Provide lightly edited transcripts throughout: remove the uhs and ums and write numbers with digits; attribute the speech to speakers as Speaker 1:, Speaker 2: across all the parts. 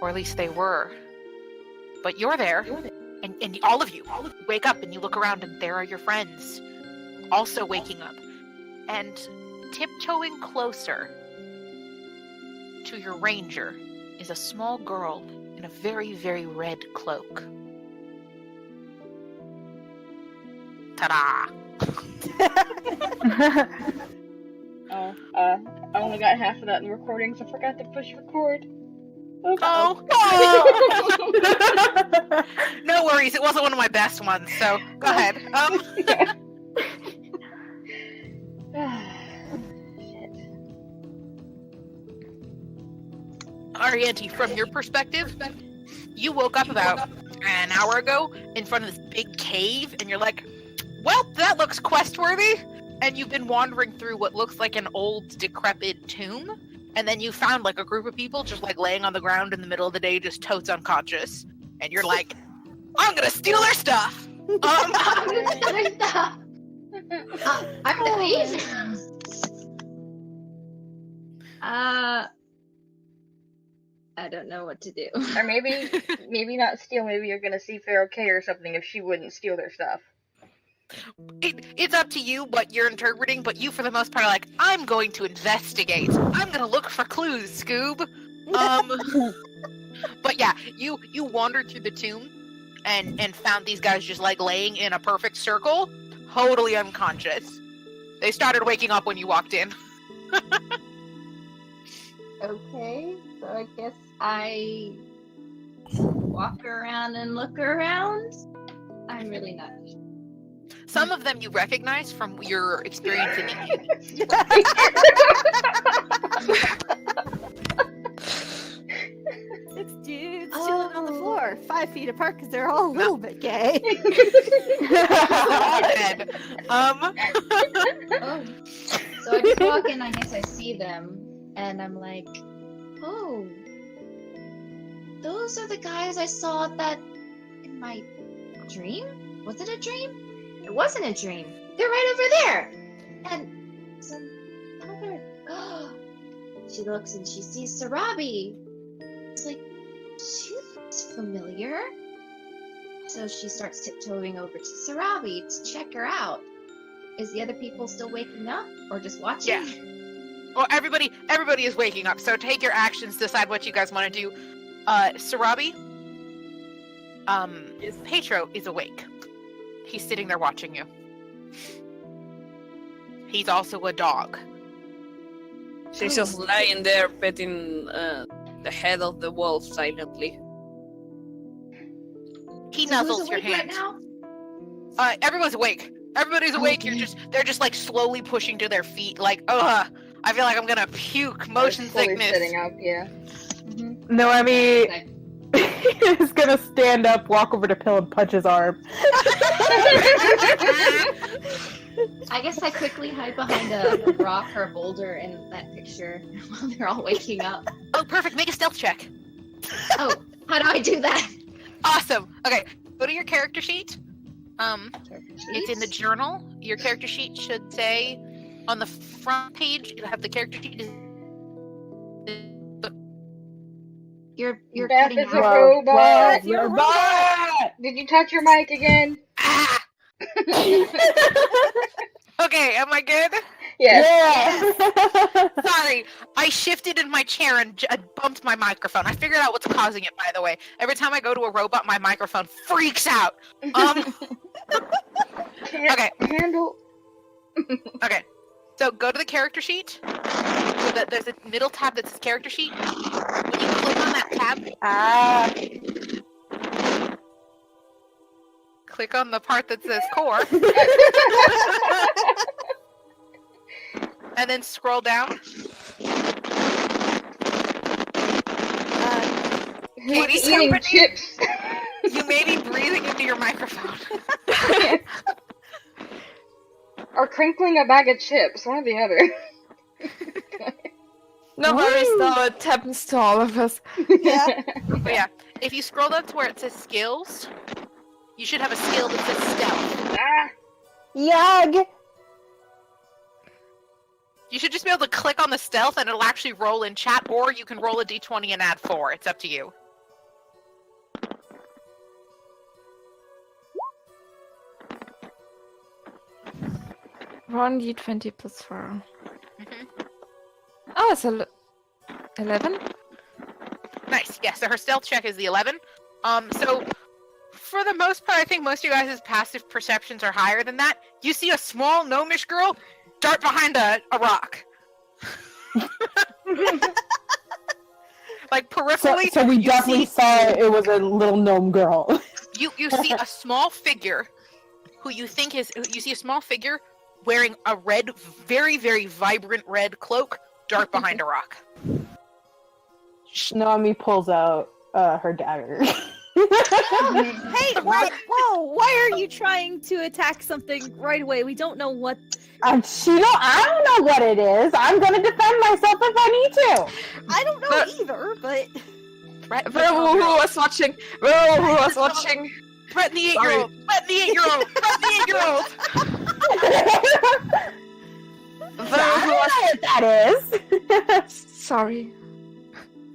Speaker 1: Or at least they were. But you're there, and all of you wake up and you look around and there are your friends, also waking up. And tiptoeing closer to your ranger is a small girl in a very, very red cloak. Ta-da!
Speaker 2: I only got half of that in the recording, so I forgot to push record.
Speaker 1: Oh! No worries, it wasn't one of my best ones, so go ahead.
Speaker 2: Shit.
Speaker 1: Arianti, from your perspective, you woke up about an hour ago in front of this big cave, and you're like, well, that looks quest-worthy. And you've been wandering through what looks like an old, decrepit tomb, and then you found like a group of people just like laying on the ground in the middle of the day, just totes unconscious. And you're like, I'm gonna steal their stuff!
Speaker 3: I'm gonna steal their stuff! I'm the thief! I don't know what to do.
Speaker 2: Or maybe not steal, maybe you're gonna see if they're okay or something if she wouldn't steal their stuff.
Speaker 1: It's up to you what you're interpreting, but you, for the most part, are like, I'm going to investigate. I'm going to look for clues, Scoob. But yeah, you wandered through the tomb and found these guys just like laying in a perfect circle, totally unconscious. They started waking up when you walked in.
Speaker 3: Okay, so I guess I walk around and look around. I'm really not.
Speaker 1: Some of them you recognize from your experience in England.
Speaker 4: Six dudes chilling on the floor, 5 feet apart because they're all a little bit gay.
Speaker 1: All dead.
Speaker 3: Oh. So I just walk in, I guess I see them, and I'm like, oh, those are the guys I saw that in my dream? Was it a dream? It wasn't a dream. They're right over there. And some other. She looks and she sees Sarabi. It's like, she looks familiar. So she starts tiptoeing over to Sarabi to check her out. Is the other people still waking up or just watching?
Speaker 1: Yeah. Well, everybody is waking up. So take your actions, decide what you guys want to do. Sarabi, Petro is awake. He's sitting there watching you. He's also a dog.
Speaker 5: She's just lying there petting the head of the wolf silently.
Speaker 1: He
Speaker 3: So
Speaker 1: nuzzles
Speaker 3: who's
Speaker 1: your
Speaker 3: awake
Speaker 1: hand.
Speaker 3: right now?
Speaker 1: Everyone's awake. Everybody's awake.
Speaker 3: Okay.
Speaker 1: They're just like slowly pushing to their feet. Like, ugh, I feel like I'm gonna puke. Motion
Speaker 2: Fully
Speaker 1: sickness.
Speaker 2: sitting up, yeah.
Speaker 6: Noemi
Speaker 3: Okay.
Speaker 6: is gonna stand up, walk over to Pill, and punch his arm.
Speaker 3: I guess I quickly hide behind a rock or a boulder in that picture while they're all waking up.
Speaker 1: Oh, perfect. Make a stealth check.
Speaker 3: Oh, how do I do that?
Speaker 1: Awesome. Okay, go to your character sheet. It's in the journal. Your character sheet should say on the front page. You have the character sheet.
Speaker 3: You're
Speaker 2: Beth
Speaker 3: cutting
Speaker 2: is a
Speaker 3: out.
Speaker 2: robot.
Speaker 6: You're right!
Speaker 2: Did you touch your mic again?
Speaker 1: Ah! Okay, am I good?
Speaker 2: Yes.
Speaker 6: Yeah!
Speaker 1: Sorry, I shifted in my chair and bumped my microphone. I figured out what's causing it, by the way. Every time I go to a robot, my microphone freaks out. Okay.
Speaker 2: Handle.
Speaker 1: Okay, so go to the character sheet. There's a middle tab that says character sheet. When you click on that tab, click on the part that says core, and then scroll down.
Speaker 2: Who's
Speaker 1: Katie's
Speaker 2: eating
Speaker 1: company?
Speaker 2: chips?
Speaker 1: You may be breathing into your microphone.
Speaker 2: Or crinkling a bag of chips, one or the other.
Speaker 5: No worries, though, it happens to all of us.
Speaker 4: Yeah.
Speaker 1: But yeah, if you scroll down to where it says skills, you should have a skill that says stealth.
Speaker 2: Ah,
Speaker 6: Yag!
Speaker 1: You should just be able to click on the stealth and it'll actually roll in chat, or you can roll a d20 and add 4. It's up to you.
Speaker 7: 1d20 plus 4.
Speaker 1: Mhm.
Speaker 7: Oh, it's 11?
Speaker 1: Nice. Yeah, so her stealth check is the 11. So for the most part, I think most of you guys' passive perceptions are higher than that. You see a small gnomish girl dart behind a rock. Like peripherally.
Speaker 6: So we
Speaker 1: you
Speaker 6: definitely
Speaker 1: see,
Speaker 6: saw it was a little gnome girl.
Speaker 1: you see a small figure who you see a small figure wearing a red, very, very vibrant red cloak dart behind a rock.
Speaker 6: Naomi pulls out her dagger.
Speaker 4: Hey, what? Whoa! Why are you trying to attack something right away? We don't know what.
Speaker 6: I don't know what it is. I'm gonna defend myself if I need to.
Speaker 4: I don't know either, but.
Speaker 1: Threaten
Speaker 7: Who was watching? Who was watching?
Speaker 1: Threaten the 8-year-old! Threaten the 8-year-old! Threaten the 8-year-old!
Speaker 6: I don't know what that is.
Speaker 7: Sorry.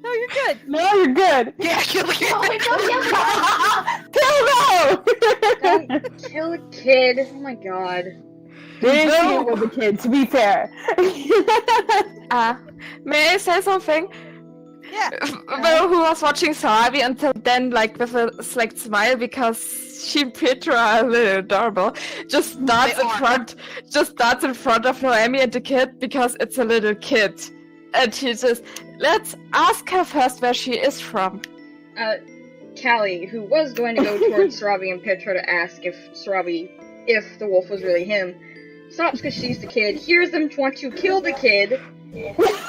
Speaker 4: No, you're good.
Speaker 6: No, you're good.
Speaker 1: Yeah, kill the kid!
Speaker 3: Oh my god,
Speaker 6: Kill
Speaker 2: Don't kill a kid. Oh my god.
Speaker 6: They didn't see it was a kid, to be fair.
Speaker 7: May I say something?
Speaker 4: Yeah.
Speaker 7: Well, who was watching Savi until then, like with a slight smile because she pictured a little adorable. Just starts in front of Noemi and the kid because it's a little kid, and she just let's ask her first where she is from.
Speaker 2: Callie, who was going to go towards Sarabi and Petra to ask if the wolf was really him, stops because she's the kid, hears them want to kill the kid,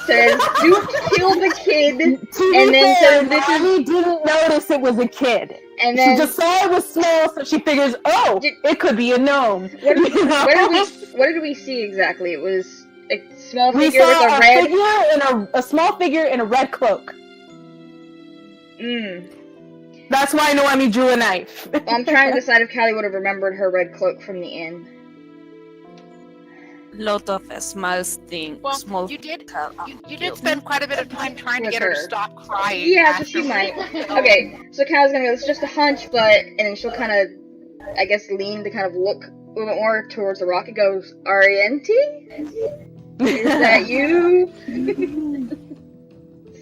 Speaker 2: says, "Don't kill the kid," and then says,
Speaker 6: Naomi didn't notice it was a kid.
Speaker 2: and then
Speaker 6: She just saw it was small, so she figures, oh, it could be a gnome.
Speaker 2: what
Speaker 6: You
Speaker 2: did we see exactly? It was a small
Speaker 6: We
Speaker 2: figure with
Speaker 6: saw
Speaker 2: a red.
Speaker 6: figure in a small figure in a red cloak. That's why Noemi drew a knife.
Speaker 2: I'm trying to decide if Callie would have remembered her red cloak from the inn.
Speaker 5: Lot of small things.
Speaker 1: Well,
Speaker 5: small
Speaker 1: you did
Speaker 5: you
Speaker 1: did spend quite a bit of time trying to
Speaker 2: With
Speaker 1: get her to
Speaker 2: her.
Speaker 1: stop crying.
Speaker 2: Yeah, so she might. Okay, so Callie's gonna go, it's just a hunch, and then she'll kind of, I guess, lean to kind of look a little bit more towards the rock and goes, "Arienti? Is that you?"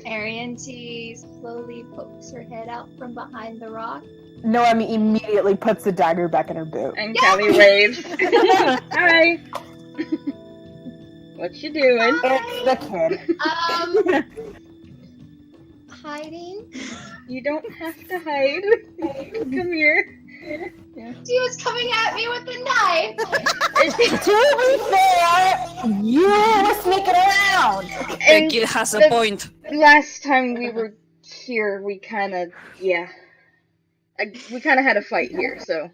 Speaker 3: Ariente slowly pokes her head out from behind the rock.
Speaker 6: Noemi immediately puts the dagger back in her boot.
Speaker 2: And Callie waves. Hi. What you doing?
Speaker 6: It's the kid.
Speaker 3: Hiding?
Speaker 2: You don't have to hide. Come here.
Speaker 3: She was coming at me with a knife!
Speaker 6: To be fair, you were sneaking around.
Speaker 5: The kid has a point.
Speaker 2: Last time we were here, we kind of, we kind of had a fight here, so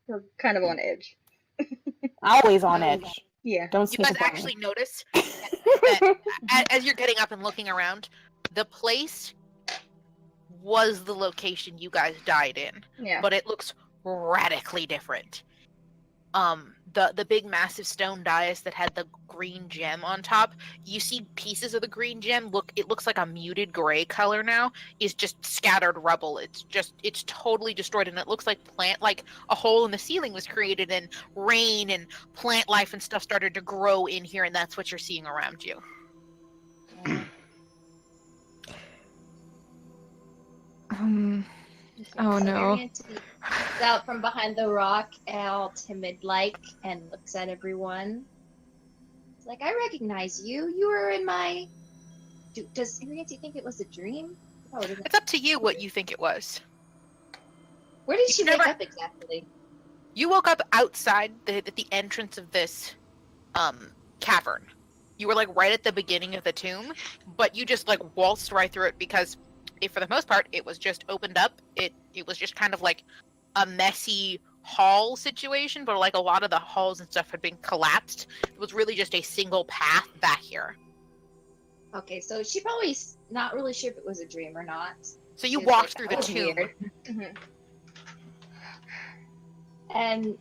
Speaker 2: we're kind of on edge.
Speaker 6: Always on edge.
Speaker 2: Yeah.
Speaker 6: Don't
Speaker 1: You
Speaker 6: sneak
Speaker 1: guys
Speaker 6: up on
Speaker 1: actually
Speaker 6: me.
Speaker 1: notice that as you're getting up and looking around, the place was the location you guys died in,
Speaker 2: Yeah.
Speaker 1: but it looks radically different. The big massive stone dais that had the green gem on top, you see pieces of the green gem it looks like a muted gray color now, is just scattered rubble. It's totally destroyed, and it looks like a hole in the ceiling was created, and rain and plant life and stuff started to grow in here, and that's what you're seeing around you.
Speaker 7: Oh no.
Speaker 3: Ariente comes out from behind the rock, all timid-like, and looks at everyone. It's like, I recognize you. You were in my... Does Ariente think it was a dream? Oh,
Speaker 1: It's up to you what you think it was.
Speaker 3: Where did she
Speaker 1: Never-
Speaker 3: wake up exactly?
Speaker 1: You woke up outside at the entrance of this cavern. You were like right at the beginning of the tomb, but you just like waltzed right through it because for the most part it was just opened up. It was just kind of like a messy hall situation, but like a lot of the halls and stuff had been collapsed. It was really just a single path back here.
Speaker 3: Okay, so she probably not really sure if it was a dream or not.
Speaker 1: So you
Speaker 3: She was
Speaker 1: walked
Speaker 3: like,
Speaker 1: through
Speaker 3: "That
Speaker 1: the
Speaker 3: was
Speaker 1: tomb.
Speaker 3: weird."
Speaker 2: Mhm.
Speaker 3: And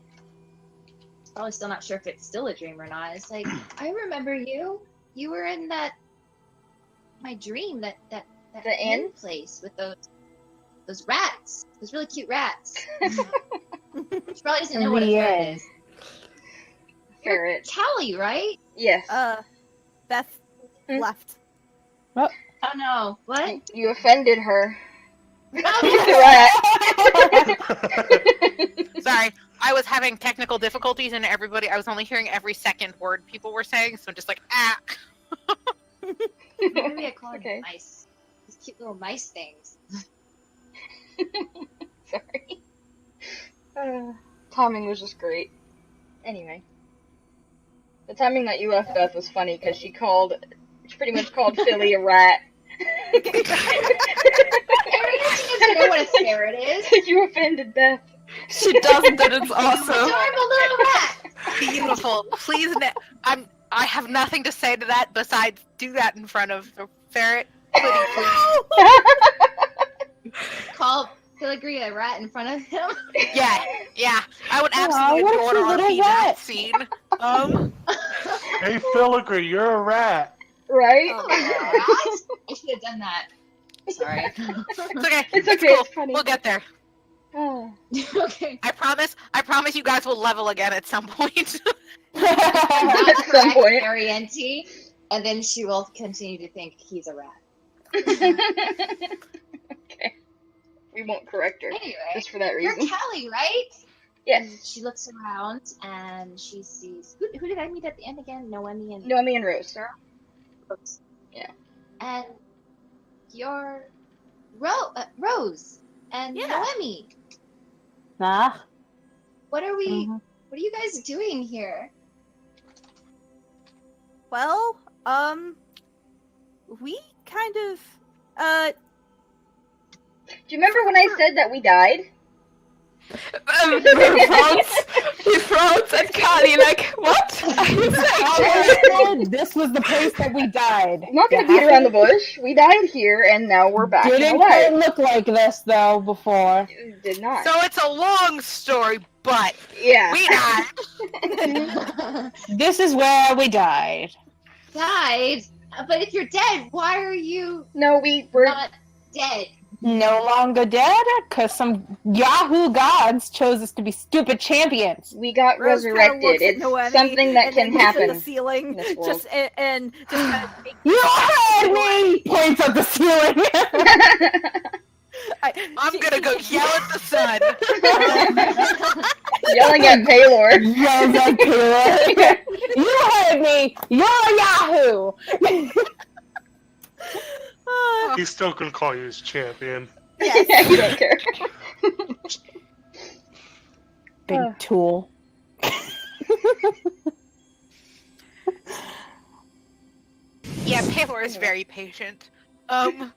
Speaker 3: probably still not sure if it's still a dream or not. It's like, I remember you. You were in my dream, that
Speaker 2: The inn?
Speaker 3: place with those rats. Those really cute rats. She probably doesn't know what a
Speaker 6: The
Speaker 3: threat
Speaker 6: inn.
Speaker 3: is.
Speaker 2: ferret.
Speaker 3: Callie, right?
Speaker 2: Yes.
Speaker 4: Beth
Speaker 2: Hmm?
Speaker 4: left.
Speaker 3: Oh no. What?
Speaker 2: You offended her.
Speaker 3: Oh,
Speaker 1: Sorry, I was having technical difficulties and I was only hearing every second word people were saying, so I'm just like, ah.
Speaker 3: maybe I call them
Speaker 2: Okay.
Speaker 3: mice. These cute little mice things.
Speaker 2: Sorry. Timing was just great. Anyway. The timing that you left Beth was funny because she pretty much called Philly a rat.
Speaker 3: She doesn't know what a ferret is.
Speaker 2: You offended Beth.
Speaker 7: She doesn't, and it's awesome.
Speaker 3: Adorable little rat.
Speaker 1: Beautiful. Please, I have nothing to say to that besides do that in front of the ferret. Please.
Speaker 3: Call Filigree a rat in front of him.
Speaker 1: Yeah. I would absolutely
Speaker 6: what a
Speaker 1: adore
Speaker 6: cute
Speaker 1: to
Speaker 6: little
Speaker 1: see that
Speaker 6: rat.
Speaker 1: scene.
Speaker 8: Hey, Filigree, you're a rat.
Speaker 2: Right?
Speaker 3: Oh, rat? I should have done that. Sorry.
Speaker 1: It's okay.
Speaker 2: It's okay,
Speaker 1: cool.
Speaker 2: it's funny.
Speaker 1: We'll get there.
Speaker 2: Oh.
Speaker 3: Okay.
Speaker 1: I promise you guys will level again at some point.
Speaker 3: Not
Speaker 2: At some
Speaker 3: correct
Speaker 2: point.
Speaker 3: Ariente, and then she will continue to think he's a rat.
Speaker 2: Okay. We won't correct her.
Speaker 3: Anyway,
Speaker 2: Just for that
Speaker 3: you're
Speaker 2: reason.
Speaker 3: Callie, right?
Speaker 2: Yes.
Speaker 3: And she looks around and she sees who did I meet at the end again? Noemi and
Speaker 2: Noemi and Rose.
Speaker 3: Rose.
Speaker 2: Yeah.
Speaker 3: And you're Rose and
Speaker 4: Yeah.
Speaker 3: Noemi.
Speaker 6: Nah.
Speaker 3: What are we?
Speaker 6: Mhm.
Speaker 3: What are you guys doing here?
Speaker 4: Well, we kind of,
Speaker 2: Do you remember when I said that we died?
Speaker 7: He froze at Kali like, what? Are you saying?
Speaker 6: This was the place that we died.
Speaker 2: I'm not gonna beat around the bush. We died here, and now we're back
Speaker 6: Didn't
Speaker 2: in
Speaker 6: quite
Speaker 2: alive.
Speaker 6: look like this though before.
Speaker 2: It did not.
Speaker 1: So it's a long story, but
Speaker 2: Yeah.
Speaker 1: we died.
Speaker 6: This is where we died.
Speaker 3: Died? But if you're dead, why are you
Speaker 2: No, we were.
Speaker 3: not dead?
Speaker 6: No longer dead, because some Yahoo gods chose us to be stupid champions.
Speaker 2: We got
Speaker 4: Rose kinda
Speaker 2: resurrected.
Speaker 4: looks at
Speaker 2: It's
Speaker 4: Noemi
Speaker 2: something that
Speaker 4: and
Speaker 2: can
Speaker 4: then looks at
Speaker 2: happen.
Speaker 4: the ceiling,
Speaker 2: in this world.
Speaker 4: just and just kind of make,
Speaker 6: You heard me! Points at the ceiling.
Speaker 1: I'm gonna go yell at the sun.
Speaker 2: Yelling at Paylor.
Speaker 6: Yes, like Taylor. You heard me! You're a Yahoo!
Speaker 8: He's still gonna call you his champion.
Speaker 2: Yeah, you don't care.
Speaker 6: Big tool.
Speaker 1: Yeah, Paylor is very patient.
Speaker 4: I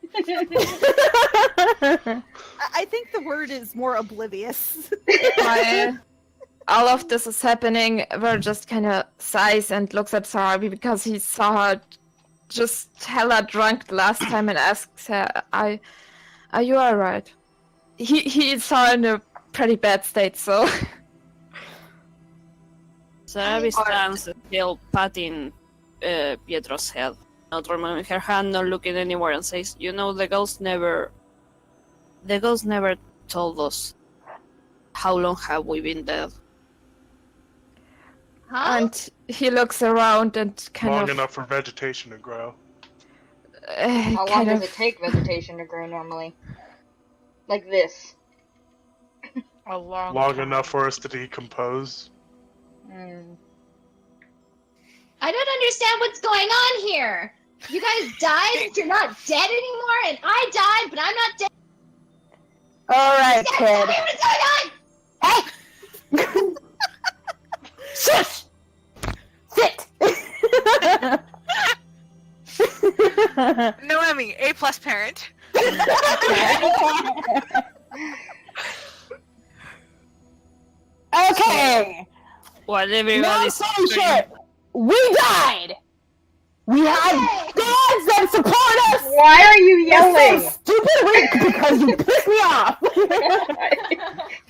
Speaker 4: think the word is more oblivious.
Speaker 7: While all of this is happening, Ver just kind of sighs and looks at Sarabi because he saw her just hella drunk the last time and asks her, are you alright? He saw her in a pretty bad state, so...
Speaker 5: Sarabi stands still patting Pietro's head, not removing her hand, not looking anywhere, and says, "You know, the ghost never told us how long have we been dead."
Speaker 3: Huh?
Speaker 7: And he looks around and kind
Speaker 8: Long
Speaker 7: of...
Speaker 8: enough for vegetation to grow.
Speaker 2: How long
Speaker 7: kind
Speaker 2: does
Speaker 7: of...
Speaker 2: it take vegetation to grow normally? Like this.
Speaker 1: A long
Speaker 8: Long enough for us to decompose.
Speaker 2: Mm.
Speaker 3: I don't understand what's going on here. You guys died, but you're not dead anymore, and I died, but I'm not dead.
Speaker 6: Alright,
Speaker 3: Tell me
Speaker 6: kid.
Speaker 3: what's going on!
Speaker 6: Shush! Sit!
Speaker 1: Noemi, A+ parent.
Speaker 6: Okay.
Speaker 5: While
Speaker 6: Long
Speaker 5: everybody's
Speaker 6: story short, we died. We had gods that support us.
Speaker 2: Why are you yelling?
Speaker 6: This stupid week because you pissed me off.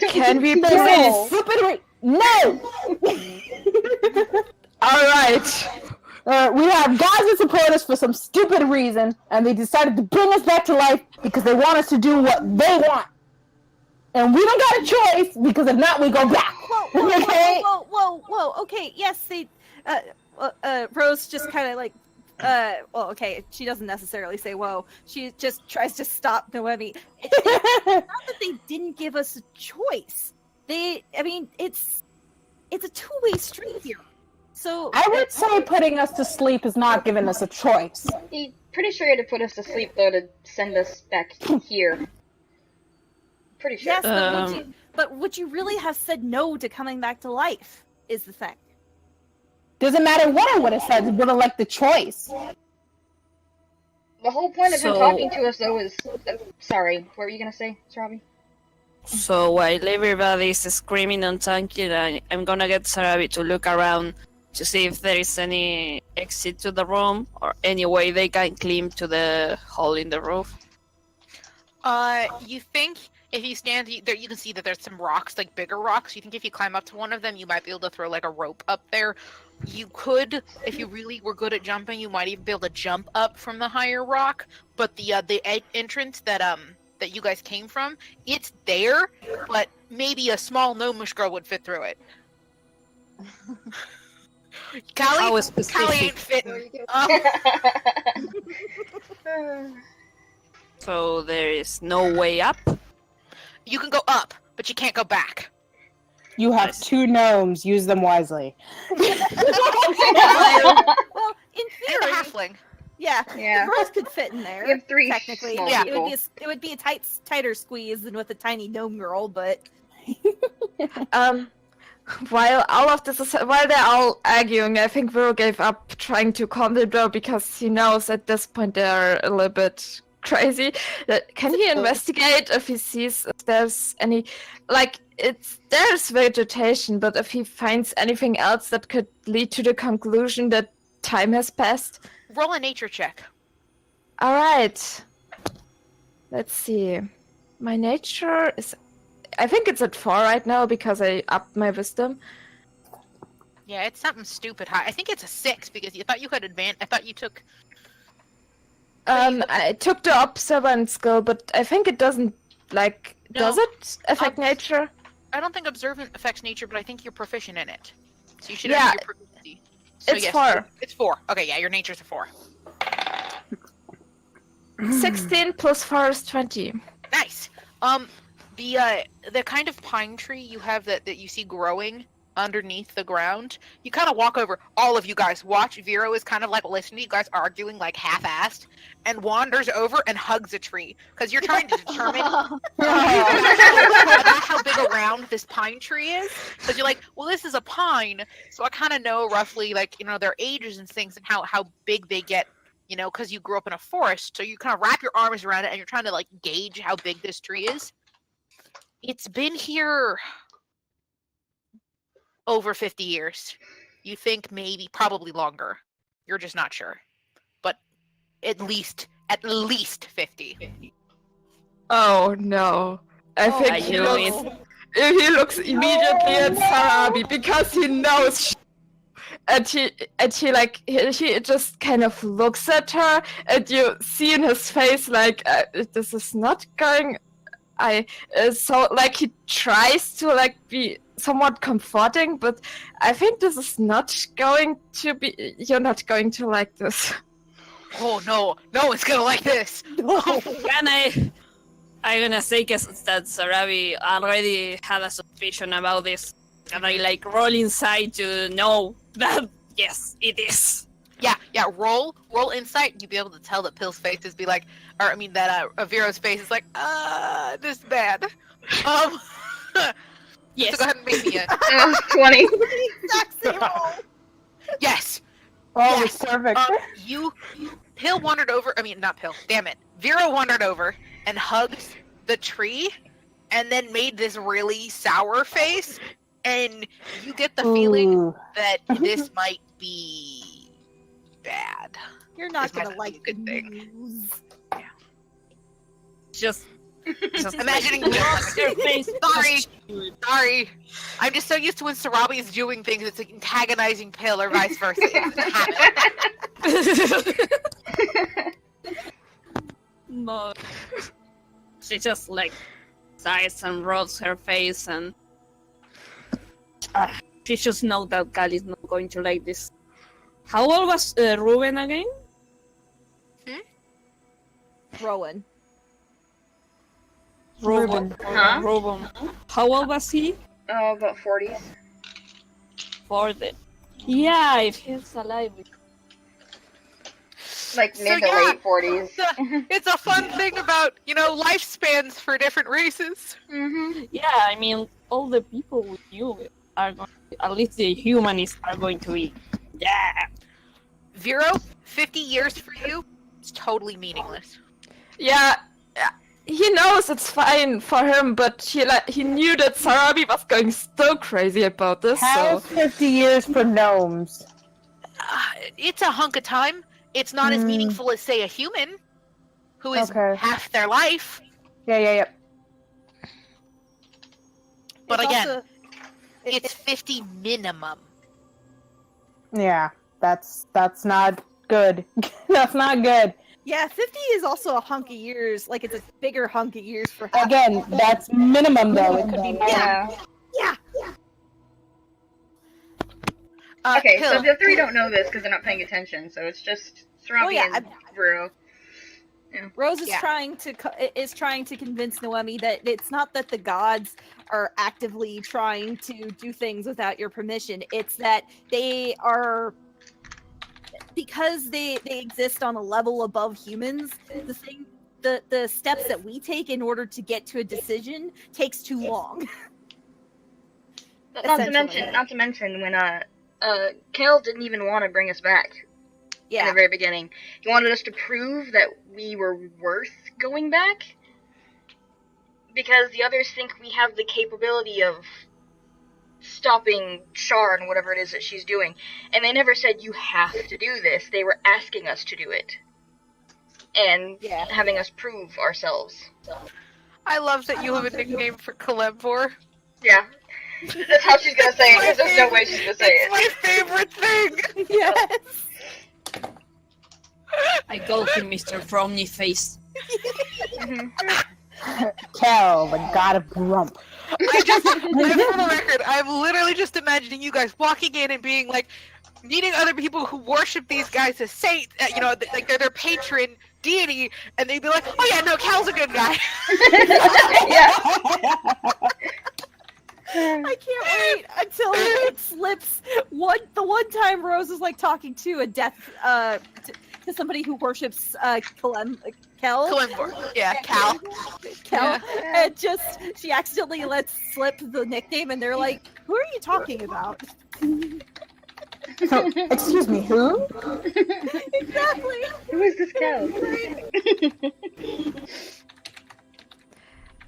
Speaker 7: Can we
Speaker 6: This
Speaker 2: No.
Speaker 6: stupid week. No.
Speaker 7: Alright.
Speaker 6: We have gods that support us for some stupid reason, and they decided to bring us back to life because they want us to do what they want. And we don't got a choice, because if not, we go back.
Speaker 4: Whoa. Okay, yes, they. Rose just kind of like. Well, okay, she doesn't necessarily say whoa. She just tries to stop Noemi. It's not that they didn't give us a choice. It's a two-way street here. So
Speaker 6: I would say putting us to sleep is not giving us a choice.
Speaker 2: He's pretty sure he had to put us to sleep, though, to send us back here. Pretty sure.
Speaker 4: Yes, but would you really have said no to coming back to life, is the thing.
Speaker 6: Doesn't matter what I would have said, would have liked the choice.
Speaker 2: The whole point of him talking to us, though, is... sorry, what were you gonna say, Sarabi?
Speaker 5: So while everybody is screaming and tanking, I'm gonna get Sarabi to look around to see if there is any exit to the room or any way they can climb to the hole in the roof.
Speaker 1: You think if you stand there, you can see that there's some rocks, like bigger rocks. You think if you climb up to one of them, you might be able to throw like a rope up there. You could, if you really were good at jumping, you might even be able to jump up from the higher rock. But the entrance that you guys came from, it's there, but maybe a small gnomish girl would fit through it. Callie ain't fitting.
Speaker 5: So there is no way up?
Speaker 1: You can go up, but you can't go back.
Speaker 6: You have 2 gnomes. Use them wisely.
Speaker 4: Well, in
Speaker 1: And
Speaker 4: theory,
Speaker 1: a halfling.
Speaker 4: yeah,
Speaker 2: Yeah.
Speaker 4: the girls could fit in there.
Speaker 2: We have 3
Speaker 4: Technically,
Speaker 2: small
Speaker 1: yeah,
Speaker 2: people.
Speaker 4: it would be a tighter squeeze than with a tiny gnome girl, but
Speaker 7: While all of this is, while they're all arguing, I think Vero gave up trying to calm them down because he knows at this point they're a little bit crazy. Can he investigate if he sees if there's any, like, there's vegetation, but if he finds anything else that could lead to the conclusion that time has passed?
Speaker 1: Roll a nature check.
Speaker 7: All right. Let's see. My nature is, I think it's at 4 right now because I upped my wisdom.
Speaker 1: Yeah, it's something stupid high. I think it's a 6 because you thought you had I thought you took.
Speaker 7: I took the observant skill, but I think it doesn't, like,
Speaker 1: No.
Speaker 7: does it affect nature?
Speaker 1: I don't think observant affects nature, but I think you're proficient in it. So you should
Speaker 7: Yeah,
Speaker 1: have your proficiency. So
Speaker 7: it's 4.
Speaker 1: It's 4. Okay, yeah, your nature's a 4.
Speaker 7: 16 plus 4 is 20.
Speaker 1: Nice. The kind of pine tree you have that you see growing underneath the ground, you kind of walk over. All of you guys watch. Vero is kind of like listening to you guys arguing like half-assed, and wanders over and hugs a tree because you're trying to determine how big around this pine tree is. Because you're like, well, this is a pine, so I kind of know roughly like their ages and things and how big they get. Because you grew up in a forest, so you kind of wrap your arms around it and you're trying to like gauge how big this tree is. It's been here over 50 years. You think probably longer. You're just not sure. But at least 50.
Speaker 7: Oh no. I think he looks immediately at Sarabi because he knows and he just kind of looks at her, and you see in his face like this is not going. So like he tries to like be somewhat comforting, but I think this is not going to be. You're not going to like this.
Speaker 1: Oh no one's gonna like this.
Speaker 5: I'm gonna say that Sarabi already had a suspicion about this. And I like roll inside to know that yes, it is.
Speaker 1: Yeah. Roll insight. You'd be able to tell that Pill's face is that Vero's face is like, this is bad.
Speaker 5: Yes.
Speaker 1: So go ahead and make me
Speaker 2: 20.
Speaker 4: exact same roll.
Speaker 1: Yes.
Speaker 6: Oh,
Speaker 1: Yes.
Speaker 6: perfect.
Speaker 1: Pill wandered over. Not Pill. Damn it. Vero wandered over and hugged the tree, and then made this really sour face. And you get the feeling that this might be bad.
Speaker 4: You're not
Speaker 1: This might
Speaker 4: gonna
Speaker 1: not be
Speaker 4: like
Speaker 1: a good thing.
Speaker 4: news.
Speaker 5: Just
Speaker 1: Imagining Sorry. I'm just so used to when Sarabi is doing things, it's like antagonizing Pill or vice versa.
Speaker 5: No. She just like sighs and rubs her face, and she just knows that Cal is not going to like this. How old was Ruben again?
Speaker 4: Rowan.
Speaker 5: Ruben.
Speaker 2: Huh?
Speaker 5: Ruben. How old was he?
Speaker 2: Oh, about 40s.
Speaker 5: For the... Yeah, if he's alive.
Speaker 2: Like
Speaker 1: So,
Speaker 2: mid to
Speaker 1: yeah.
Speaker 2: late 40s.
Speaker 1: It's a fun thing about, lifespans for different races.
Speaker 2: Mm-hmm.
Speaker 5: Yeah, I mean, all the people we knew are going to, at least the humanists are going to be. Yeah.
Speaker 1: Vero, 50 years for you, it's totally meaningless.
Speaker 7: Yeah, he knows it's fine for him, but he knew that Sarabi was going so crazy about this.
Speaker 6: How's 50 years for gnomes?
Speaker 1: It's a hunk of time. It's not as meaningful as, say, a human, who is
Speaker 6: Okay.
Speaker 1: half their life.
Speaker 6: Yeah.
Speaker 1: But
Speaker 4: It's
Speaker 1: again,
Speaker 4: also-
Speaker 1: it's 50 minimum.
Speaker 6: Yeah, that's not good. That's not good.
Speaker 4: Yeah, 50 is also a hunk of years. Like, it's a bigger hunk of years for half.
Speaker 6: Again, that's minimum though. It could be more.
Speaker 2: Yeah.
Speaker 4: Yeah.
Speaker 2: Okay, so
Speaker 1: Hill,
Speaker 2: the three don't know this because they're not paying attention, so it's just Sarabi
Speaker 4: Oh, yeah,
Speaker 2: and Vero.
Speaker 4: Rose is
Speaker 1: Yeah.
Speaker 4: trying to convince Noemi that it's not that the gods are actively trying to do things without your permission. It's that they are, because they exist on a level above humans. The steps that we take in order to get to a decision takes too long.
Speaker 2: Not
Speaker 4: Essentially.
Speaker 2: to mention when Kel didn't even want to bring us back in
Speaker 4: Yeah.
Speaker 2: the very beginning. He wanted us to prove that we were worth going back because the others think we have the capability of stopping Char and whatever it is that she's doing. And they never said you have to do this. They were asking us to do it. And
Speaker 4: Yeah.
Speaker 2: having us prove ourselves.
Speaker 1: I love that you have a nickname for Kalembor.
Speaker 2: Yeah. That's how she's gonna say it, because there's no way she's gonna say
Speaker 1: It's
Speaker 2: it.
Speaker 1: my favorite thing!
Speaker 4: Yes.
Speaker 5: I call him Mr. Frowny Face.
Speaker 6: Kel, the god of grump.
Speaker 1: For the record, I'm literally just imagining you guys walking in and being like, meeting other people who worship these guys as saints, like they're their patron deity, and they'd be like, oh yeah, no, Cal's a good guy.
Speaker 2: Yeah.
Speaker 4: I can't wait until it slips. The one time Rose was like talking to a to somebody who worships Kel.
Speaker 1: Kalembor. Yeah, Cal.
Speaker 4: Kel, and she accidentally lets slip the nickname, and they're like, "Who are you talking about?"
Speaker 6: Excuse me, who?
Speaker 4: Exactly.
Speaker 2: Who is this Kel?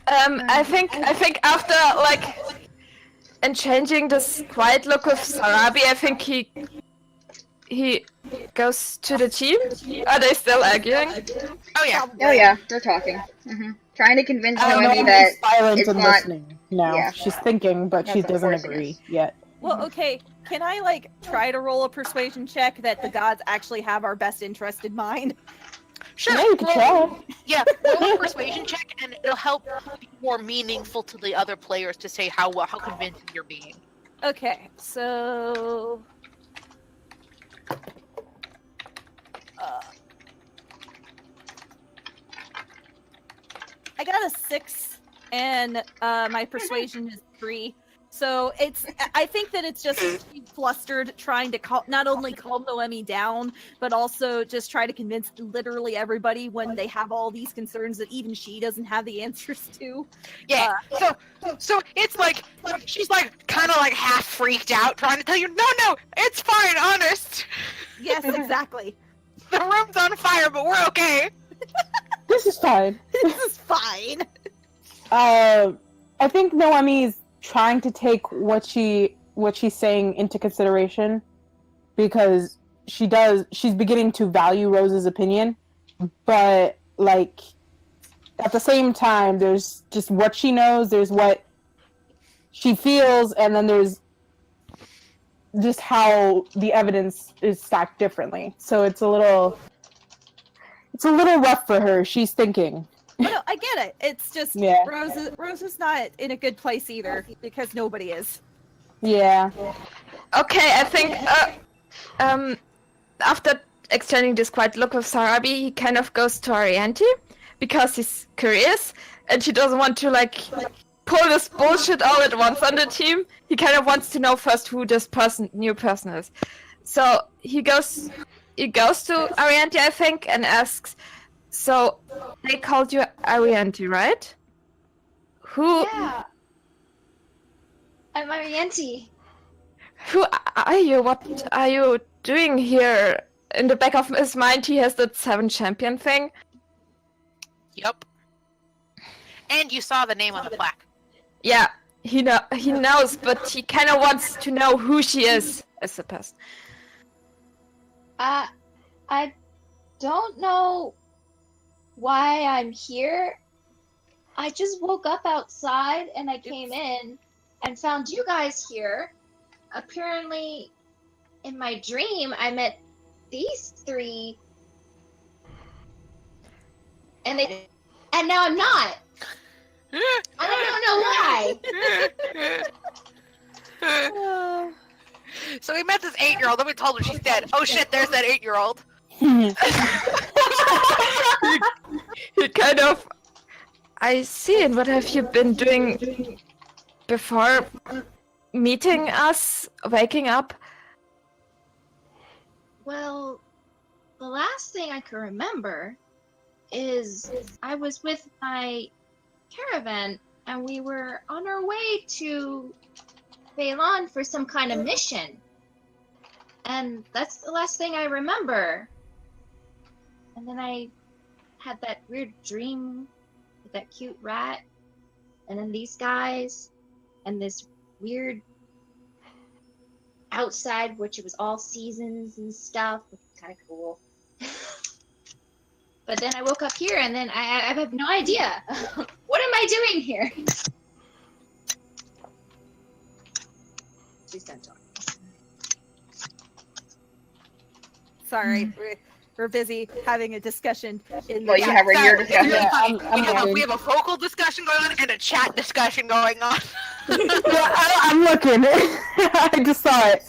Speaker 7: I think after and changing this quiet look of Sarabi, I think he goes to the team. Are they still arguing?
Speaker 1: Oh yeah.
Speaker 2: Oh yeah, they're talking. Trying to convince Noemi
Speaker 6: Noemi's
Speaker 2: that
Speaker 6: silent
Speaker 2: it's
Speaker 6: and
Speaker 2: not...
Speaker 6: listening. No,
Speaker 2: yeah.
Speaker 6: she's thinking, but she
Speaker 2: That's
Speaker 6: doesn't
Speaker 2: unfortunate.
Speaker 6: agree yet.
Speaker 4: Well, okay. Can I try to roll a persuasion check that the gods actually have our best interest in mind?
Speaker 1: Sure.
Speaker 6: Yeah, you can try.
Speaker 1: Yeah, roll a persuasion check, and it'll help be more meaningful to the other players to say how convincing you're being.
Speaker 4: Okay, so. I got a 6, and my persuasion is 3. So I think that it's just flustered trying to not only calm Noemi down, but also just try to convince literally everybody when they have all these concerns that even she doesn't have the answers to.
Speaker 1: Yeah. So it's like she's kind of half freaked out, trying to tell you, no, it's fine, honest.
Speaker 4: Yes, exactly.
Speaker 1: The room's on fire, but we're okay.
Speaker 6: This is fine.
Speaker 4: This is fine.
Speaker 6: I think Noemi's trying to take what she's saying into consideration because she's beginning to value Rose's opinion, but at the same time there's just what she knows, there's what she feels, and then there's just how the evidence is stacked differently. So it's a little rough for her. She's thinking
Speaker 4: no, I get it. It's just
Speaker 6: Yeah.
Speaker 4: Rose is not in a good place either because nobody is.
Speaker 6: Yeah.
Speaker 7: Okay, I think after exchanging this quiet look with Sarabi, he kind of goes to Arianti because he's curious and he doesn't want to like pull this bullshit all at once on the team. He kind of wants to know first who this new person is. So he goes to Arianti, I think, and asks, so they called you Arianti, right? Who
Speaker 3: Yeah. I'm Arianti.
Speaker 7: Who are you? What are you doing here? In the back of his mind, he has that 7 champion thing.
Speaker 1: Yep. And you saw the name on the plaque.
Speaker 7: Yeah, he knows, but he kind of wants to know who she is as a person.
Speaker 3: I don't know why I'm here. I just woke up outside and I came in and found you guys here. Apparently, in my dream, I met these 3, and now I'm not. I don't know why.
Speaker 1: So we met this 8-year-old, then we told her she's dead. Oh shit, there's that 8-year-old.
Speaker 7: He kind of... I see, and what have you been doing before meeting us, waking up?
Speaker 3: Well, the last thing I can remember is I was with my caravan and we were on our way to Phelan for some kind of mission. And that's the last thing I remember. And then I had that weird dream with that cute rat, and then these guys, and this weird outside, which it was all seasons and stuff, which was kind of cool. But then I woke up here, and then I have no idea. What am I doing here? She's done talking.
Speaker 4: Sorry, we're busy having a discussion.
Speaker 2: Well, you have your discussion.
Speaker 6: Yeah,
Speaker 1: We have a vocal discussion going on and a chat discussion going on.
Speaker 6: I'm looking. I just saw it.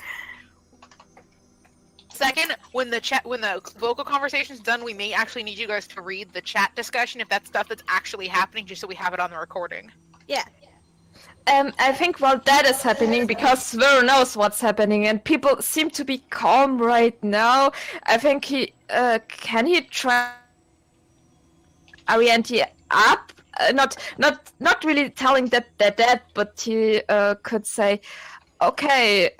Speaker 1: Second, when the vocal conversation's done, we may actually need you guys to read the chat discussion if that's stuff that's actually happening, just so we have it on the recording.
Speaker 4: Yeah.
Speaker 7: I think while that is happening, because Svir knows what's happening, and people seem to be calm right now, I think can he try Arianti up? Not really telling that they're dead, but he could say, okay,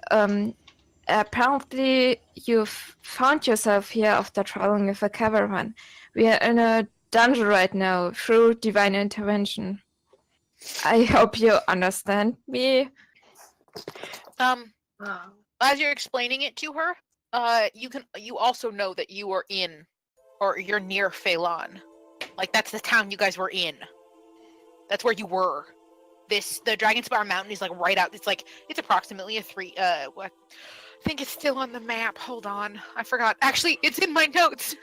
Speaker 7: apparently you've found yourself here after traveling with a caravan. We are in a dungeon right now through divine intervention. I hope you understand me.
Speaker 1: As you're explaining it to her, you also know that you are in, or you're near Phelan. Like, that's the town you guys were in. That's where you were. The Dragonspire Mountain is like right out. It's approximately a 3. What? I think it's still on the map. Hold on, I forgot. Actually, it's in my notes.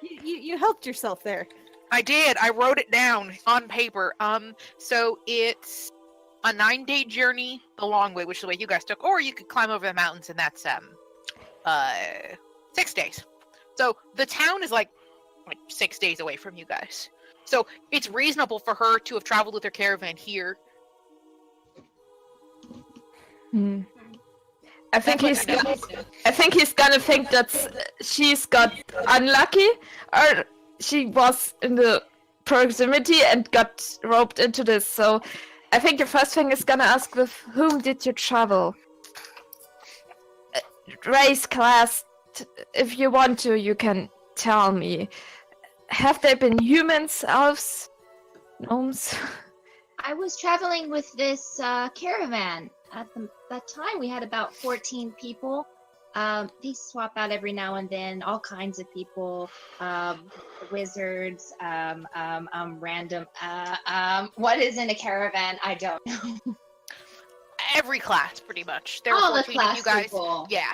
Speaker 4: You helped yourself there.
Speaker 1: I did. I wrote it down on paper. So it's a 9-day journey the long way, which is the way you guys took, or you could climb over the mountains, and that's 6 days. So the town is like 6 days away from you guys. So it's reasonable for her to have traveled with her caravan here.
Speaker 7: I think he's gonna think that she's got unlucky, or she was in the proximity and got roped into this. So I think the first thing is gonna ask, with whom did you travel? Race, class, if you want to, you can tell me. Have they been humans, elves, gnomes?
Speaker 3: I was traveling with this caravan. At that time, we had about 14 people. They swap out every now and then, all kinds of people, wizards, random. What is in a caravan? I don't know.
Speaker 1: Every class, pretty much. There
Speaker 3: All
Speaker 1: were
Speaker 3: the
Speaker 1: 14 of
Speaker 3: class
Speaker 1: you guys.
Speaker 3: people.
Speaker 1: Yeah.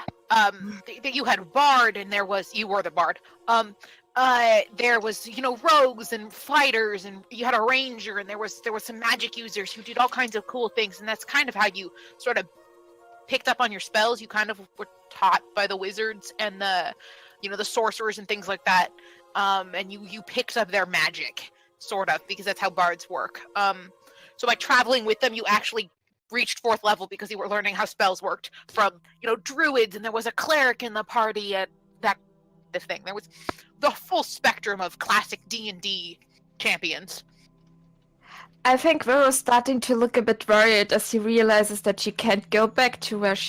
Speaker 1: You had Bard, and you were the Bard. there was, rogues and fighters, and you had a ranger, and there was some magic users who did all kinds of cool things, and that's kind of how you sort of picked up on your spells. You kind of were taught by the wizards and the sorcerers and things like that, and you picked up their magic, sort of, because that's how bards work. So by traveling with them, you actually reached 4th level because you were learning how spells worked from, druids, and there was a cleric in the party, and that thing. There was the full spectrum of classic D&D champions.
Speaker 7: I think Vera's starting to look a bit worried as she realizes that she can't go back to with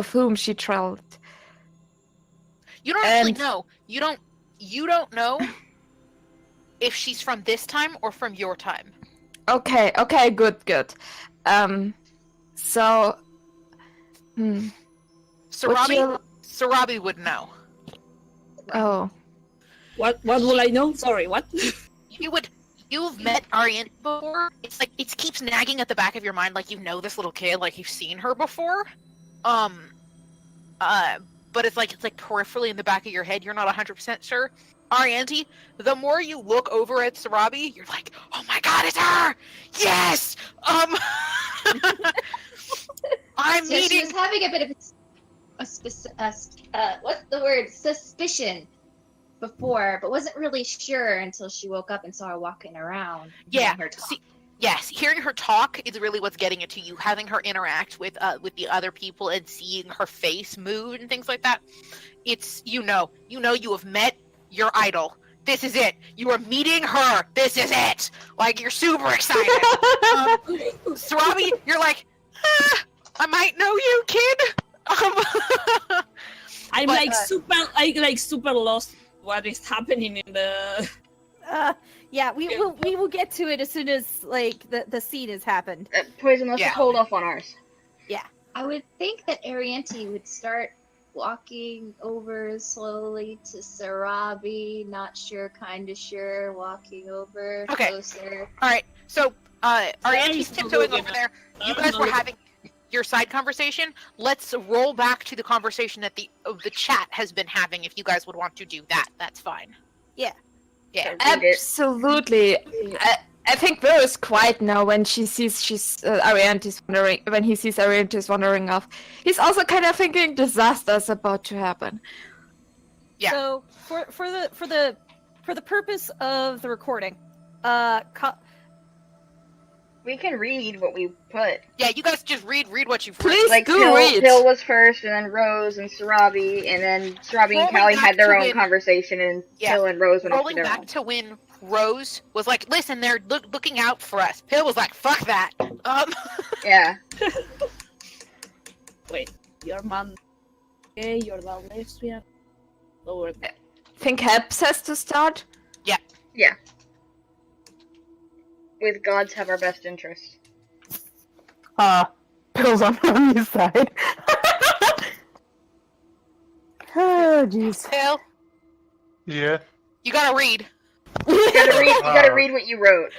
Speaker 7: whom she traveled.
Speaker 1: You don't actually know. You don't know if she's from this time or from your time.
Speaker 7: Okay, good.
Speaker 1: Sarabi would know.
Speaker 7: Oh.
Speaker 5: What will I know? Sorry, what?
Speaker 1: You've met Ariane before. It's like it keeps nagging at the back of your mind, like this little kid, like you've seen her before. But it's like peripherally in the back of your head. You're not 100% sure. Arianti, the more you look over at Sarabi, you're like, oh my god, it's her! Yes! I'm
Speaker 3: So
Speaker 1: meeting.
Speaker 3: she was having a bit of what's the word? Suspicion before, but wasn't really sure until she woke up and saw her walking around.
Speaker 1: Yeah.
Speaker 3: Her talk.
Speaker 1: Yes, hearing her talk is really what's getting it to you. Having her interact with the other people and seeing her face move and things like that. It's you have met your idol. This is it. You are meeting her. This is it. Like you're super excited. Sarabi, you're like, I might know you, kid.
Speaker 5: I'm super lost. What is happening in the?
Speaker 4: Yeah, we will get to it as soon as the scene has happened.
Speaker 2: Poison, let's just hold off on ours.
Speaker 4: Yeah.
Speaker 3: I would think that Arianti would start walking over slowly to Sarabi, not sure, kinda sure, walking over closer.
Speaker 1: Alright, so Arianti's tiptoeing over there. You guys were having your side conversation. Let's roll back to the conversation that the chat has been having. If you guys would want to do that, that's fine.
Speaker 4: Yeah.
Speaker 1: Yeah.
Speaker 7: Absolutely. I think Vera is quiet now when she sees Arianti's wandering. When he sees Arianti's wandering off, he's also kind of thinking disaster is about to happen.
Speaker 1: Yeah.
Speaker 4: So for the purpose of the recording,
Speaker 2: we can read what we put.
Speaker 1: Yeah, you guys just read what you've
Speaker 7: Please
Speaker 2: like
Speaker 7: do read.
Speaker 2: Pill was first, and then Rose and Sarabi, and then Sarabi and Callie had their own conversation, and Pill and Rose went off to
Speaker 1: rolling
Speaker 2: their
Speaker 1: back
Speaker 2: own.
Speaker 1: to when Rose was like, "Listen, they're looking out for us." Pill was like, "Fuck that."
Speaker 2: Yeah.
Speaker 5: Wait, your mom? Okay, your dad lesbian. Lower there.
Speaker 7: Think Heb says to start.
Speaker 2: Yeah. With gods have our best interest.
Speaker 6: Pill's on his side. Oh, jeez.
Speaker 1: Pill,
Speaker 8: Yeah.
Speaker 1: you gotta read.
Speaker 2: You gotta read what you wrote.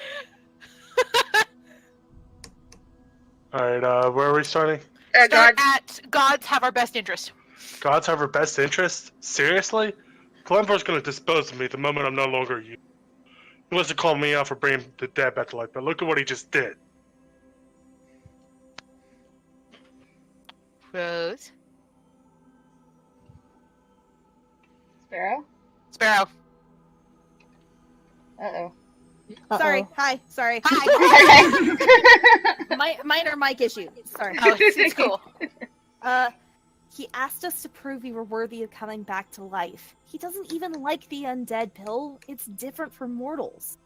Speaker 8: Alright, where are we starting?
Speaker 1: Start at gods have our best interest.
Speaker 8: Gods have our best interest? Seriously? Glenvor's gonna dispose of me the moment I'm no longer you. He wants to call me out for bringing the dead back to life, but look at what he just did.
Speaker 1: Rose.
Speaker 2: Sparrow?
Speaker 1: Sparrow.
Speaker 2: Uh-oh.
Speaker 4: Sorry. Hi. Sorry.
Speaker 2: Hi.
Speaker 4: Minor mic issue. Sorry.
Speaker 1: Oh, it's cool.
Speaker 4: He asked us to prove we were worthy of coming back to life. He doesn't even like the undead pill. It's different from mortals.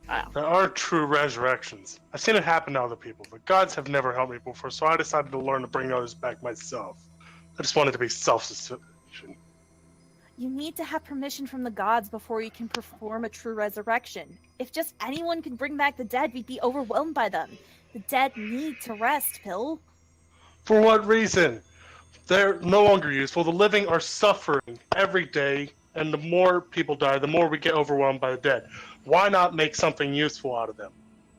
Speaker 8: There are true resurrections. I've seen it happen to other people, but gods have never helped me before, so I decided to learn to bring others back myself. I just wanted to be self-sufficient.
Speaker 4: You need to have permission from the gods before you can perform a true resurrection. If just anyone could bring back the dead, we'd be overwhelmed by them. The dead need to rest, Pill.
Speaker 8: For what reason? They're no longer useful. The living are suffering every day, and the more people die, the more we get overwhelmed by the dead. Why not make something useful out of them?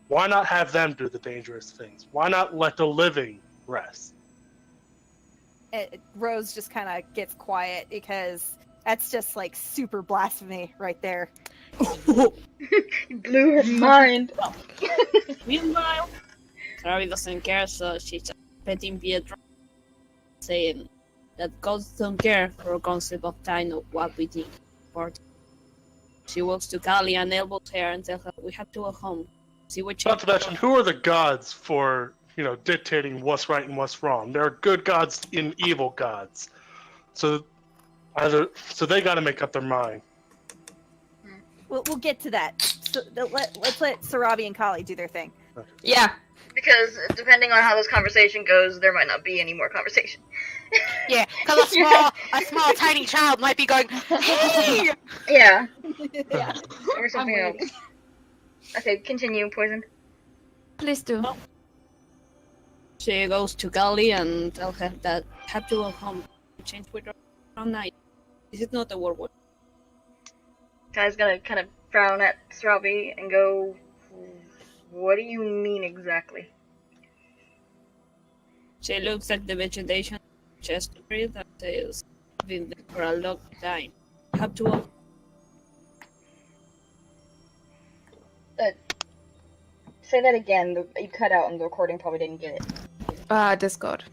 Speaker 8: Why not have them do the dangerous things? Why not let the living rest?
Speaker 4: Rose just kind of gets quiet because That's just like super blasphemy right there.
Speaker 2: You blew her mind.
Speaker 5: Meanwhile, Sarabi doesn't care, so she's just petting Pietro, saying that gods don't care for a concept of time or what we think. She walks to Kali and elbows her and tells her we have to go home. See what she.
Speaker 8: Not to mention, who are the gods for, dictating what's right and what's wrong? There are good gods and evil gods. So they got to make up their mind.
Speaker 4: We'll get to that. So, let's let Sarabi and Kali do their thing.
Speaker 7: Yeah.
Speaker 2: Because depending on how this conversation goes, there might not be any more conversation.
Speaker 1: Yeah, because a small tiny child might be going, hey!
Speaker 2: Yeah.
Speaker 3: Yeah.
Speaker 2: Or something
Speaker 3: I'm
Speaker 2: else.
Speaker 3: waiting.
Speaker 2: Okay, continue, Poison.
Speaker 7: Please do.
Speaker 5: She goes to Kali and tells her that have to go home. Change with her all night. This is not a war.
Speaker 2: Guy's gonna kind of frown at Sarabi and go, what do you mean exactly?
Speaker 5: She looks at the vegetation chest tree that says been there for a long time. Have to go.
Speaker 2: Say that again. You cut out and the recording probably didn't get it.
Speaker 7: Discord.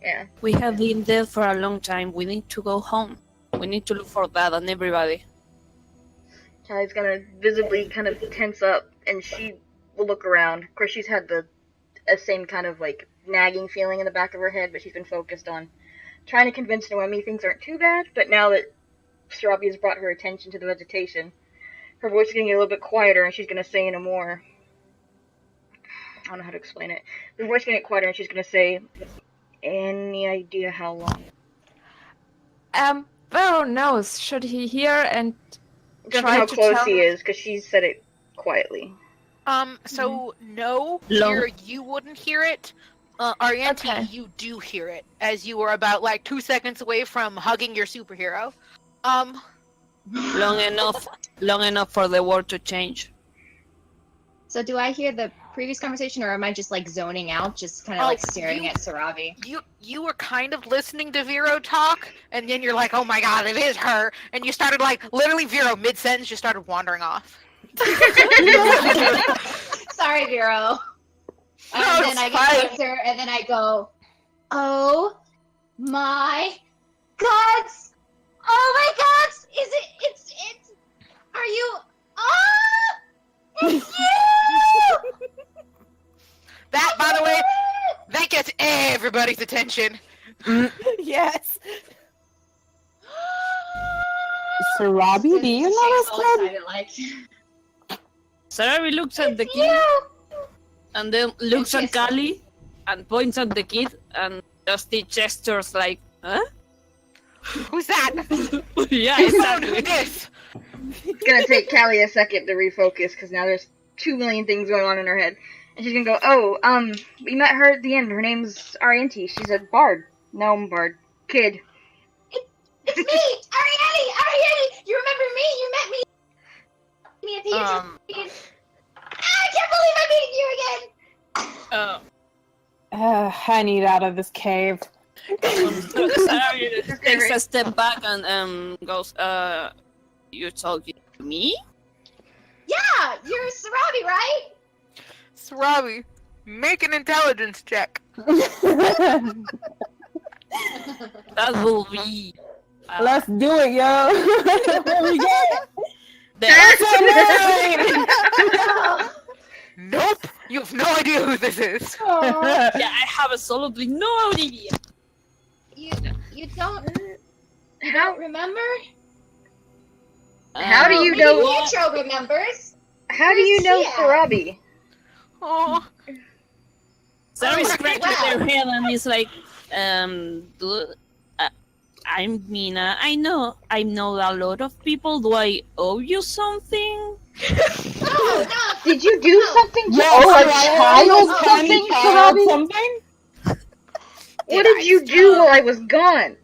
Speaker 2: Yeah.
Speaker 5: We have been there for a long time. We need to go home. We need to look for Dad and everybody.
Speaker 2: Charlie's gonna visibly kind of tense up, and she will look around. Of course, she's had the same kind of nagging feeling in the back of her head, but she's been focused on trying to convince Noemi things aren't too bad. But now that Sarabi has brought her attention to the vegetation, her voice is getting a little bit quieter, and she's gonna say in a more, I don't know how to explain it. Her voice is gonna get quieter, and she's gonna say, "Any idea how long?"
Speaker 7: Barrow knows. Should he hear and
Speaker 2: Just
Speaker 7: try
Speaker 2: how
Speaker 7: to
Speaker 2: close
Speaker 7: tell
Speaker 2: he is, because she said it quietly.
Speaker 1: So no,
Speaker 5: Long.
Speaker 1: you wouldn't hear it. Arianti,
Speaker 7: Okay.
Speaker 1: you do hear it, as you were about 2 seconds away from hugging your superhero.
Speaker 5: Long enough for the world to change.
Speaker 3: So do I hear the previous conversation, or am I just zoning out, just kind of staring at Sarabi?
Speaker 1: You were kind of listening to Vero talk, and then you're like, oh my god, it is her, and you started literally Vero mid-sentence just started wandering off.
Speaker 3: Sorry, Vero. And then I get closer, and then I go, oh my gods! Oh my gods! It's, are you, it's you!
Speaker 1: That, by the way, that gets everybody's attention.
Speaker 4: Yes.
Speaker 6: Sarabi, do you know this kid?
Speaker 5: Sarabi looks at the kid
Speaker 3: You!
Speaker 5: and then looks at
Speaker 3: Yes.
Speaker 5: Kali and points at the kid and just the gestures huh?
Speaker 1: Who's that?
Speaker 5: Yeah,
Speaker 1: Who
Speaker 5: exactly.
Speaker 1: this?
Speaker 2: It's gonna take Callie a second to refocus, because now there's 2 million things going on in her head. And she's gonna go, oh, we met her at the end. Her name's Arianti. She's a bard. Gnome bard. Kid.
Speaker 3: It's me! Arianti! You remember me? You met me! Me at the interview. I can't believe I'm meeting you again!
Speaker 6: I need out of this cave.
Speaker 5: Sarabi takes a step back and goes, you're talking to me?
Speaker 3: Yeah! You're Sarabi, right?
Speaker 1: Sarabi, make an intelligence check.
Speaker 5: That will be...
Speaker 6: Let's do it, yo. There we go.
Speaker 1: Nope, you have no idea who this is.
Speaker 5: Yeah, I have absolutely no idea.
Speaker 3: You don't remember?
Speaker 2: How do you
Speaker 3: Maybe
Speaker 2: know?
Speaker 3: Pietro remembers.
Speaker 2: How do you know
Speaker 3: Yeah.
Speaker 2: Sarabi?
Speaker 1: Oh,
Speaker 5: Sarabi scratches her head and is like, I'm Mina. I know a lot of people. Do I owe you something?
Speaker 3: No.
Speaker 2: Did you do something to
Speaker 6: Yes,
Speaker 2: a
Speaker 6: I
Speaker 2: child?
Speaker 6: was
Speaker 2: Something,
Speaker 6: child
Speaker 2: Sarabi?
Speaker 6: something?
Speaker 2: What did you do while I was gone?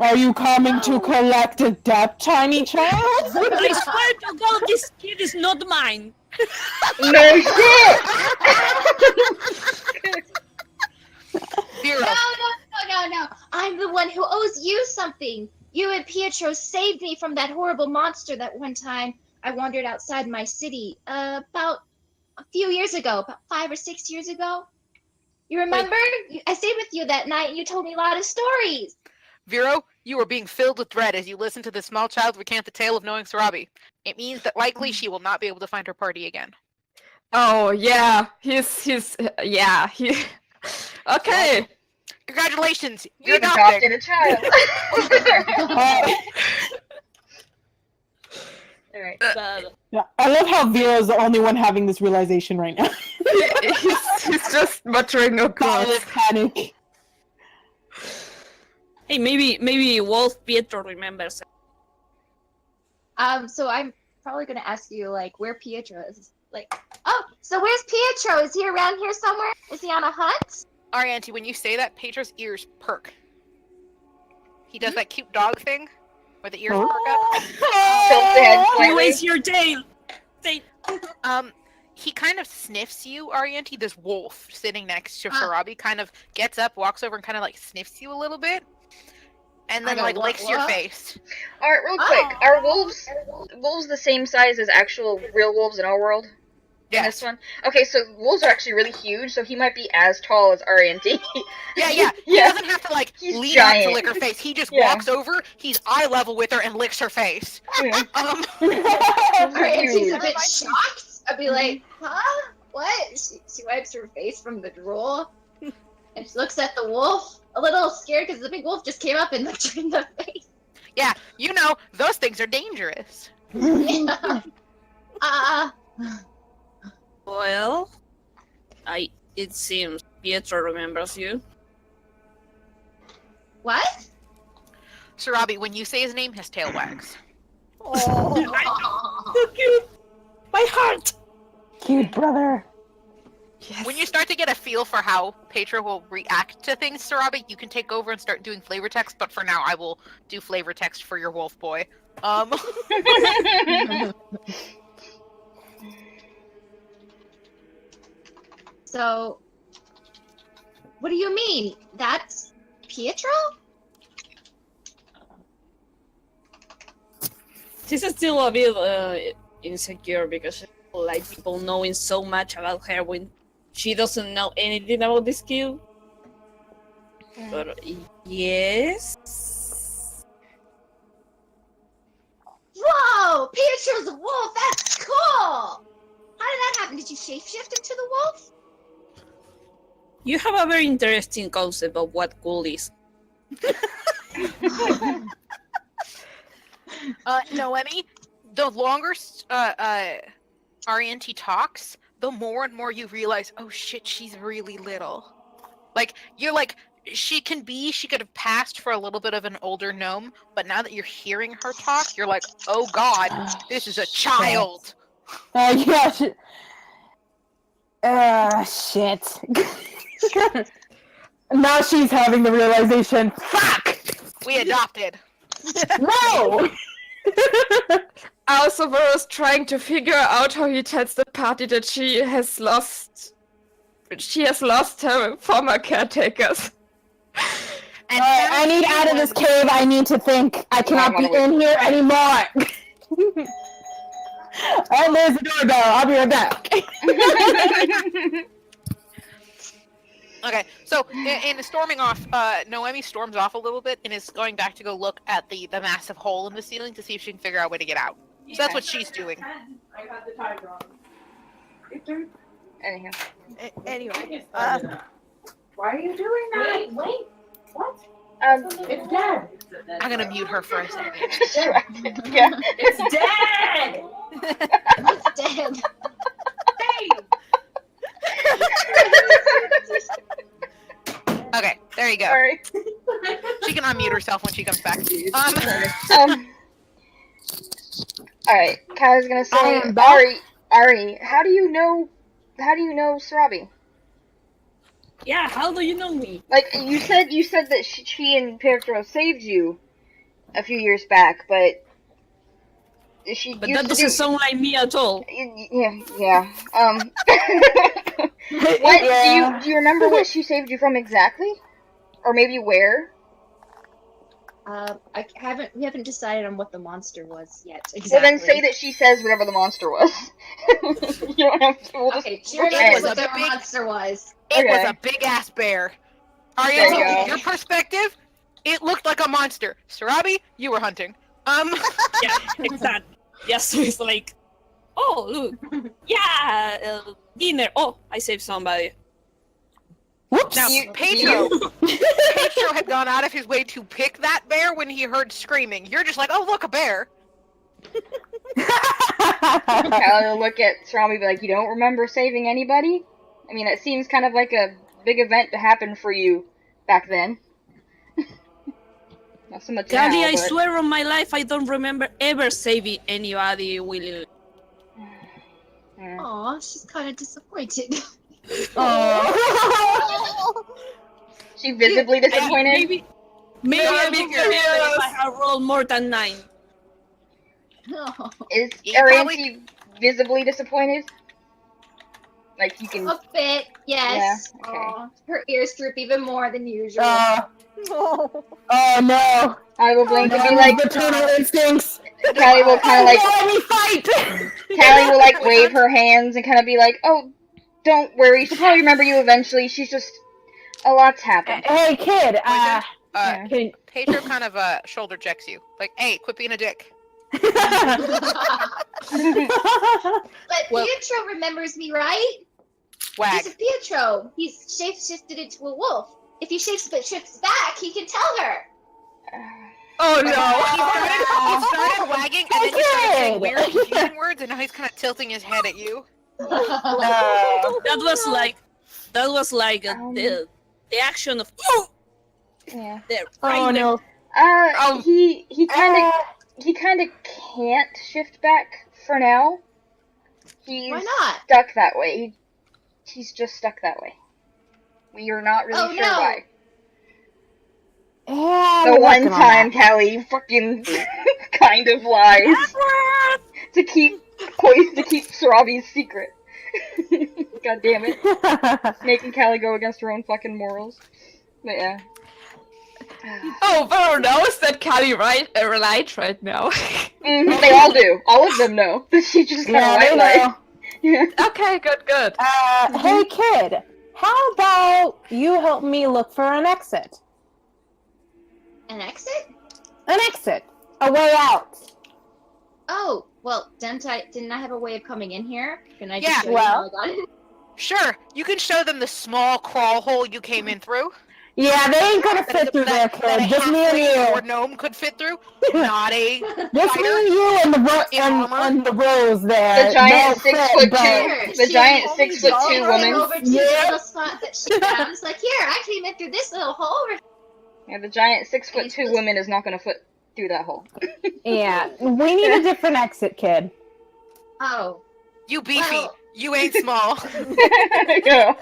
Speaker 6: Are you coming to collect a debt, tiny child?
Speaker 5: I swear to God, this kid is not mine.
Speaker 2: No shit!
Speaker 1: Vero.
Speaker 3: No. No. I'm the one who owes you something. You and Pietro saved me from that horrible monster that one time I wandered outside my city about a few years ago, about 5 or 6 years ago. You remember? I stayed with you that night and you told me a lot of stories.
Speaker 1: Vero, you are being filled with dread as you listen to this small child recant the tale of knowing Sarabi. It means that likely she will not be able to find her party again.
Speaker 7: Oh yeah, yeah. Okay.
Speaker 1: Congratulations, you're
Speaker 2: You've adopted
Speaker 1: adopted.
Speaker 2: a child. Alright.
Speaker 6: Yeah, I love how Vero's the only one having this realization right now.
Speaker 7: he's just muttering across.
Speaker 6: Solid panic.
Speaker 5: Hey, maybe Wolf Pietro remembers.
Speaker 3: So I'm probably gonna ask you like where Pietro is. Like, oh, so where's Pietro? Is he around here somewhere? Is he on a hunt?
Speaker 1: Arianti, when you say that, Petro's ears perk. He does that cute dog thing, where the ears perk up.
Speaker 2: Tilts the head slightly.
Speaker 5: Always your tail.
Speaker 1: He kind of sniffs you, Arianti. This wolf sitting next to Sarabi kind of gets up, walks over, and kind of like sniffs you a little bit, and then like licks your face.
Speaker 2: Alright, real quick. Are wolves the same size as actual real wolves in our world? In this one? Okay, so wolves are actually really huge, so he might be as tall as RNT.
Speaker 1: Yeah. He doesn't have to like
Speaker 2: He's
Speaker 1: lean
Speaker 2: giant.
Speaker 1: out to lick her face. He just walks over, he's eye level with her, and licks her face.
Speaker 3: And she's a bit shocked. I'd be like, huh? What? She wipes her face from the drool, and she looks at the wolf, a little scared because the big wolf just came up and looked her in the face.
Speaker 1: Yeah, you know, those things are dangerous.
Speaker 3: Yeah.
Speaker 5: Well, it seems Pietro remembers you.
Speaker 3: What?
Speaker 1: Sarabi, when you say his name, his tail wags.
Speaker 5: So cute. My heart.
Speaker 6: Cute brother.
Speaker 7: Yes.
Speaker 1: When you start to get a feel for how Petro will react to things, Sarabi, you can take over and start doing flavor text, but for now I will do flavor text for your wolf boy.
Speaker 3: So, what do you mean? That's Pietro?
Speaker 5: She's still a bit insecure because she doesn't like people knowing so much about her when she doesn't know anything about the skill. But yes.
Speaker 3: Whoa! Pietro's a wolf! That's cool! How did that happen? Did you shapeshift into the wolf?
Speaker 5: You have a very interesting concept of what cool is.
Speaker 1: Noemi, the longer RNT talks, the more and more you realize, oh shit, she's really little. Like, you're like, she could have passed for a little bit of an older gnome, but now that you're hearing her talk, you're like, oh god, this is a child.
Speaker 6: Yeah. Shit. Now she's having the realization. Fuck!
Speaker 1: We adopted.
Speaker 6: No!
Speaker 7: Also, was trying to figure out how he tells the party that she has lost her former caretakers.
Speaker 1: And
Speaker 6: I need out of this cave. I need to think. I cannot be in here anymore. Oh, there's the doorbell. I'll be right back.
Speaker 1: Okay, so in storming off, Noemi storms off a little bit and is going back to go look at the massive hole in the ceiling to see if she can figure out a way to get out. So that's what she's doing.
Speaker 6: I got the time wrong.
Speaker 2: Anyhow.
Speaker 4: Anyway,
Speaker 6: Why are you doing that? Wait. What? It's dead.
Speaker 1: I'm gonna mute her for a second.
Speaker 2: Yeah.
Speaker 6: It's dead.
Speaker 3: It's dead.
Speaker 1: Okay, there you go.
Speaker 2: Sorry.
Speaker 1: She can unmute herself when she comes back.
Speaker 2: Alright, Kai was gonna say, Ari, how do you know Sarabi?
Speaker 5: Yeah, how do you know me?
Speaker 2: Like, you said that she and Pietro saved you a few years back, but
Speaker 5: But that doesn't sound like me at all.
Speaker 2: Yeah. What do you remember what she saved you from exactly? Or maybe where?
Speaker 3: We haven't decided on what the monster was yet. Exactly.
Speaker 2: Well, then say that she says whatever the monster was. You don't have to. We'll just
Speaker 3: Okay, she
Speaker 2: pretend.
Speaker 3: remembers what the monster was.
Speaker 1: It was
Speaker 2: Okay.
Speaker 1: a big ass bear.
Speaker 2: There you
Speaker 1: Ariel,
Speaker 2: go.
Speaker 1: in your perspective, it looked like a monster. Sarabi, you were hunting.
Speaker 5: Yeah, exactly. Yes, it's like, oh, look. Yeah, dinner. Oh, I saved somebody.
Speaker 6: Whoops.
Speaker 1: Now,
Speaker 2: You-
Speaker 1: Pedro had gone out of his way to pick that bear when he heard screaming. You're just like, oh, look, a bear.
Speaker 2: Callie will look at Sarabi and be like, you don't remember saving anybody? I mean, it seems kind of like a big event to happen for you back then. Not so much
Speaker 5: Daddy,
Speaker 2: now,
Speaker 5: I
Speaker 2: but...
Speaker 5: swear on my life, I don't remember ever saving anybody, Willie.
Speaker 2: Yeah.
Speaker 3: Aw, she's kind of disappointed.
Speaker 2: She visibly disappointed?
Speaker 5: Maybe I
Speaker 7: Maybe
Speaker 5: would remember
Speaker 7: yes.
Speaker 5: if I had rolled more than 9.
Speaker 3: Oh,
Speaker 2: Is
Speaker 1: You
Speaker 2: Arianti visibly disappointed? Like, you can...
Speaker 3: a bit, yes.
Speaker 2: Yeah, okay.
Speaker 3: Aw, her ears droop even more than usual.
Speaker 6: Oh no.
Speaker 2: I will blink and be
Speaker 6: No,
Speaker 2: like...
Speaker 6: maternal instincts.
Speaker 2: Callie will kind of like...
Speaker 6: Let me fight.
Speaker 2: Callie will like wave her hands and kind of be like, oh, don't worry, she'll probably remember you eventually, she's just... A lot's happened.
Speaker 6: Hey, kid.
Speaker 1: Yeah.
Speaker 6: Can...
Speaker 1: Pedro kind of shoulder checks you. Like, hey, quit being a dick.
Speaker 3: But
Speaker 1: Well-
Speaker 3: Pietro remembers me, right?
Speaker 1: Wag.
Speaker 3: He's a Pietro. He's shapeshifted into a wolf. If he shifts back, he can tell her.
Speaker 7: Oh
Speaker 1: He
Speaker 7: no!
Speaker 1: started wagging, and then he started saying weird, confusing words, and now he's kind of tilting his head at you.
Speaker 5: That was like the action of
Speaker 2: Yeah.
Speaker 5: there.
Speaker 6: Oh no.
Speaker 2: He kind of can't shift back for now. He's
Speaker 3: Why not?
Speaker 2: stuck that way. He's just stuck that way. We are not really
Speaker 3: Oh,
Speaker 2: sure
Speaker 3: no.
Speaker 2: why.
Speaker 6: Yeah,
Speaker 2: The
Speaker 6: we're
Speaker 2: one
Speaker 6: working on
Speaker 2: time
Speaker 6: that.
Speaker 2: Callie fucking kind of lies to keep Sarabi's secret. God damn it. Making Callie go against her own fucking morals. But yeah.
Speaker 7: Oh, Vero knows that Callie right now.
Speaker 2: They all do. All of them know. She just kind of
Speaker 6: Yeah, they
Speaker 2: white lies.
Speaker 6: know.
Speaker 2: Yeah.
Speaker 7: Okay, good.
Speaker 6: Hey, kid. How about you help me look for an exit?
Speaker 3: An exit?
Speaker 6: An exit. A way out.
Speaker 3: Oh, well, didn't I have a way of coming in here? Can I
Speaker 1: Yeah,
Speaker 3: just show
Speaker 6: well-
Speaker 3: you how I got in?
Speaker 1: Sure, you can show them the small crawl hole you came in through.
Speaker 6: Yeah, they ain't gonna fit through there,
Speaker 1: that a
Speaker 6: kid. Just me and
Speaker 1: halfling or
Speaker 6: you.
Speaker 1: gnome could fit through. Not a
Speaker 6: Just me
Speaker 1: fighter.
Speaker 6: and you and
Speaker 1: In armor?
Speaker 6: and the rose there.
Speaker 2: The giant
Speaker 6: No
Speaker 2: 6'2",
Speaker 6: fit, but-
Speaker 3: Sure,
Speaker 2: the
Speaker 3: she
Speaker 2: giant
Speaker 3: only
Speaker 2: 6'2"
Speaker 3: walked
Speaker 2: woman.
Speaker 3: over to the
Speaker 6: Yeah.
Speaker 3: little spot that she found. It's like, here, I came in through this little hole.
Speaker 2: Yeah, the giant 6'2" woman is not gonna fit through that hole.
Speaker 6: Yeah, we need a different exit, kid.
Speaker 3: Oh,
Speaker 1: You beefy.
Speaker 3: Well-
Speaker 1: You ain't small.
Speaker 2: Yeah.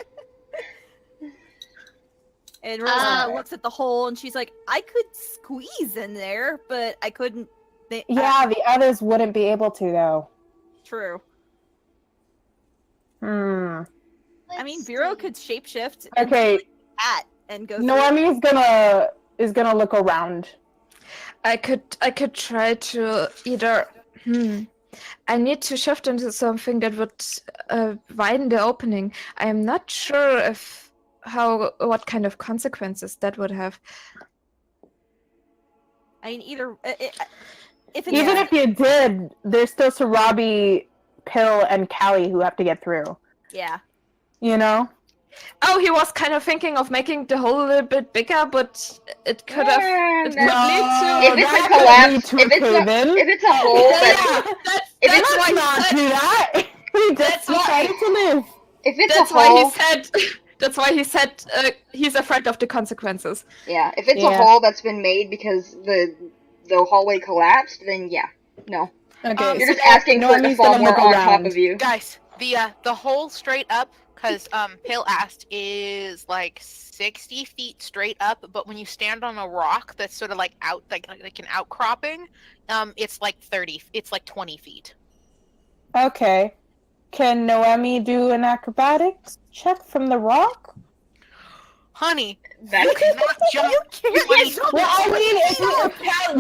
Speaker 4: And Rosa looks at the hole and she's like, I could squeeze in there, but I couldn't.
Speaker 6: Yeah, the others wouldn't be able to, though.
Speaker 4: True.
Speaker 6: Hmm.
Speaker 4: I mean,
Speaker 3: let's
Speaker 4: Vero
Speaker 3: see.
Speaker 4: could shapeshift
Speaker 6: Okay,
Speaker 4: at and go through.
Speaker 6: Noemi's is gonna look around.
Speaker 7: I could try to either. I need to shift into something that would widen the opening. I am not sure what kind of consequences that would have.
Speaker 4: I mean, either if it's
Speaker 6: Even if you did, there's still Sarabi, Pill, and Callie who have to get through.
Speaker 4: yeah.
Speaker 6: You know?
Speaker 7: Oh, he was kind of thinking of making the hole a little bit bigger, but it could have. It could lead to.
Speaker 2: If it's a
Speaker 6: that
Speaker 2: collapse,
Speaker 6: could lead to a cave-in.
Speaker 2: if it's a hole that's if
Speaker 6: Let's
Speaker 2: it's
Speaker 6: not do that. We just decided to live.
Speaker 2: if it's
Speaker 7: That's
Speaker 2: a
Speaker 7: why
Speaker 2: hole,
Speaker 7: he said. That's why he said he's afraid of the consequences.
Speaker 2: yeah, if it's a
Speaker 6: Yeah.
Speaker 2: hole that's been made because the hallway collapsed, then yeah, no.
Speaker 6: Okay,
Speaker 2: You're just asking for it to
Speaker 6: Noemi's
Speaker 2: fall
Speaker 6: gonna
Speaker 2: more
Speaker 6: look
Speaker 2: on
Speaker 6: around.
Speaker 2: top of you.
Speaker 1: Guys, the hole straight up, because Pale asked, is like 60 feet straight up, but when you stand on a rock that's sort of like like an outcropping, it's like 20 feet.
Speaker 6: Okay. Can Noemi do an acrobatics check from the rock?
Speaker 1: Honey,
Speaker 2: That
Speaker 1: You cannot jump.
Speaker 4: You can't jump.
Speaker 6: Well, I mean, if Callie,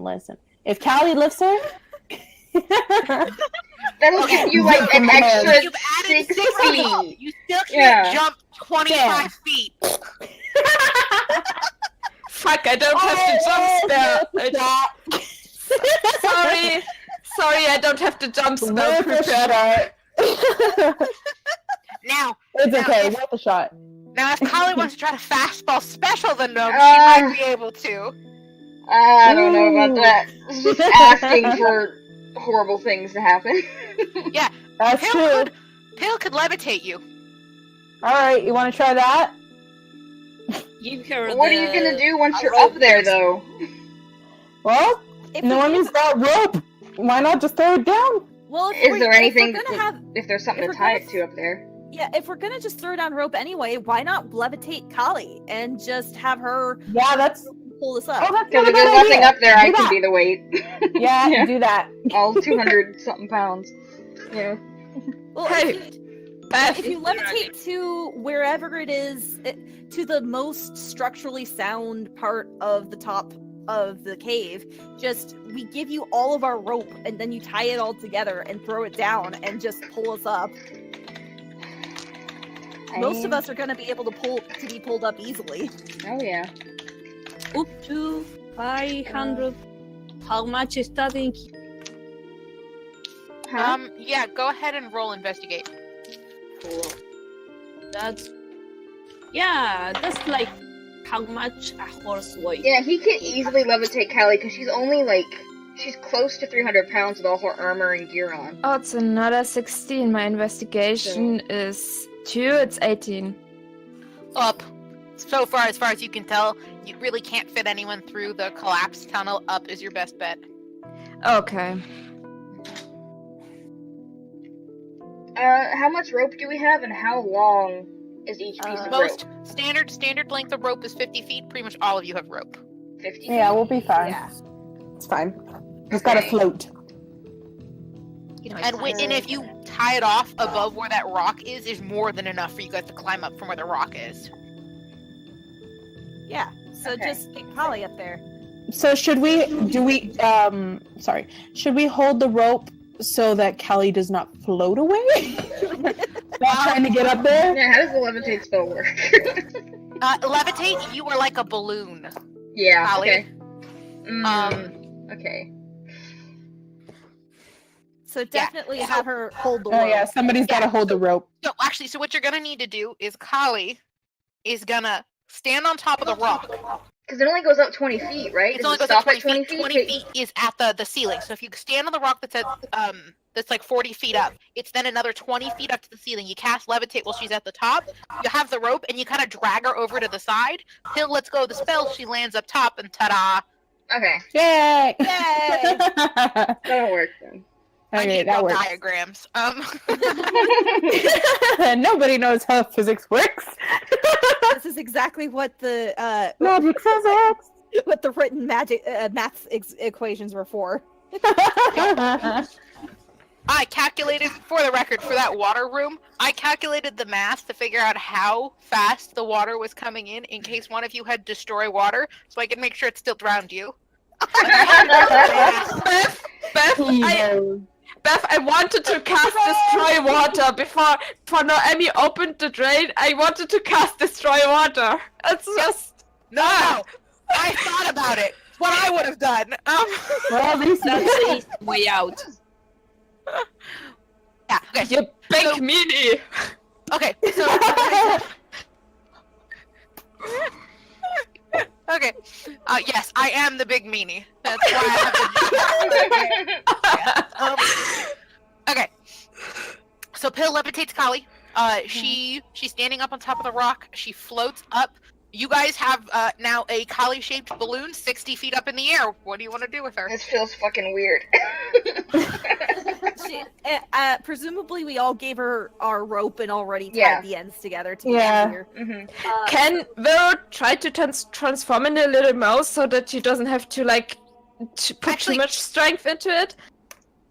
Speaker 6: listen. If Callie lifts her,
Speaker 2: that'll give you like an
Speaker 6: You've
Speaker 2: extra
Speaker 1: You've added
Speaker 2: 6
Speaker 1: 6
Speaker 2: feet.
Speaker 1: feet. You still can't
Speaker 2: Yeah.
Speaker 1: jump 25 feet.
Speaker 7: Fuck, I don't have to jump spell. Sorry, I don't have to jump spell prepared.
Speaker 1: Now,
Speaker 6: It's
Speaker 1: Now,
Speaker 6: okay.
Speaker 1: if-
Speaker 6: Worth a shot.
Speaker 1: now, if Kali wants to try to fastball special the gnome, she
Speaker 2: Uh,
Speaker 1: might be able to.
Speaker 2: I don't know about
Speaker 6: Ooh.
Speaker 2: that. It's just asking for horrible things to happen.
Speaker 6: That's true.
Speaker 1: Pale could levitate you.
Speaker 6: All right, you want to try that?
Speaker 5: Give her
Speaker 2: What are you gonna do once
Speaker 5: a
Speaker 2: you're
Speaker 5: rope
Speaker 2: up there,
Speaker 5: first.
Speaker 2: though?
Speaker 6: Well,
Speaker 4: If
Speaker 6: no
Speaker 4: we-
Speaker 6: one needs that rope. Why not just throw it down?
Speaker 4: Well, if
Speaker 2: Is
Speaker 4: we're-
Speaker 2: there
Speaker 4: if we're
Speaker 2: anything
Speaker 4: gonna
Speaker 2: that-
Speaker 4: have,
Speaker 2: If there's something
Speaker 4: If
Speaker 2: to
Speaker 4: we're
Speaker 2: tie
Speaker 4: gonna-
Speaker 2: it to up there.
Speaker 4: yeah, if we're gonna just throw down rope anyway, why not levitate Kali and just have her
Speaker 6: Yeah, that's.
Speaker 4: pull this
Speaker 6: Oh,
Speaker 4: up?
Speaker 6: that's not
Speaker 2: Because
Speaker 6: a
Speaker 2: if there's
Speaker 6: bad
Speaker 2: nothing
Speaker 6: idea.
Speaker 2: up there, I
Speaker 6: Do
Speaker 2: can
Speaker 6: that.
Speaker 2: be the weight.
Speaker 6: Yeah,
Speaker 2: Yeah.
Speaker 6: do that.
Speaker 2: All 200 something pounds. Yeah.
Speaker 4: Well,
Speaker 7: Hey,
Speaker 4: if you levitate to wherever it is, to the most structurally sound part of the top of the cave, just we give you all of our rope and then you tie it all together and throw it down and just pull us up. Most of us are going to be able to be pulled up easily.
Speaker 2: Oh, yeah.
Speaker 5: Up to 500. How much is that in?
Speaker 2: Huh?
Speaker 1: Yeah, go ahead and roll investigate.
Speaker 5: Cool. That's that's like how much a horse weighs.
Speaker 2: Yeah, he can easily levitate Callie because she's only like she's close to 300 pounds with all her armor and gear on.
Speaker 7: Oh, it's another 16. My investigation is 2. It's 18.
Speaker 1: Up. So far as you can tell, you really can't fit anyone through the collapsed tunnel. Up is your best bet.
Speaker 7: Okay.
Speaker 2: How much rope do we have, and how long is each piece of
Speaker 1: Most
Speaker 2: rope?
Speaker 1: standard length of rope is 50 feet. Pretty much all of you have rope.
Speaker 2: 50.
Speaker 6: Yeah, we'll be fine.
Speaker 4: Yeah.
Speaker 6: It's fine. It's got to
Speaker 2: Okay.
Speaker 6: float.
Speaker 3: You know,
Speaker 1: And if you tie it off above where that rock is more than enough for you guys to climb up from where the rock is.
Speaker 4: Yeah. So
Speaker 2: Okay.
Speaker 4: just get Kali up there.
Speaker 6: So should we hold the rope so that Callie does not float away? While trying to get up there?
Speaker 2: Yeah, how does the levitate spell work?
Speaker 1: Levitate, you are like a balloon.
Speaker 2: yeah.
Speaker 1: Callie.
Speaker 2: Okay. Okay.
Speaker 4: So definitely have her hold the rope.
Speaker 6: Oh yeah, somebody's got to hold the rope.
Speaker 1: So actually, so what you're gonna need to do is Kali is gonna stand on top of the rock.
Speaker 2: Because it only goes up 20 feet, right?
Speaker 1: It
Speaker 2: Does
Speaker 1: only
Speaker 2: it
Speaker 1: goes
Speaker 2: stop
Speaker 1: up
Speaker 2: at
Speaker 1: 20
Speaker 2: 20
Speaker 1: feet.
Speaker 2: feet?
Speaker 1: 20 feet is at the ceiling. So if you stand on the rock that's at that's like 40 feet up, it's then another 20 feet up to the ceiling. You cast levitate while she's at the top. You have the rope and you kind of drag her over to the side. Pill lets go of the spell. She lands up top and ta-da!
Speaker 2: Okay.
Speaker 6: Yay!
Speaker 4: Yay!
Speaker 2: That'll work then.
Speaker 1: I
Speaker 6: Okay,
Speaker 1: need
Speaker 6: that
Speaker 1: more
Speaker 6: works.
Speaker 1: diagrams.
Speaker 6: Nobody knows how physics works.
Speaker 4: This is exactly what the
Speaker 6: Magic physics.
Speaker 4: what the written magic math equations were for.
Speaker 1: I calculated, for the record, for that water room, I calculated the math to figure out how fast the water was coming in case one of you had destroy water, so I could make sure it still drowned you.
Speaker 7: Beth, I wanted to cast Destroy Water before Noemi opened the drain. I wanted to cast Destroy Water. It's just...
Speaker 1: No, I thought about it. It's what I would have done.
Speaker 6: Well, at least
Speaker 5: That's the easy way out.
Speaker 1: Yeah, okay.
Speaker 7: You big
Speaker 1: So-
Speaker 7: meanie!
Speaker 1: Okay, so... Okay. Yes, I am the big meanie. That's why I have the... Okay. So Pill levitates Kali. She's standing up on top of the rock. She floats up. You guys have now a Kali-shaped balloon 60 feet up in the air. What do you want to do with her?
Speaker 2: This feels fucking weird.
Speaker 4: Presumably, we all gave her our rope and already tied
Speaker 2: Yeah.
Speaker 4: the ends together to
Speaker 6: Yeah.
Speaker 4: get here.
Speaker 2: Mhm.
Speaker 7: Can Will try to transform in a little mouse so that she doesn't have to, like, put
Speaker 1: Actually-
Speaker 7: too much strength into it?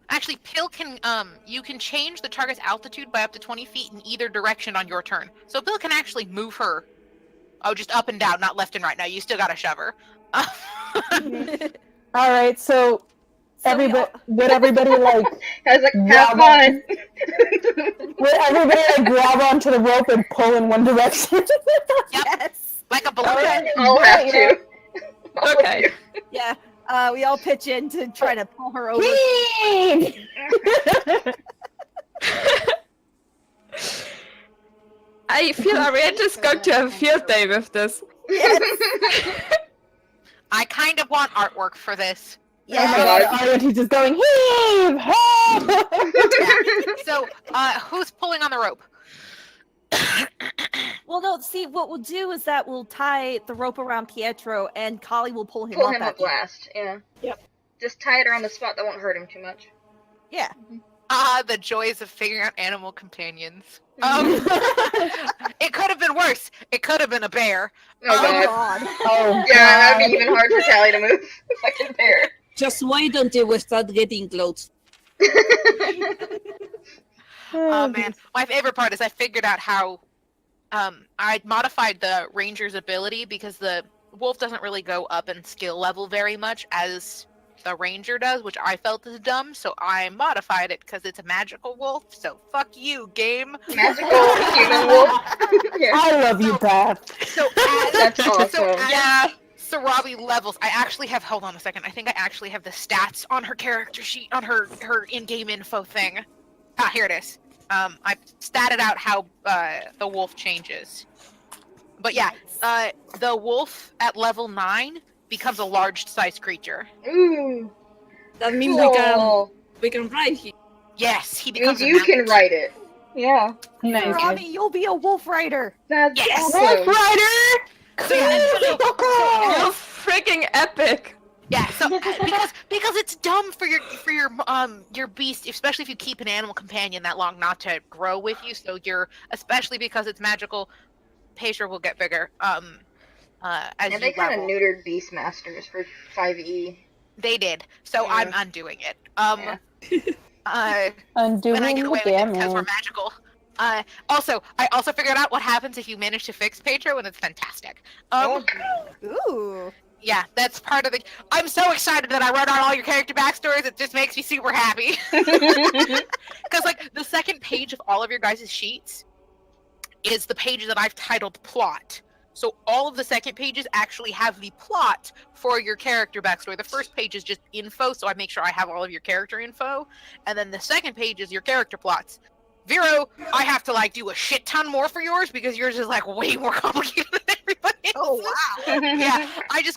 Speaker 1: Actually, Pill can you can change the target's altitude by up to 20 feet in either direction on your turn. So Pill can actually move her Oh, just up and down, not left and right. No, you still gotta shove her.
Speaker 6: All right, so everybody, would everybody like
Speaker 2: I was like, have
Speaker 6: grab
Speaker 2: fun.
Speaker 6: would everybody like grab onto the rope and pull in one direction?
Speaker 4: Yes.
Speaker 1: Like a balloon.
Speaker 6: Okay.
Speaker 2: I'll have to.
Speaker 7: Okay.
Speaker 4: Yeah. We all pitch in to try to pull her over.
Speaker 7: I feel Arianna's going to have a field day with this.
Speaker 4: Yes.
Speaker 1: I kind of want artwork for this.
Speaker 6: Yeah. He's just going heave.
Speaker 1: So, who's pulling on the rope?
Speaker 4: Well, no. See, what we'll do is that we'll tie the rope around Pietro, and Kali will pull him
Speaker 2: Pull
Speaker 4: up.
Speaker 2: him up last, yeah.
Speaker 4: Yep.
Speaker 2: Just tie it around the spot that won't hurt him too much.
Speaker 4: Yeah.
Speaker 1: The joys of figuring out animal companions. It could have been worse. It could have been a bear.
Speaker 2: Oh god.
Speaker 4: God.
Speaker 6: Oh
Speaker 2: Yeah, that'd be even hard for Tally to move. Fucking bear.
Speaker 5: Just wait until we start getting close.
Speaker 1: Oh man, my favorite part is I figured out how I modified the ranger's ability because the wolf doesn't really go up in skill level very much as the ranger does, which I felt is dumb, so I modified it because it's a magical wolf, so fuck you, game.
Speaker 2: Magical human wolf. Yeah.
Speaker 6: I love you, Beth.
Speaker 1: So as,
Speaker 2: That's awesome.
Speaker 1: so as Sarabi levels, I actually have, hold on a second, I think I actually have the stats on her character sheet, on her in-game info thing. Ah, here it is. I statted out how the wolf changes. But yeah, the wolf at level 9 becomes a large-sized creature.
Speaker 2: Ooh.
Speaker 5: That means
Speaker 2: Cool.
Speaker 5: we can ride him.
Speaker 1: Yes, he becomes
Speaker 2: Means you
Speaker 1: a
Speaker 2: can
Speaker 1: mount.
Speaker 2: write it. Yeah.
Speaker 6: Nice.
Speaker 4: Robbie, you'll be a wolf rider.
Speaker 2: That's
Speaker 1: Yes.
Speaker 2: awesome.
Speaker 6: Wolf Rider.
Speaker 1: So,
Speaker 7: You're freaking epic.
Speaker 1: yeah, so because it's dumb for your beast, especially if you keep an animal companion that long, not to grow with you. So especially because it's magical, Pacer will get bigger. As
Speaker 2: And they
Speaker 1: you
Speaker 2: kind of
Speaker 1: level.
Speaker 2: neutered Beastmasters for 5e.
Speaker 1: They did, so
Speaker 2: Yeah.
Speaker 1: I'm undoing it.
Speaker 2: Yeah.
Speaker 6: Undoing
Speaker 1: When I get
Speaker 6: the
Speaker 1: away with it because we're
Speaker 6: damage.
Speaker 1: magical. Also, I also figured out what happens if you manage to fix Pedro, and it's fantastic.
Speaker 4: Ooh.
Speaker 1: Yeah, that's part of the. I'm so excited that I wrote out all your character backstories. It just makes me super happy. Because like the second page of all of your guys' sheets is the page that I've titled plot. So all of the second pages actually have the plot for your character backstory. The first page is just info, so I make sure I have all of your character info, and then the second page is your character plots. Vero, I have to like do a shit ton more for yours because yours is like way more complicated than everybody
Speaker 4: Oh
Speaker 1: else's.
Speaker 4: wow.
Speaker 1: Yeah,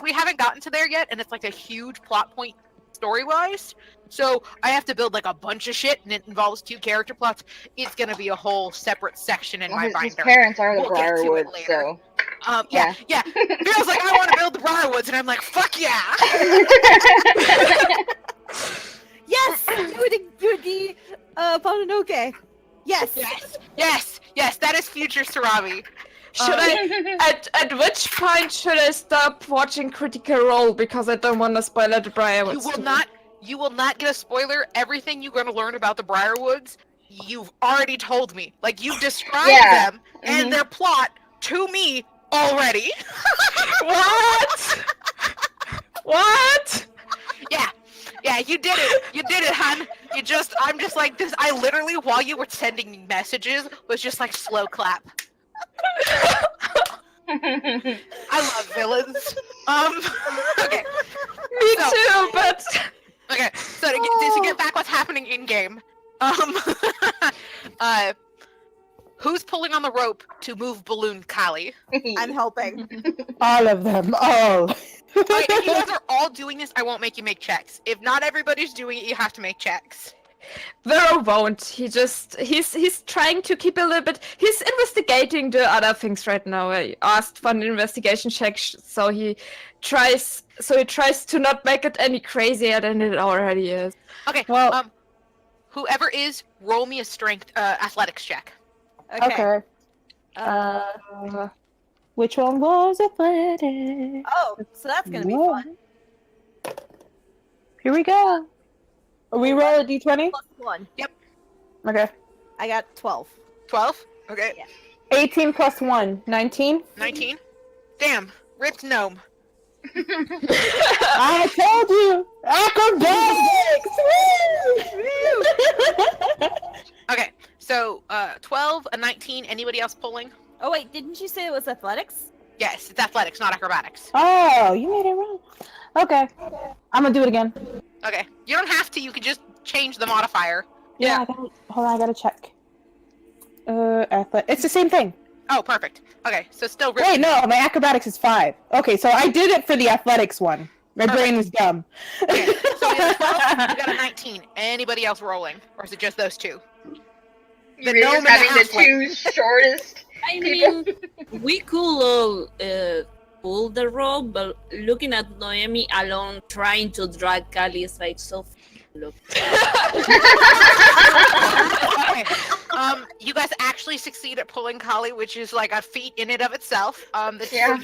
Speaker 1: we haven't gotten to there yet, and it's like a huge plot point story-wise. So I have to build like a bunch of shit, and it involves 2 character plots. It's gonna be a whole separate section in
Speaker 2: Well,
Speaker 1: my
Speaker 2: his
Speaker 1: binder.
Speaker 2: parents are the
Speaker 1: We'll get to it
Speaker 2: Briarwoods,
Speaker 1: later.
Speaker 2: so.
Speaker 1: Yeah. Vero's like, I want to build the Briarwoods, and I'm like, fuck yeah.
Speaker 4: Yes, you would be Mononoke. Yes.
Speaker 1: Yes, that is future Sarabi.
Speaker 7: Should I? At which point should I stop watching Critical Role because I don't want to spoil it, Brian?
Speaker 1: You will not get a spoiler. Everything you're going to learn about the Briarwoods, you've already told me. Like, you've described
Speaker 2: Yeah.
Speaker 1: them and their plot to me already.
Speaker 7: What? What?
Speaker 1: Yeah, you did it. You did it, hun. I'm just like this. I literally, while you were sending me messages, was just like slow clap. I love villains. Okay.
Speaker 7: Me
Speaker 1: So-
Speaker 7: too, but
Speaker 1: Okay, so to get back what's happening in game, who's pulling on the rope to move Balloon Kali?
Speaker 4: I'm helping.
Speaker 6: All of them. All.
Speaker 1: Alright, if you guys are all doing this, I won't make you make checks. If not everybody's doing it, you have to make checks.
Speaker 7: Vero won't. He's trying to keep a little bit. He's investigating the other things right now. I asked for an investigation check, so he tries to not make it any crazier than it already is.
Speaker 1: Okay,
Speaker 6: Well-
Speaker 1: whoever is, roll me a strength athletics check.
Speaker 4: Okay.
Speaker 6: Okay. Which one was athletic?
Speaker 4: Oh, so that's gonna be fun.
Speaker 6: Here we go. We roll a d20?
Speaker 4: +1.
Speaker 6: Okay.
Speaker 4: I got 12.
Speaker 1: 12? Okay.
Speaker 4: Yeah.
Speaker 6: 18 plus 1. 19?
Speaker 1: 19? Damn, ripped gnome.
Speaker 6: I told you! Acrobatics!
Speaker 1: Okay, so 12, a 19. Anybody else pulling?
Speaker 4: Oh wait, didn't you say it was athletics?
Speaker 1: Yes, it's athletics, not acrobatics.
Speaker 6: Oh, you made it wrong. Okay. I'm gonna do it again.
Speaker 1: Okay, you don't have to. You can just change the modifier.
Speaker 6: Yeah. Hold on, I gotta check. It's the same thing.
Speaker 1: Oh, perfect. Okay, so still ripped.
Speaker 6: Wait, no, my acrobatics is 5. Okay, so I did it for the athletics one. My brain is dumb.
Speaker 1: Okay, so we got a 12, we got a 19. Anybody else rolling, or is it just those two? The
Speaker 2: We're
Speaker 1: gnome
Speaker 2: just
Speaker 1: and
Speaker 2: having
Speaker 1: the
Speaker 2: the two shortest
Speaker 5: I
Speaker 2: people.
Speaker 5: mean, we could all pull the rope, but looking at Noemi alone trying to drag Kali is like so. Look.
Speaker 1: Okay. You guys actually succeed at pulling Kali, which is like a feat in and of itself.
Speaker 2: Yeah.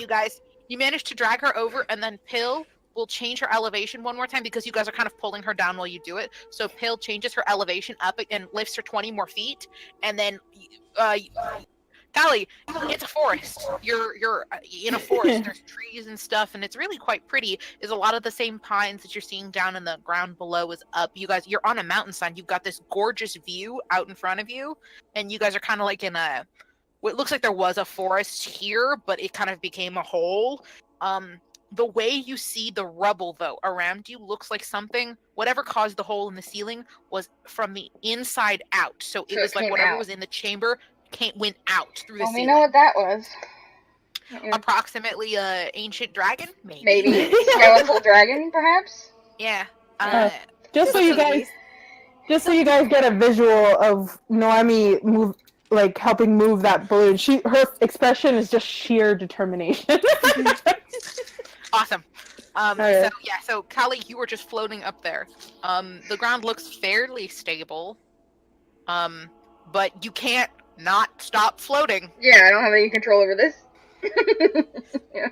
Speaker 1: You managed to drag her over, and then Pill will change her elevation one more time because you guys are kind of pulling her down while you do it. So Pill changes her elevation up and lifts her 20 more feet, and then Kali, it's a forest. You're in a forest. There's trees and stuff, and it's really quite pretty. There's a lot of the same pines that you're seeing down in the ground below is up. You're on a mountainside. You've got this gorgeous view out in front of you, and you guys are kind of like in what looks like there was a forest here, but it kind of became a hole. The way you see the rubble, though, around you looks like whatever caused the hole in the ceiling was from the inside out. So it was like whatever was in the chamber went out through the
Speaker 2: Well, we
Speaker 1: ceiling.
Speaker 2: know what that was. Yeah.
Speaker 1: Approximately a ancient dragon, maybe.
Speaker 2: Maybe skeletal dragon, perhaps.
Speaker 1: Yeah.
Speaker 6: Just so you guys get a visual of Noemi helping move that balloon. Her expression is just sheer determination.
Speaker 1: Awesome.
Speaker 6: Alright.
Speaker 1: So Kali, you were just floating up there. The ground looks fairly stable. But you can't not stop floating.
Speaker 2: Yeah, I don't have any control over this. Yeah.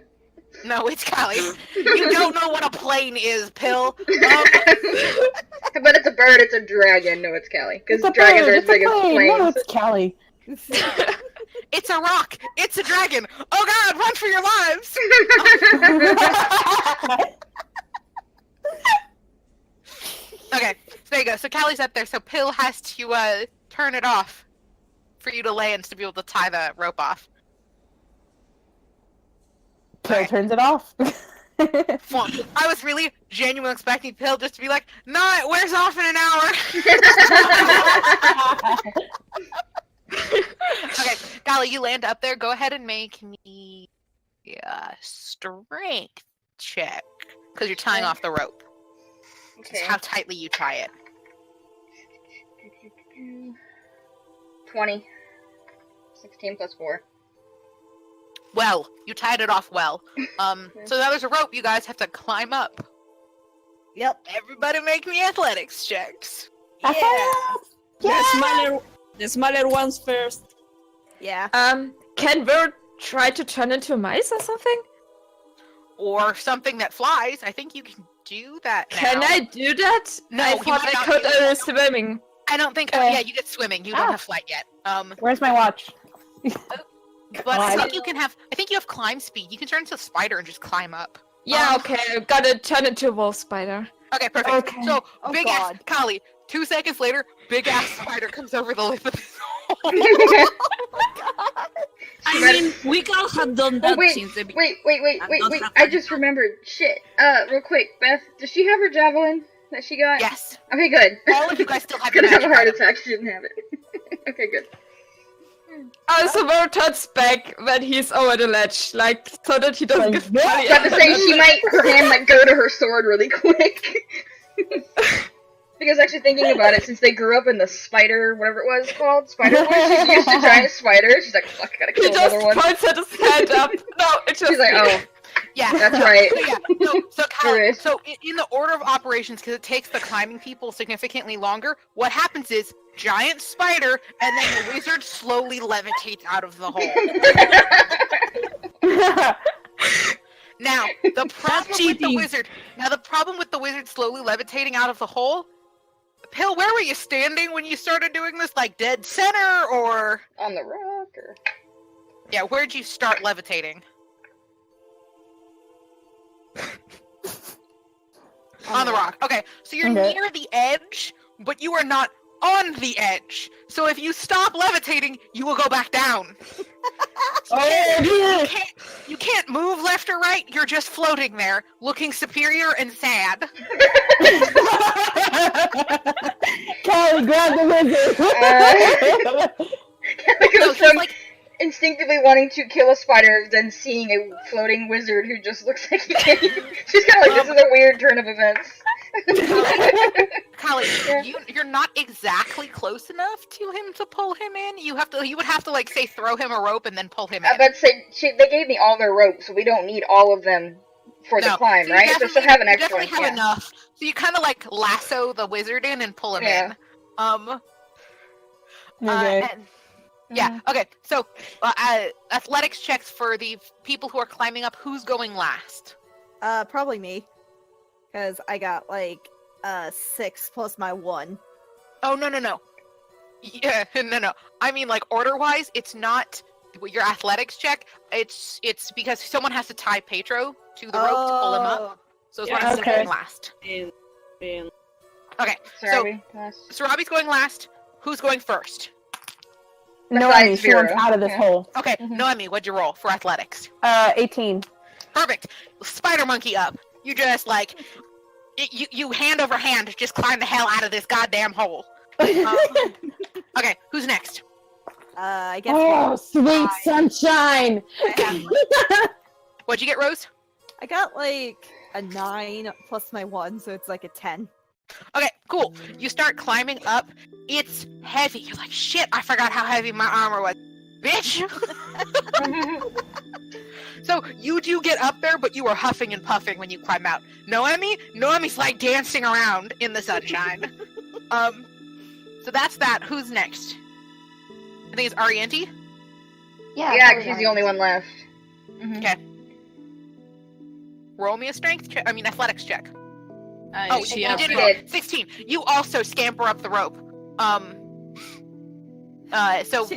Speaker 1: No, it's Kali. You don't know what a plane is, Pill.
Speaker 2: But it's a bird, it's a dragon. No, it's Callie. Because dragons are as big as planes.
Speaker 6: No, it's Callie.
Speaker 1: It's a rock. It's a dragon. Oh God, run for your lives. Okay, so there you go. So Callie's up there. So Pill has to turn it off for you to land to be able to tie the rope off.
Speaker 6: Pill turns it off.
Speaker 1: Well, I was really genuinely expecting Pill just to be like, no, it wears off in an hour. Okay, Golly, you land up there. Go ahead and make me a strength check because you're tying off the rope.
Speaker 2: Okay.
Speaker 1: Just how tightly you tie it.
Speaker 2: 20. 16 plus 4.
Speaker 1: Well, you tied it off well. So now there's a rope you guys have to climb up.
Speaker 4: Yep.
Speaker 1: Everybody make me athletics checks.
Speaker 4: Yeah.
Speaker 5: The smaller ones first.
Speaker 4: Yeah.
Speaker 7: Can Bird try to turn into mice or something?
Speaker 1: Or something that flies. I think you can do that now.
Speaker 7: Can I do that?
Speaker 1: No,
Speaker 7: I
Speaker 1: you
Speaker 7: thought
Speaker 1: might
Speaker 7: I
Speaker 1: not
Speaker 7: could
Speaker 1: be able to.
Speaker 7: swimming.
Speaker 1: I don't think. Yeah, you get swimming. You don't have flight yet.
Speaker 6: Where's my watch?
Speaker 1: But I think you can have. I think you have climb speed. You can turn into a spider and just climb up.
Speaker 7: Yeah, okay, I've got to turn into a wolf spider.
Speaker 1: Okay, perfect.
Speaker 6: Okay.
Speaker 1: So
Speaker 4: Oh,
Speaker 1: big ass
Speaker 4: God.
Speaker 1: Kali. 2 seconds later, big ass spider comes over the lip of this hole.
Speaker 5: I mean, we could have done that
Speaker 2: wait,
Speaker 5: since the beginning.
Speaker 2: wait. I just remembered. Shit. Real quick, Beth, does she have her javelin that she got?
Speaker 1: Yes.
Speaker 2: Okay, good.
Speaker 1: All of you guys still have
Speaker 2: Gonna
Speaker 1: your
Speaker 2: have a
Speaker 1: magic
Speaker 2: heart
Speaker 1: item.
Speaker 2: attack. She didn't have it. Okay, good.
Speaker 7: So Bird turns back when he's over the ledge, like, so that he doesn't get
Speaker 6: Like,
Speaker 2: I was about to say, she might, her hand might go to her sword really quick. Because actually thinking about it, since they grew up in the spider, whatever it was called, spider woods, she's used to giant spiders. She's like, fuck, I gotta
Speaker 7: He
Speaker 2: kill
Speaker 7: just
Speaker 2: another one.
Speaker 7: points at his hand up. No, it's just
Speaker 2: She's like, oh,
Speaker 1: Yeah,
Speaker 2: that's right.
Speaker 1: So yeah, so Kali,
Speaker 2: Curious.
Speaker 1: so in the order of operations, because it takes the climbing people significantly longer, what happens is giant spider, and then the wizard slowly levitates out of the hole. Now, the problem with the wizard slowly levitating out of the hole, Pill, where were you standing when you started doing this? Like dead center, or
Speaker 2: On the rock, or...
Speaker 1: yeah, where'd you start levitating? On the rock. Okay, so you're
Speaker 6: Okay.
Speaker 1: near the edge, but you are not on the edge. So if you stop levitating, you will go back down. You can't move left or right. You're just floating there, looking superior and sad.
Speaker 6: Callie, grab the wizard.
Speaker 2: Kelly
Speaker 1: No,
Speaker 2: goes
Speaker 1: he's
Speaker 2: from
Speaker 1: like,
Speaker 2: instinctively wanting to kill a spider, then seeing a floating wizard who just looks like he can't. She's kind of like, this is a weird turn of events.
Speaker 1: Callie,
Speaker 2: Yeah.
Speaker 1: you're not exactly close enough to him to pull him in. You would have to like say throw him a rope and then pull him in.
Speaker 2: But say they gave me all their ropes, so we don't need all of them for the
Speaker 1: No,
Speaker 2: climb,
Speaker 1: so you
Speaker 2: right? So
Speaker 1: definitely-
Speaker 2: have an
Speaker 1: you
Speaker 2: extra
Speaker 1: definitely
Speaker 2: one.
Speaker 1: have
Speaker 2: Yeah.
Speaker 1: enough. So you kind of like lasso the wizard in and pull him
Speaker 2: Yeah.
Speaker 1: in.
Speaker 6: Okay.
Speaker 1: And- yeah. Okay. So athletics checks for the people who are climbing up. Who's going last?
Speaker 4: Probably me. Because I got like 6 plus my 1.
Speaker 1: Oh no. Yeah, no. I mean, like order-wise, it's not your athletics check. It's because someone has to tie Petro to the rope to pull him up. So it's
Speaker 5: Yeah,
Speaker 1: one
Speaker 6: okay.
Speaker 1: going last.
Speaker 5: In
Speaker 1: Okay.
Speaker 2: Sorry, last.
Speaker 1: Sarabi's going last. Who's going first?
Speaker 6: No,
Speaker 2: Besides
Speaker 6: Amy, she wants
Speaker 2: Vera.
Speaker 6: out of this
Speaker 2: Okay.
Speaker 6: hole.
Speaker 1: Okay.
Speaker 2: Mhm.
Speaker 1: Noemi, what'd you roll for athletics?
Speaker 6: 18.
Speaker 1: Perfect. Spider monkey up. You just like you hand over hand just climb the hell out of this goddamn hole. Okay, who's next?
Speaker 4: I guess.
Speaker 6: Oh, sweet sunshine!
Speaker 1: What'd you get, Rose?
Speaker 4: I got like a 9 plus my 1, so it's like a 10.
Speaker 1: Okay, cool. You start climbing up. It's heavy. You're like, shit, I forgot how heavy my armor was. Bitch! So you do get up there, but you are huffing and puffing when you climb out. Noemi's like dancing around in the sunshine. So that's that. Who's next? I think it's Arianti.
Speaker 2: Yeah, 'cause he's the only one left. Mhm.
Speaker 1: Okay. Roll me a strength check. I mean, athletics check.
Speaker 5: Oh,
Speaker 1: You
Speaker 5: she
Speaker 1: did
Speaker 5: has
Speaker 1: it.
Speaker 2: She did.
Speaker 1: 16. You also scamper up the rope. So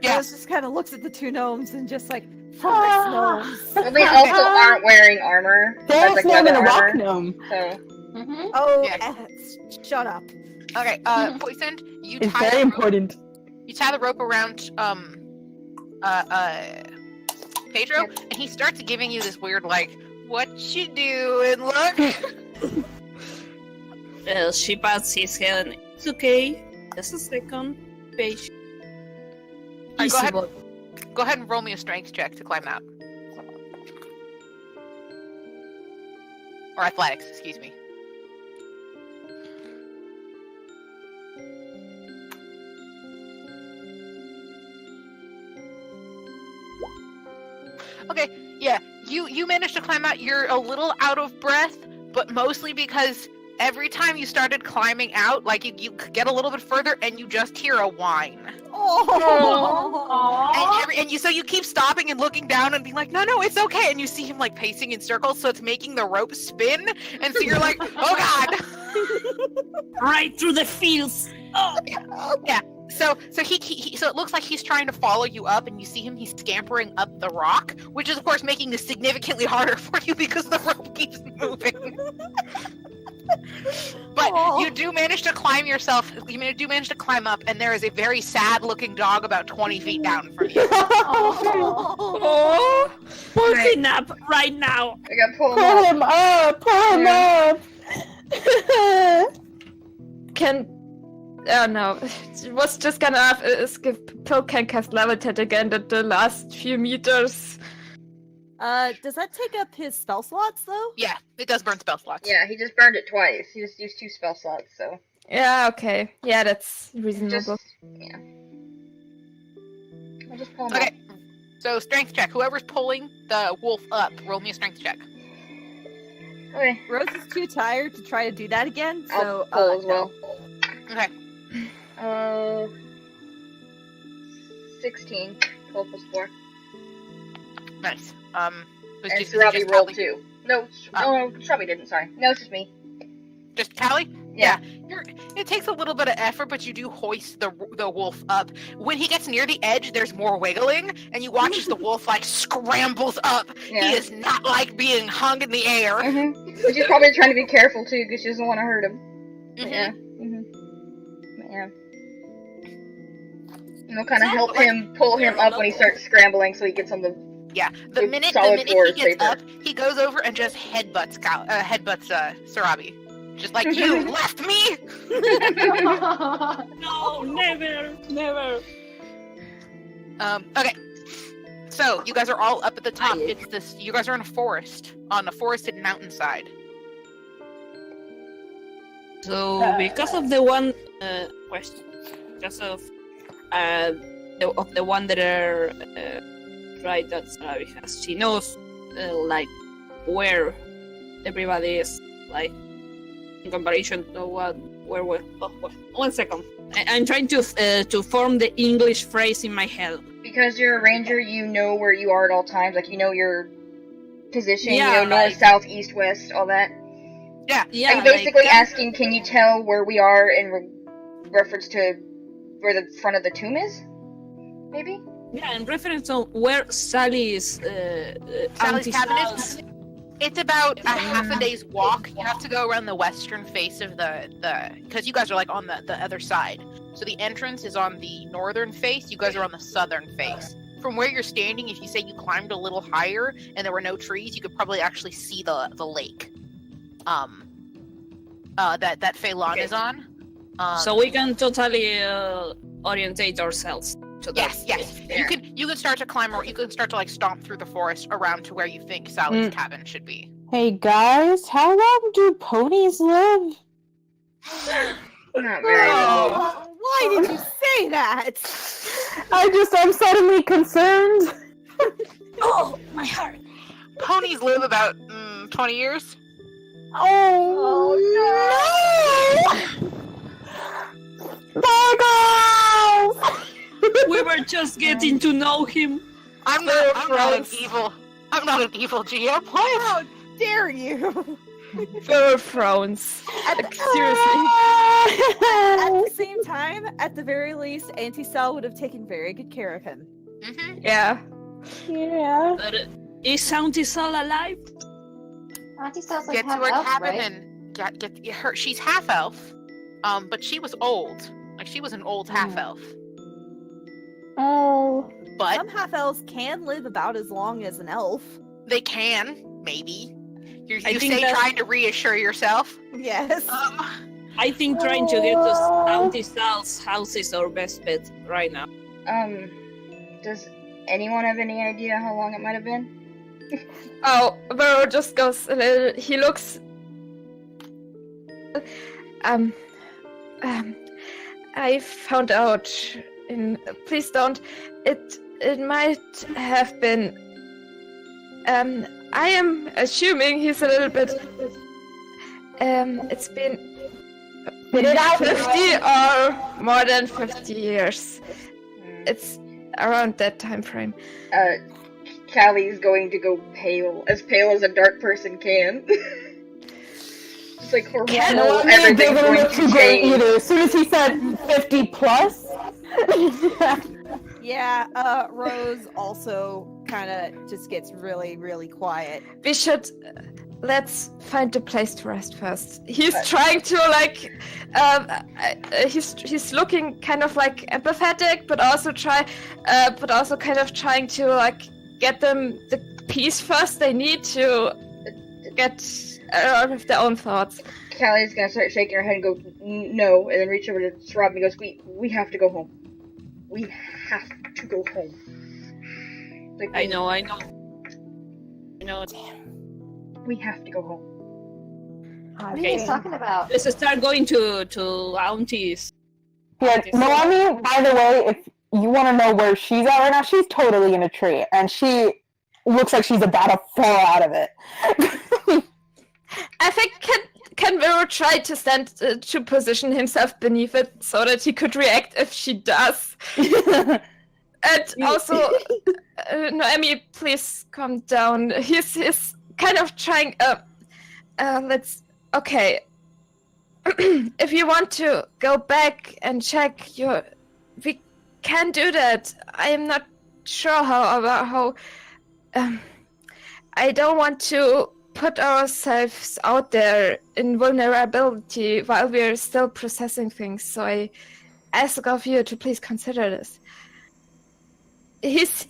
Speaker 1: yeah.
Speaker 4: Rose just kind of looks at the 2 gnomes and just like, focus gnomes.
Speaker 2: Well, they also aren't wearing armor.
Speaker 6: There's
Speaker 2: like
Speaker 6: no
Speaker 2: leather
Speaker 6: a rock
Speaker 2: armor,
Speaker 6: gnome.
Speaker 2: So
Speaker 4: Oh,
Speaker 1: Yeah.
Speaker 4: Shut up.
Speaker 1: Okay. Poisoned. You
Speaker 6: It's
Speaker 1: tie
Speaker 6: very
Speaker 1: the rope.
Speaker 6: important.
Speaker 1: You tie the rope around Pedro, and he starts giving you this weird like, "What you doing? Look."
Speaker 5: She pats his head and it's okay. Just a second. Patient.
Speaker 1: Alright, go
Speaker 5: Easy
Speaker 1: ahead.
Speaker 5: boy.
Speaker 1: Go ahead and roll me a strength check to climb out, or athletics. Excuse me. Okay, yeah, you managed to climb out. You're a little out of breath, but mostly because every time you started climbing out, like you get a little bit further and you just hear a whine.
Speaker 4: Oh.
Speaker 1: So you keep stopping and looking down and being like, no, it's okay. And you see him like pacing in circles, so it's making the rope spin. And so you're like, oh god.
Speaker 5: Right through the fields. Oh.
Speaker 1: Yeah. So he so it looks like he's trying to follow you up, and you see him. He's scampering up the rock, which is of course making this significantly harder for you because the rope keeps moving. But
Speaker 4: Aw.
Speaker 1: you do manage to climb yourself. You do manage to climb up, and there is a very sad-looking dog about 20 feet down from you.
Speaker 5: Oh, pull him up right now.
Speaker 2: I got pulled
Speaker 6: Pull
Speaker 2: up.
Speaker 6: him up! Pull him up!
Speaker 7: Can... Oh no, it was just gonna ask if Pill can cast Levitate again at the last few meters.
Speaker 4: Does that take up his spell slots though?
Speaker 1: Yeah, it does burn spell slots.
Speaker 2: Yeah, he just burned it twice. He just used 2 spell slots, so
Speaker 7: Yeah, okay. Yeah, that's
Speaker 2: just
Speaker 7: reasonable.
Speaker 2: yeah. I'll just pull him
Speaker 1: Okay. So strength check. Whoever's pulling the wolf up, roll me a strength check.
Speaker 2: up. Okay,
Speaker 4: Rose is too tired to try to do that again,
Speaker 2: I'll
Speaker 4: so
Speaker 2: pull as
Speaker 4: no.
Speaker 2: well.
Speaker 1: Okay.
Speaker 2: 16. 12 plus 4.
Speaker 1: Nice. Was
Speaker 2: And
Speaker 1: just
Speaker 2: Sarabi rolled
Speaker 1: Callie?
Speaker 2: 2. No, no, Sarabi didn't, sorry. No, it's just me.
Speaker 1: Just Callie?
Speaker 2: Yeah.
Speaker 1: It takes a little bit of effort, but you do hoist the wolf up. When he gets near the edge, there's more wiggling, and you watch as the wolf like scrambles up.
Speaker 2: Yeah.
Speaker 1: He is not like being hung in the air.
Speaker 2: But she's probably trying to be careful too, because she doesn't want to hurt him. But
Speaker 1: Mhm.
Speaker 2: yeah. But yeah. And it'll kind of help him pull him up when he starts scrambling, so he gets on the.
Speaker 1: Yeah, the
Speaker 2: With
Speaker 1: minute
Speaker 2: solid
Speaker 1: he
Speaker 2: floors
Speaker 1: gets
Speaker 2: paper.
Speaker 1: up, he goes over and just headbutts Sarabi. Just like, you left me!
Speaker 5: No, never.
Speaker 1: Okay. So, you guys are all up at the top. You guys are in a forest, on a forested mountainside.
Speaker 5: So because of the one question, because of the one that are right that Sarabi has, she knows like where everybody is, like in comparison to where we're. Oh, 1 second. I'm trying to form the English phrase in my head.
Speaker 2: Because you're a ranger, you know where you are at all times. Like, you know your position,
Speaker 5: Yeah,
Speaker 2: you know north,
Speaker 5: like-
Speaker 2: south, east, west, all that.
Speaker 1: Yeah.
Speaker 5: Yeah,
Speaker 2: Are you basically
Speaker 5: like,
Speaker 2: asking, can you tell where we are in reference to where the front of the tomb is? Maybe?
Speaker 5: yeah, in reference to where Sally's
Speaker 1: Sally's
Speaker 5: Auntie
Speaker 1: cabin
Speaker 5: Sal's-
Speaker 1: is? It's about a half a day's walk. You have to go around the western face of the because you guys are like on the other side. So the entrance is on the northern face. You guys are on the southern face. From where you're standing, if you say you climbed a little higher and there were no trees, you could probably actually see the lake. That Phelan is on.
Speaker 5: So we can totally orientate ourselves to that.
Speaker 1: Yes. You can start to climb, or you can start to like stomp through the forest around to where you think Sally's cabin should be.
Speaker 6: Hey guys, how long do ponies live?
Speaker 2: Not very long.
Speaker 4: Why did you say that?
Speaker 6: I'm suddenly concerned.
Speaker 5: Oh, my heart.
Speaker 1: Ponies live about 20 years.
Speaker 6: Oh, no! Bagels!
Speaker 5: We were just getting to know him.
Speaker 1: I'm not an evil GM. What?
Speaker 4: How dare you?
Speaker 7: Phil frowns. Like, seriously.
Speaker 4: At the same time, at the very least, Auntie Sal would have taken very good care of him.
Speaker 1: Mm-hmm.
Speaker 7: Yeah.
Speaker 6: Yeah.
Speaker 5: But is Auntie Sal alive?
Speaker 3: Auntie sounds like
Speaker 1: Get to
Speaker 3: half
Speaker 1: her
Speaker 3: elf,
Speaker 1: cabin
Speaker 3: right?
Speaker 1: and get her. She's half elf, but she was old. Like she was an old half elf.
Speaker 6: Oh.
Speaker 1: But
Speaker 4: Some half elves can live about as long as an elf.
Speaker 1: they can maybe. You
Speaker 5: I think
Speaker 1: say
Speaker 5: that-
Speaker 1: trying to reassure yourself.
Speaker 4: Yes.
Speaker 5: I think trying to get to Auntie Sal's house is our best bet right now.
Speaker 2: Does anyone have any idea how long it might have been?
Speaker 7: Oh, Burrow just goes a little. He looks. I found out. Please don't. It might have been. I am assuming he's a little bit. It's been. 50 or more than 50 years. It's around that time frame.
Speaker 2: Callie's going to go pale as a dark person can. Just like her
Speaker 6: No,
Speaker 2: whole
Speaker 6: I mean, they
Speaker 2: everything's
Speaker 6: wouldn't
Speaker 2: going
Speaker 6: look
Speaker 2: to
Speaker 6: too great
Speaker 2: change.
Speaker 6: either. As soon as he said 50 plus.
Speaker 4: Yeah, Rose also kind of just gets really, really quiet.
Speaker 7: We should. Let's find a place to rest first. He's trying to like. He's looking kind of like empathetic, but also kind of trying to like get them the peace first they need to get out of their own thoughts.
Speaker 2: Callie's gonna start shaking her head and go, no, and then reach over to Rob and goes, we have to go home. We have to go home. Like,
Speaker 5: I know.
Speaker 2: we have to go home.
Speaker 3: What are you guys talking about?
Speaker 5: Let's start going to Auntie's.
Speaker 6: Yeah, Noemi, by the way, if you want to know where she's at right now, she's totally in a tree, and she looks like she's about to fall out of it.
Speaker 7: I think can Vero try to stand to position himself beneath it so that he could react if she does. And also, Noemi, please calm down. He's kind of trying. Okay. if you want to go back and check we can do that. I am not sure how. I don't want to put ourselves out there in vulnerability while we're still processing things. So I ask of you to please consider this. He's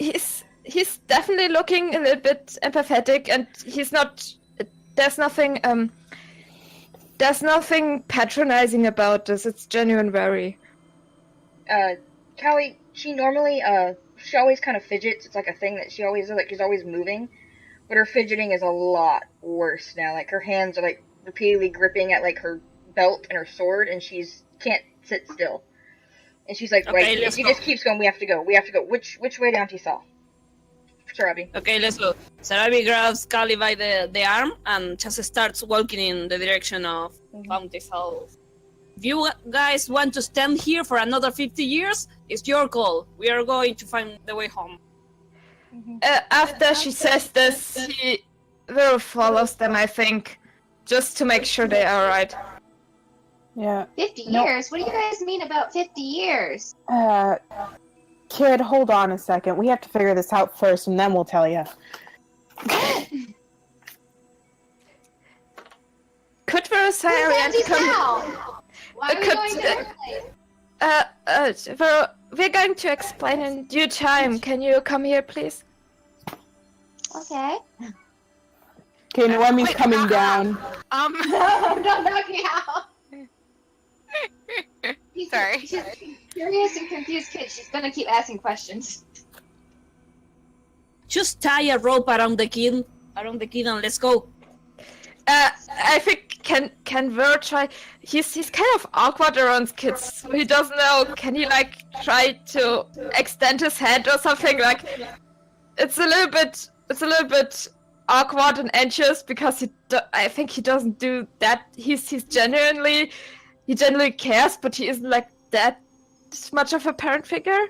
Speaker 7: definitely looking a little bit empathetic, and he's not. There's nothing patronizing about this. It's genuine worry.
Speaker 2: Callie, she normally, she always kind of fidgets. It's like a thing that she always does, like she's always moving. But her fidgeting is a lot worse now. Like, her hands are, like, repeatedly gripping at, like, her belt and her sword, and can't sit still. And she's like,
Speaker 5: okay,
Speaker 2: if she just keeps going, we have to go. Which way down to South? Sarabi.
Speaker 5: Okay, let's go. Sarabi grabs Kali by the arm and just starts walking in the direction of Bounty's house. If you guys want to stand here for another 50 years, it's your call. We are going to find the way home.
Speaker 7: After she says this, he will follow them, I think, just to make sure they are right.
Speaker 6: Yeah.
Speaker 3: 50 years? What do you guys mean about 50 years?
Speaker 6: Kid, hold on a second. We have to figure this out first, and then we'll tell you.
Speaker 7: Could Versarian
Speaker 3: Where's
Speaker 7: come?
Speaker 3: now? Why are we going there?
Speaker 7: We're going to explain in due time. Can you come here, please?
Speaker 3: Okay.
Speaker 6: Okay, Noemi's coming down.
Speaker 3: No, don't knock me out.
Speaker 1: Sorry.
Speaker 3: She's a curious and confused kid. She's gonna keep asking questions.
Speaker 5: Just tie a rope around the kid, and let's go.
Speaker 7: I think can Ver try? He's kind of awkward around kids. So he doesn't know. Can he like try to extend his hand or something? Like it's a little bit awkward and anxious because I think he doesn't do that. He genuinely cares, but he isn't like that much of a parent figure.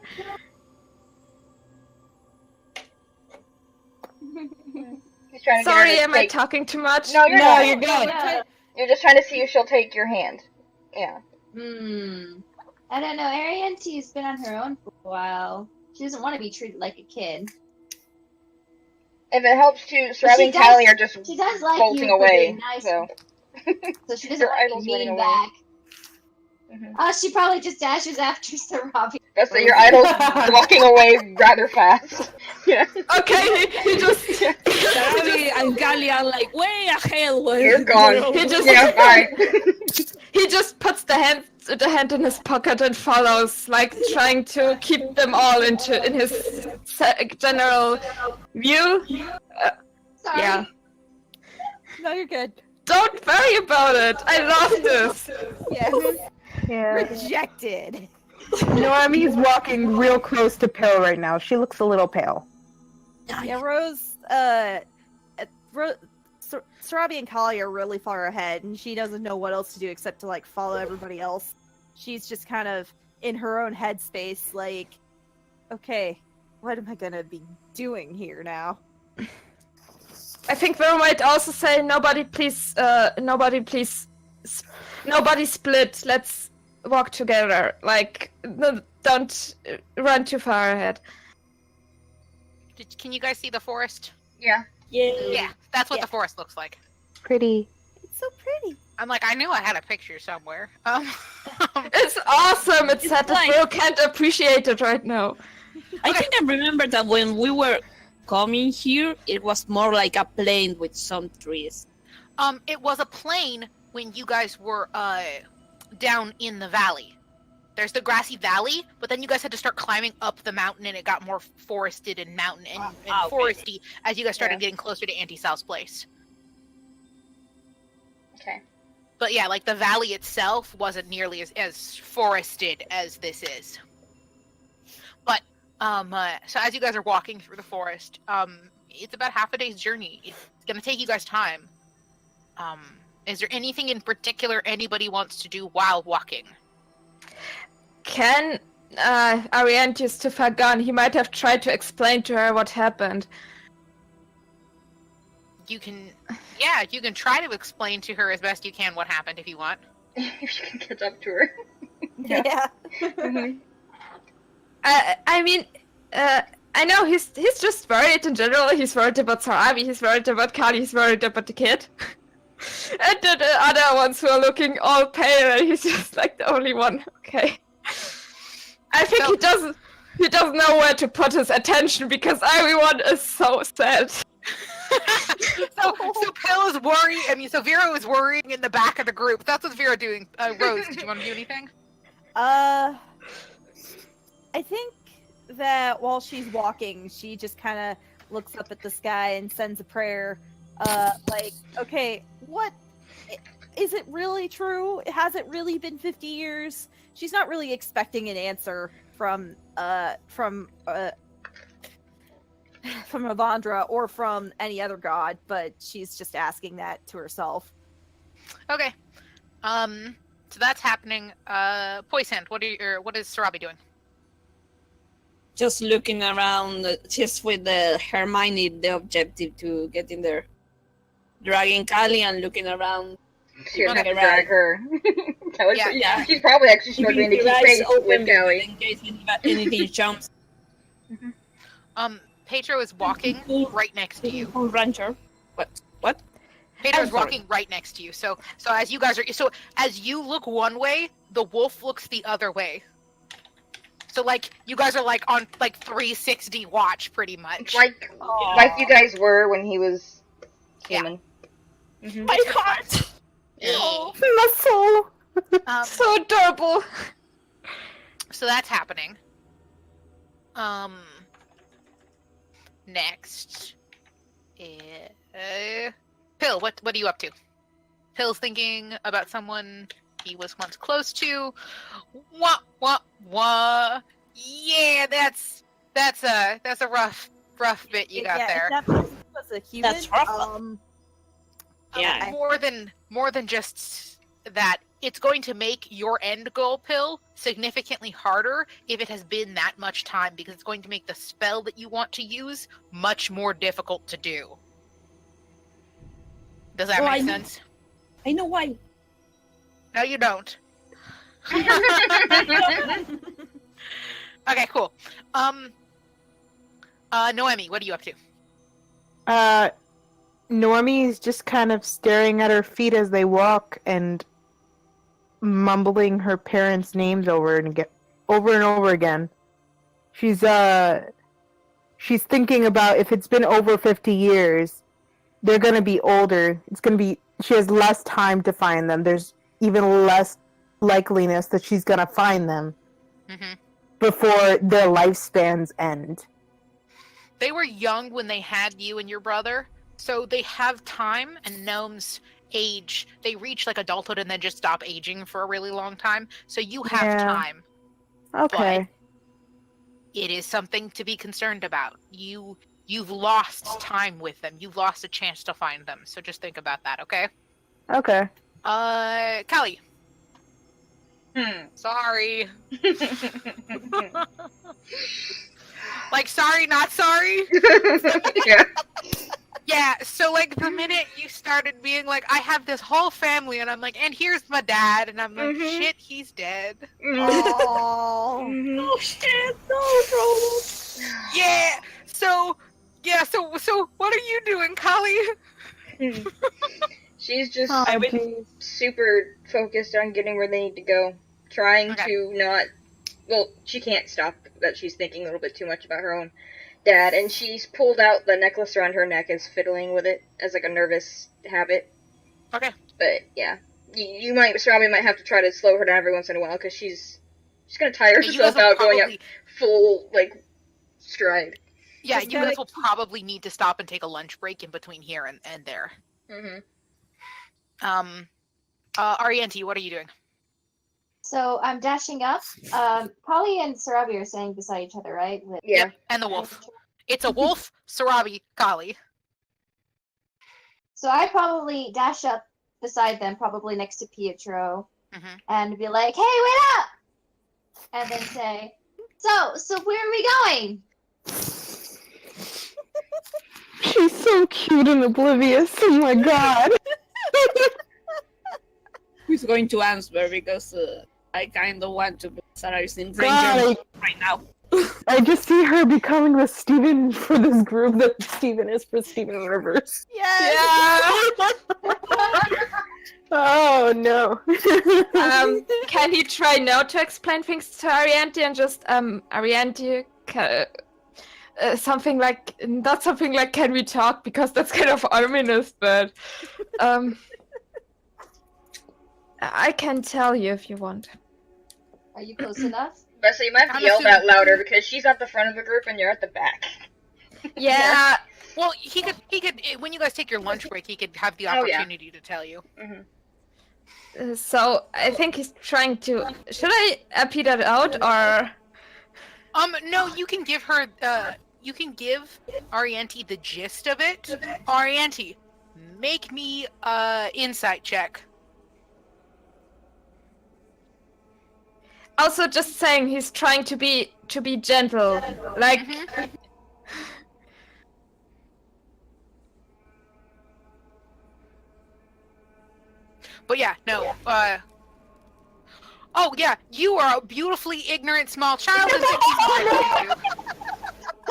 Speaker 2: He's trying to
Speaker 7: Sorry,
Speaker 2: get her to
Speaker 7: am I talking too much?
Speaker 2: No, you're not.
Speaker 6: You're good.
Speaker 2: You're just trying to see if she'll take your hand. Yeah.
Speaker 3: I don't know. Ariante's been on her own for a while. She doesn't want to be treated like a kid.
Speaker 2: If it helps to, Sarabi and Callie are just
Speaker 3: She does like
Speaker 2: bolting
Speaker 3: you for
Speaker 2: away.
Speaker 3: being nice,
Speaker 2: So
Speaker 3: so she doesn't
Speaker 2: Your
Speaker 3: want to
Speaker 2: idol's
Speaker 3: be
Speaker 2: running
Speaker 3: mean
Speaker 2: away.
Speaker 3: back.
Speaker 2: Mhm.
Speaker 3: She probably just dashes after Sarabi.
Speaker 2: that's that your idol's walking away rather fast. Yeah.
Speaker 7: Okay, he just
Speaker 5: Sarabi and Kali are like way ahead.
Speaker 2: You're gone.
Speaker 7: He just
Speaker 2: Bye.
Speaker 7: he just puts the hand in his pocket and follows, like trying to keep them all in his general view.
Speaker 3: Sorry.
Speaker 7: Yeah.
Speaker 4: No, you're good.
Speaker 7: Don't worry about it. I love this.
Speaker 4: Yes.
Speaker 6: Yeah.
Speaker 4: Rejected.
Speaker 6: Noemi's walking real close to Pale right now. She looks a little pale.
Speaker 4: Yeah, Rose, Sarabi and Kali are really far ahead, and she doesn't know what else to do except to, like, follow everybody else. She's just kind of in her own headspace, like, okay, what am I gonna be doing here now?
Speaker 7: I think Vera might also say, nobody split. Let's walk together. Like, don't run too far ahead.
Speaker 1: Can you guys see the forest?
Speaker 2: Yeah.
Speaker 1: Yeah, that's what
Speaker 4: Yeah.
Speaker 1: the forest looks like.
Speaker 6: Pretty.
Speaker 4: It's so pretty.
Speaker 1: I'm like, I knew I had a picture somewhere.
Speaker 7: It's awesome. It's sad that Vera can't appreciate it right now.
Speaker 5: I think I remember that when we were coming here, it was more like a plain with some trees.
Speaker 1: It was a plain when you guys were down in the valley. There's the grassy valley, but then you guys had to start climbing up the mountain, and it got more forested and mountain and foresty as you guys started getting closer to Auntie Sal's place.
Speaker 2: Okay.
Speaker 1: But yeah, like the valley itself wasn't nearly as forested as this is. But so as you guys are walking through the forest, it's about half a day's journey. It's gonna take you guys time. Is there anything in particular anybody wants to do while walking?
Speaker 7: Can Ariantes to Fagan? He might have tried to explain to her what happened.
Speaker 1: You can try to explain to her as best you can what happened if you want.
Speaker 2: if you can catch up to her.
Speaker 4: Yeah.
Speaker 2: Mhm.
Speaker 7: I mean, I know he's just worried in general. He's worried about Sarabi, he's worried about Kali, he's worried about the kid. And the other ones who are looking all pale, and he's just like the only one. Okay. I think
Speaker 1: So-
Speaker 7: he doesn't know where to put his attention because everyone is so sad.
Speaker 1: so Pill is worrying. I mean, so Vera is worrying in the back of the group. That's what Vera doing. Rose, did you want to do anything?
Speaker 4: I think that while she's walking, she just kind of looks up at the sky and sends a prayer. Like, okay, what is it really true? Has it really been 50 years? She's not really expecting an answer from Avandra or from any other god, but she's just asking that to herself.
Speaker 1: Okay. So that's happening. Poisand, what is Sarabi doing?
Speaker 5: Just looking around. She's with the Hermione, the objective to get in there. Dragging Kali and looking around.
Speaker 2: She doesn't have to
Speaker 5: Okay,
Speaker 2: drag her. Kelly's
Speaker 1: Yeah.
Speaker 2: She's probably actually struggling to
Speaker 5: Keeping
Speaker 2: keep
Speaker 5: your eyes
Speaker 2: pace
Speaker 5: open
Speaker 2: with Kelly.
Speaker 5: in case anything jumps.
Speaker 1: Pedro is walking right next to you.
Speaker 5: Rancher. What?
Speaker 1: Pedro's
Speaker 5: sorry.
Speaker 1: walking right next to you. So as you guys are, as you look one way, the wolf looks the other way. So like you guys are like on like 360 watch pretty much.
Speaker 2: Like you guys were when he was human. Mhm.
Speaker 5: My heart!
Speaker 1: Yeah.
Speaker 6: My soul.
Speaker 7: So adorable.
Speaker 1: So that's happening. Next, Pill. What are you up to? Pill's thinking about someone he was once close to. Wah. Yeah, that's a rough bit you got there.
Speaker 4: If that person was a human,
Speaker 5: That's rough. Yeah.
Speaker 1: More than just that, it's going to make your end goal, Pill, significantly harder if it has been that much time, because it's going to make the spell that you want to use much more difficult to do. Does that make sense?
Speaker 5: I know why.
Speaker 1: No, you don't. Okay, cool. Noemi, what are you up to?
Speaker 6: Normie is just kind of staring at her feet as they walk and mumbling her parents' names over and over again. She's thinking about if it's been over 50 years, they're gonna be older. She has less time to find them. There's even less likeliness that she's gonna find them before their lifespans end.
Speaker 1: They were young when they had you and your brother, so they have time, and gnomes age. They reach like adulthood and then just stop aging for a really long time, so you have time.
Speaker 6: Okay.
Speaker 1: But it is something to be concerned about. You've lost time with them. You've lost a chance to find them, so just think about that, okay?
Speaker 6: Okay.
Speaker 1: Callie. Sorry. Like, sorry, not sorry?
Speaker 2: Yeah.
Speaker 1: Yeah, so, like, the minute you started being like, I have this whole family, and I'm like, and here's my dad, and I'm like, shit, he's dead.
Speaker 4: Oh.
Speaker 5: Oh shit! No, bro.
Speaker 1: So what are you doing, Kali?
Speaker 2: She's just
Speaker 6: Oh,
Speaker 2: super focused on getting where they need to go. Trying to not... Well, she can't stop that she's thinking a little bit too much about her own dad, and she's pulled out the necklace around her neck, is fiddling with it as like a nervous habit.
Speaker 1: Okay.
Speaker 2: But yeah, Sarabi might have to try to slow her down every once in a while, because she's gonna tire herself out going up full like stride.
Speaker 1: Yeah, you guys will probably need to stop and take a lunch break in between here and there. Arianti, what are you doing?
Speaker 3: So I'm dashing up. Polly and Sarabi are standing beside each other, right?
Speaker 2: Yeah.
Speaker 1: Yep, and the wolf. It's a wolf, Sarabi, Kali.
Speaker 3: So I probably dash up beside them, probably next to Pietro, and be like, "Hey, wait up!" And then say, "So where are we going?"
Speaker 6: she's so cute and oblivious. Oh my god.
Speaker 5: who's going to answer because I kind of want to put Saravis in
Speaker 6: God,
Speaker 5: danger right now.
Speaker 6: I just see her becoming the Steven for this group that Steven is for Steven Rivers.
Speaker 4: Yes!
Speaker 7: Yeah.
Speaker 6: Oh no.
Speaker 7: Can he try now to explain things to Arianti and just Arianti something like not something like can we talk, because that's kind of ominous, but I can tell you if you want.
Speaker 3: Are you close enough?
Speaker 2: But so you might have to
Speaker 1: I'm
Speaker 2: yell that
Speaker 1: assuming-
Speaker 2: louder because she's at the front of the group and you're at the back.
Speaker 7: Yeah.
Speaker 1: Well, he could when you guys take your lunch break, he could have the
Speaker 2: Oh, yeah.
Speaker 1: opportunity to tell you.
Speaker 7: So I think he's trying to. Should I repeat that out or?
Speaker 1: No, you can give her. You can give Arianti the gist of it. Arianti, make me insight check.
Speaker 7: Also, just saying he's trying to be gentle, like.
Speaker 1: Mhm. But yeah, no. Oh yeah, you are a beautifully ignorant small child. And think he's correcting you.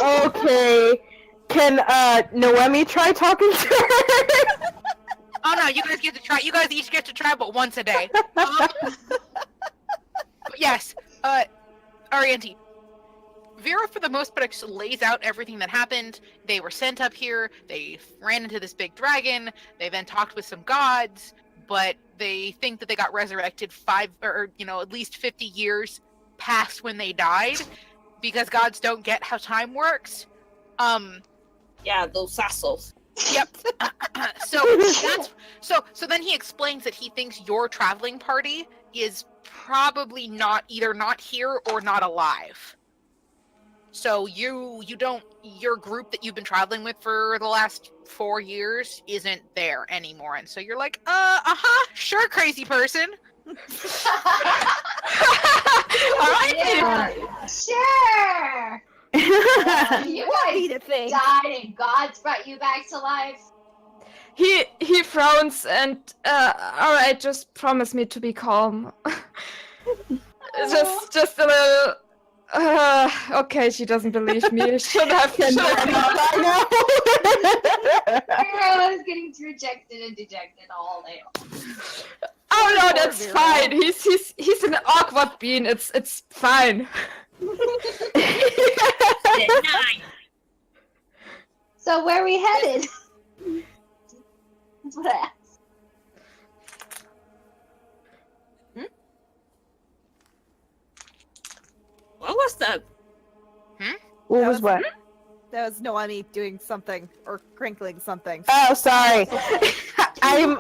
Speaker 6: Okay. Can Noemi try talking to her?
Speaker 1: Oh no, you guys get to try. You guys each get to try, but once a day. But yes, Arianti. Vera, for the most part, lays out everything that happened. They were sent up here. They ran into this big dragon. They then talked with some gods, but they think that they got resurrected at least 50 years past when they died, because gods don't get how time works.
Speaker 5: Yeah, those assholes.
Speaker 1: Yep. So then he explains that he thinks your traveling party is probably either not here or not alive. So your group that you've been traveling with for the last 4 years isn't there anymore. And so you're like, sure, crazy person.
Speaker 7: Alright.
Speaker 3: Yeah, sure. You
Speaker 4: Happy
Speaker 3: guys
Speaker 4: to think.
Speaker 3: died and gods brought you back to life.
Speaker 7: He frowns and alright, just promise me to be calm. just a little. Okay, she doesn't believe me. Should have.
Speaker 6: I
Speaker 3: Hero is getting rejected and dejected all day long.
Speaker 7: Oh no, that's fine. He's an awkward bean. It's fine.
Speaker 3: So where are we headed? That's what I asked.
Speaker 5: What was that?
Speaker 6: What
Speaker 4: That
Speaker 6: was
Speaker 4: was-
Speaker 6: what?
Speaker 4: That was Noemi doing something or crinkling something.
Speaker 6: Oh, sorry. I'm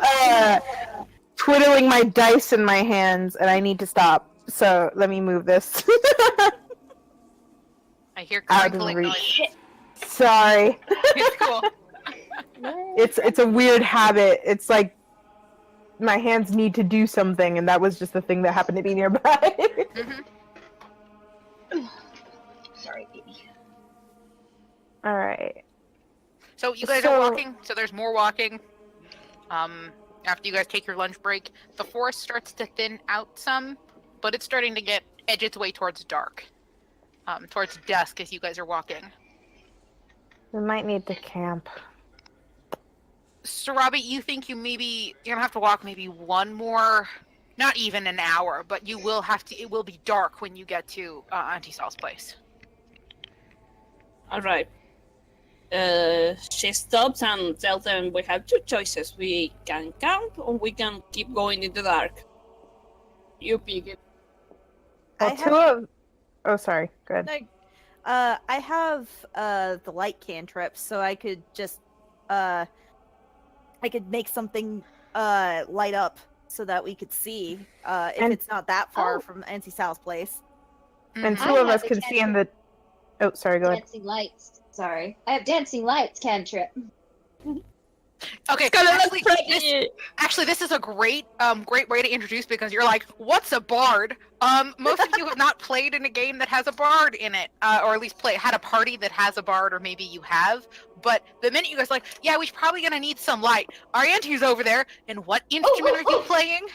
Speaker 6: twiddling my dice in my hands, and I need to stop. So let me move this.
Speaker 1: I hear
Speaker 6: Out of
Speaker 1: crinkling
Speaker 6: reach.
Speaker 1: noise.
Speaker 6: Sorry.
Speaker 1: It's cool.
Speaker 6: It's a weird habit. It's like my hands need to do something, and that was just the thing that happened to be nearby.
Speaker 2: Sorry, baby.
Speaker 6: All right.
Speaker 1: So you guys are walking. So there's more walking. After you guys take your lunch break, the forest starts to thin out some, but it's starting to edge its way towards dark. Towards dusk as you guys are walking.
Speaker 6: We might need to camp.
Speaker 1: Sarabi, you think you're gonna have to walk maybe one more, not even an hour, but you will have to. It will be dark when you get to Auntie Sal's place.
Speaker 5: All right. She stops and tells them we have two choices. We can camp or we can keep going in the dark. You pick it.
Speaker 6: Oh, sorry. Go ahead.
Speaker 4: I have the light cantrip, so I could just I could make something light up so that we could see if it's not that far from Auntie Sal's place.
Speaker 6: And
Speaker 1: Mhm.
Speaker 6: two of
Speaker 3: I
Speaker 6: us
Speaker 3: have
Speaker 6: can
Speaker 3: the
Speaker 6: see in the. Oh, sorry. Go ahead.
Speaker 3: Dancing lights. Sorry. I have dancing lights cantrip.
Speaker 1: Okay,
Speaker 7: Gonna look
Speaker 1: actually,
Speaker 7: pretty.
Speaker 1: this is a great way to introduce, because you're like, what's a bard? Most of you have not played in a game that has a bard in it, or at least had a party that has a bard, or maybe you have. But the minute you guys are like, yeah, we're probably gonna need some light. Arianti's over there, and what instrument are you playing?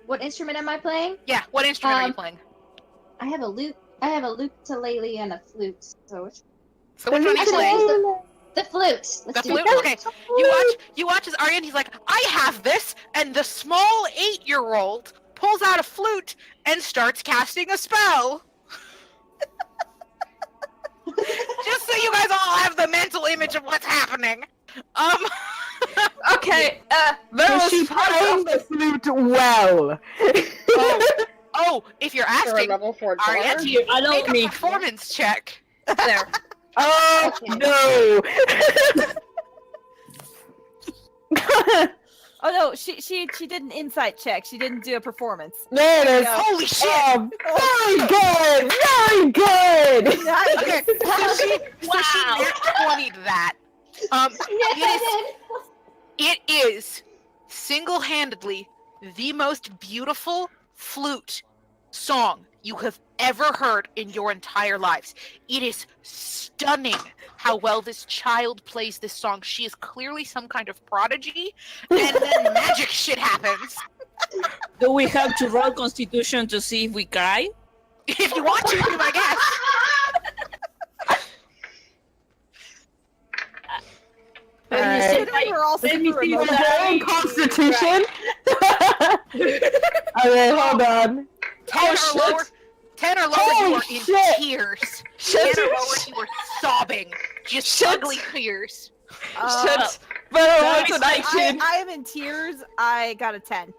Speaker 3: What instrument am I playing?
Speaker 1: Yeah, what instrument are you playing?
Speaker 3: I have a lute. I have a ukulele and a flute. So which
Speaker 1: So which one are you
Speaker 3: Actually,
Speaker 1: playing?
Speaker 3: the flute. Let's
Speaker 1: The
Speaker 3: do
Speaker 1: flute?
Speaker 3: the
Speaker 1: Okay. You watch as Aryan, he's like, I have this, and the small 8-year-old pulls out a flute and starts casting a spell. Just so you guys all have the mental image of what's happening.
Speaker 7: Okay,
Speaker 6: Is she playing the flute well?
Speaker 1: Oh, if you're
Speaker 2: For a
Speaker 1: asking,
Speaker 2: level 4 drawer.
Speaker 1: Aryan,
Speaker 5: I don't
Speaker 1: make a
Speaker 5: need.
Speaker 1: performance check. There.
Speaker 6: Oh
Speaker 3: Okay.
Speaker 6: no!
Speaker 4: Oh no, she did an insight check. She didn't do a performance.
Speaker 6: There it is.
Speaker 4: Yeah.
Speaker 1: Holy shit!
Speaker 6: Very good. Very good.
Speaker 1: Okay, so she nat 20'd that. It is single-handedly the most beautiful flute song you have ever heard in your entire lives. It is stunning how well this child plays this song. She is clearly some kind of prodigy, and then magic shit happens.
Speaker 5: Do we have to roll Constitution to see if we cry?
Speaker 1: If you want to, I guess.
Speaker 6: Alright.
Speaker 4: We're all
Speaker 5: Let me
Speaker 4: super
Speaker 5: see
Speaker 4: emotional.
Speaker 5: what
Speaker 6: Rolling Constitution. Okay, hold on.
Speaker 1: 10 or lower,
Speaker 6: Holy
Speaker 1: you are in
Speaker 6: shit.
Speaker 1: tears. 10 or lower, you are sobbing. Just ugly tears.
Speaker 7: shit. But what's an
Speaker 4: I
Speaker 7: 18?
Speaker 4: am in tears. I got a 10.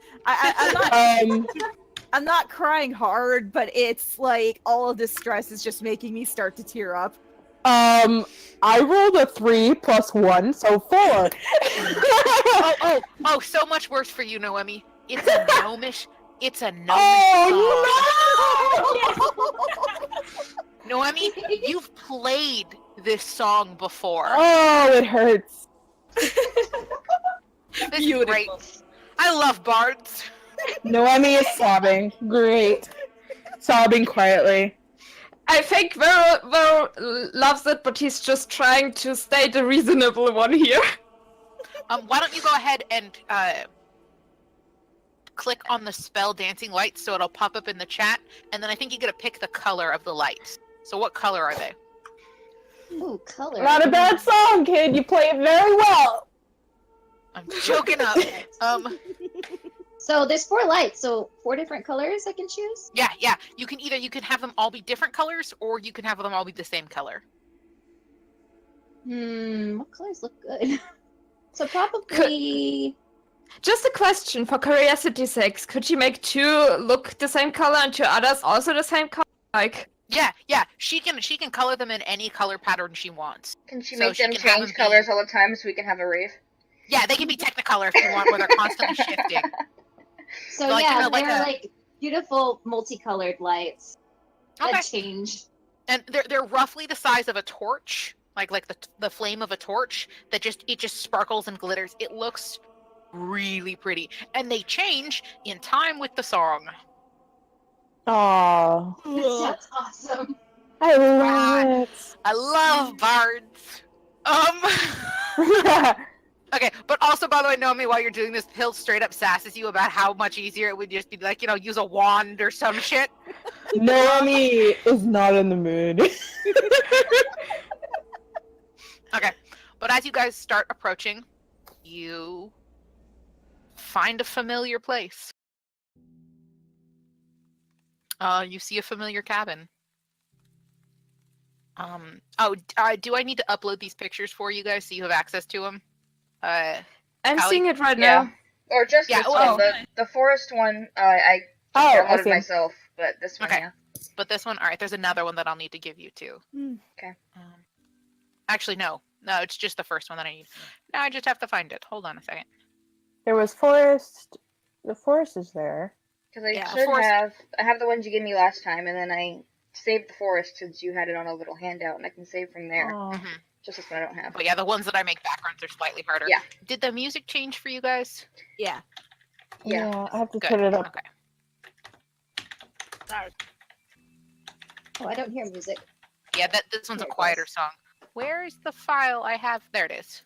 Speaker 4: I'm not crying hard, but it's like all of this stress is just making me start to tear up.
Speaker 6: I rolled a 3 plus 1, so 4.
Speaker 1: Oh, so much worse for you, Noemi. It's a gnomish. It's a gnomish
Speaker 6: Oh
Speaker 1: song. Noemi, you've played this song before.
Speaker 6: Oh, it hurts.
Speaker 1: This is great. I love bards.
Speaker 6: Noemi is sobbing. Great. Sobbing quietly.
Speaker 7: I think Vero loves it, but he's just trying to stay the reasonable one here.
Speaker 1: Why don't you go ahead and click on the spell Dancing Lights so it'll pop up in the chat, and then I think you get to pick the color of the lights. So what color are they?
Speaker 3: Ooh, color.
Speaker 6: Not a bad song, kid. You play it very well.
Speaker 1: I'm joking up.
Speaker 3: So there's 4 lights, so 4 different colors I can choose?
Speaker 1: Yeah. You can have them all be different colors, or you can have them all be the same color.
Speaker 3: What colors look good? So probably...
Speaker 7: Just a question for curiosity's sake. Could you make 2 look the same color and 2 others also the same color? Like,
Speaker 1: Yeah. She can color them in any color pattern she wants.
Speaker 2: Can she
Speaker 1: So
Speaker 2: make
Speaker 1: she
Speaker 2: them
Speaker 1: can have
Speaker 2: change
Speaker 1: them be-
Speaker 2: colors all the time so we can have a rave?
Speaker 1: Yeah, they can be Technicolor if you want, where they're constantly shifting.
Speaker 3: So
Speaker 1: Like,
Speaker 3: yeah,
Speaker 1: you know, like
Speaker 3: they're
Speaker 1: a-
Speaker 3: like beautiful multicolored lights
Speaker 1: Okay.
Speaker 3: that change.
Speaker 1: And they're roughly the size of a torch, like the flame of a torch that just sparkles and glitters. It looks really pretty, and they change in time with the song.
Speaker 6: Aww.
Speaker 3: That's awesome.
Speaker 6: I love it.
Speaker 1: I love bards. Okay, but also, by the way, Naomi, while you're doing this, Hill straight up sasses you about how much easier it would just be, like, use a wand or some shit.
Speaker 6: Naomi is not in the mood.
Speaker 1: Okay, but as you guys start approaching, you find a familiar place. You see a familiar cabin. Do I need to upload these pictures for you guys so you have access to them?
Speaker 7: I'm
Speaker 1: Callie?
Speaker 7: seeing it right
Speaker 2: Yeah.
Speaker 7: now.
Speaker 2: Or just
Speaker 1: Yeah,
Speaker 2: this
Speaker 1: well,
Speaker 2: one. The forest one, I
Speaker 6: Oh, I
Speaker 2: downloaded
Speaker 6: see.
Speaker 2: myself, but this one,
Speaker 1: Okay.
Speaker 2: yeah.
Speaker 1: But this one, all right. There's another one that I'll need to give you too.
Speaker 2: Okay.
Speaker 1: Actually, no, it's just the first one that I need. Now I just have to find it. Hold on a second.
Speaker 6: There was forest. The forest is there.
Speaker 2: Because I
Speaker 1: Yeah,
Speaker 2: should
Speaker 1: forest-
Speaker 2: I have the ones you gave me last time, and then I saved the forest since you had it on a little handout, and I can save from there.
Speaker 6: Oh.
Speaker 1: Mhm.
Speaker 2: Just this one I don't have.
Speaker 1: But yeah, the ones that I make backgrounds are slightly harder.
Speaker 2: Yeah.
Speaker 1: Did the music change for you guys?
Speaker 4: Yeah.
Speaker 2: Yeah.
Speaker 6: I have to
Speaker 1: Good.
Speaker 6: put it up.
Speaker 1: Okay.
Speaker 3: Oh, I don't hear music.
Speaker 1: Yeah, this one's a
Speaker 3: There it
Speaker 1: quieter
Speaker 3: goes.
Speaker 1: song. Where is the file I have? There it is.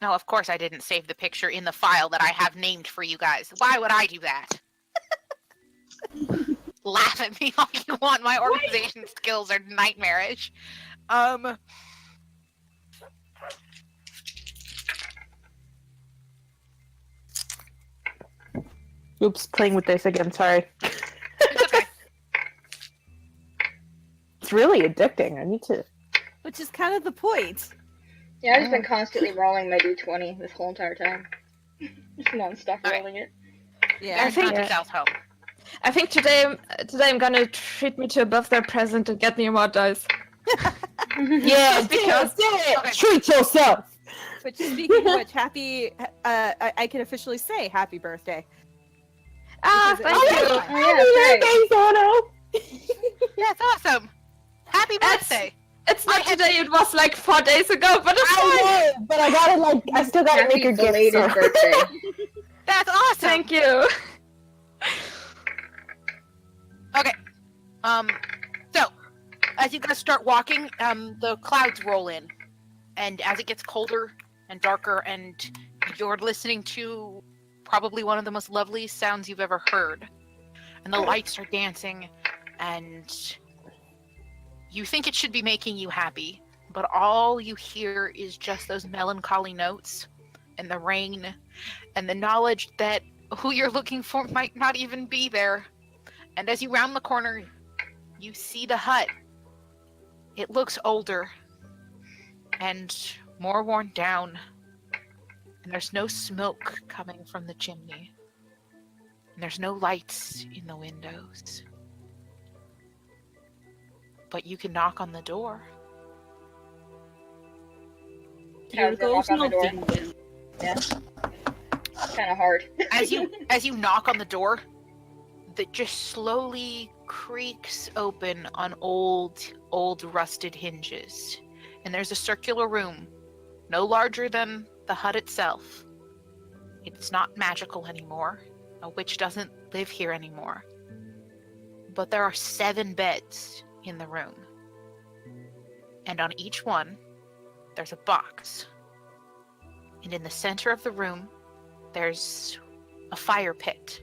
Speaker 1: No, of course I didn't save the picture in the file that I have named for you guys. Why would I do that? Laugh at me all you want. My organization skills are nightmarish.
Speaker 6: Oops, playing with this again. Sorry.
Speaker 1: It's okay.
Speaker 6: It's really addicting. I need to.
Speaker 4: Which is kind of the point.
Speaker 2: Yeah, I've just been constantly rolling my d20 this whole entire time. Just non-stop
Speaker 1: Alright.
Speaker 2: rolling it.
Speaker 4: Yeah.
Speaker 7: I think-
Speaker 1: Not to South home.
Speaker 7: I think today I'm gonna treat me to a birthday present and get me more dice.
Speaker 6: Yeah,
Speaker 7: because-
Speaker 1: Okay.
Speaker 6: treat yourself.
Speaker 4: But speaking of which, happy, I can officially say happy birthday.
Speaker 7: Ah,
Speaker 4: Because
Speaker 7: thank
Speaker 4: it was
Speaker 7: you.
Speaker 4: fun.
Speaker 2: Oh yeah, that's right.
Speaker 1: That's awesome. Happy birthday.
Speaker 7: It's not today. It was like 4 days ago, but it's fine.
Speaker 6: I know, but I gotta I still gotta make
Speaker 2: Happy
Speaker 6: a gift.
Speaker 2: belated
Speaker 6: So.
Speaker 2: birthday.
Speaker 1: That's awesome.
Speaker 7: Thank you.
Speaker 1: Okay. So, as you guys start walking, the clouds roll in. And as it gets colder and darker, and you're listening to probably one of the most lovely sounds you've ever heard. And the lights are dancing, and you think it should be making you happy, but all you hear is just those melancholy notes, and the rain, and the knowledge that who you're looking for might not even be there. And as you round the corner, you see the hut. It looks older and more worn down, and there's no smoke coming from the chimney, and there's no lights in the windows. But you can knock on the door.
Speaker 2: How's it knock on the door? Yeah. Kind of hard.
Speaker 1: As you knock on the door, that just slowly creaks open on old rusted hinges. And there's a circular room, no larger than the hut itself. It's not magical anymore. A witch doesn't live here anymore. But there are 7 beds in the room. And on each one, there's a box. And in the center of the room, there's a fire pit.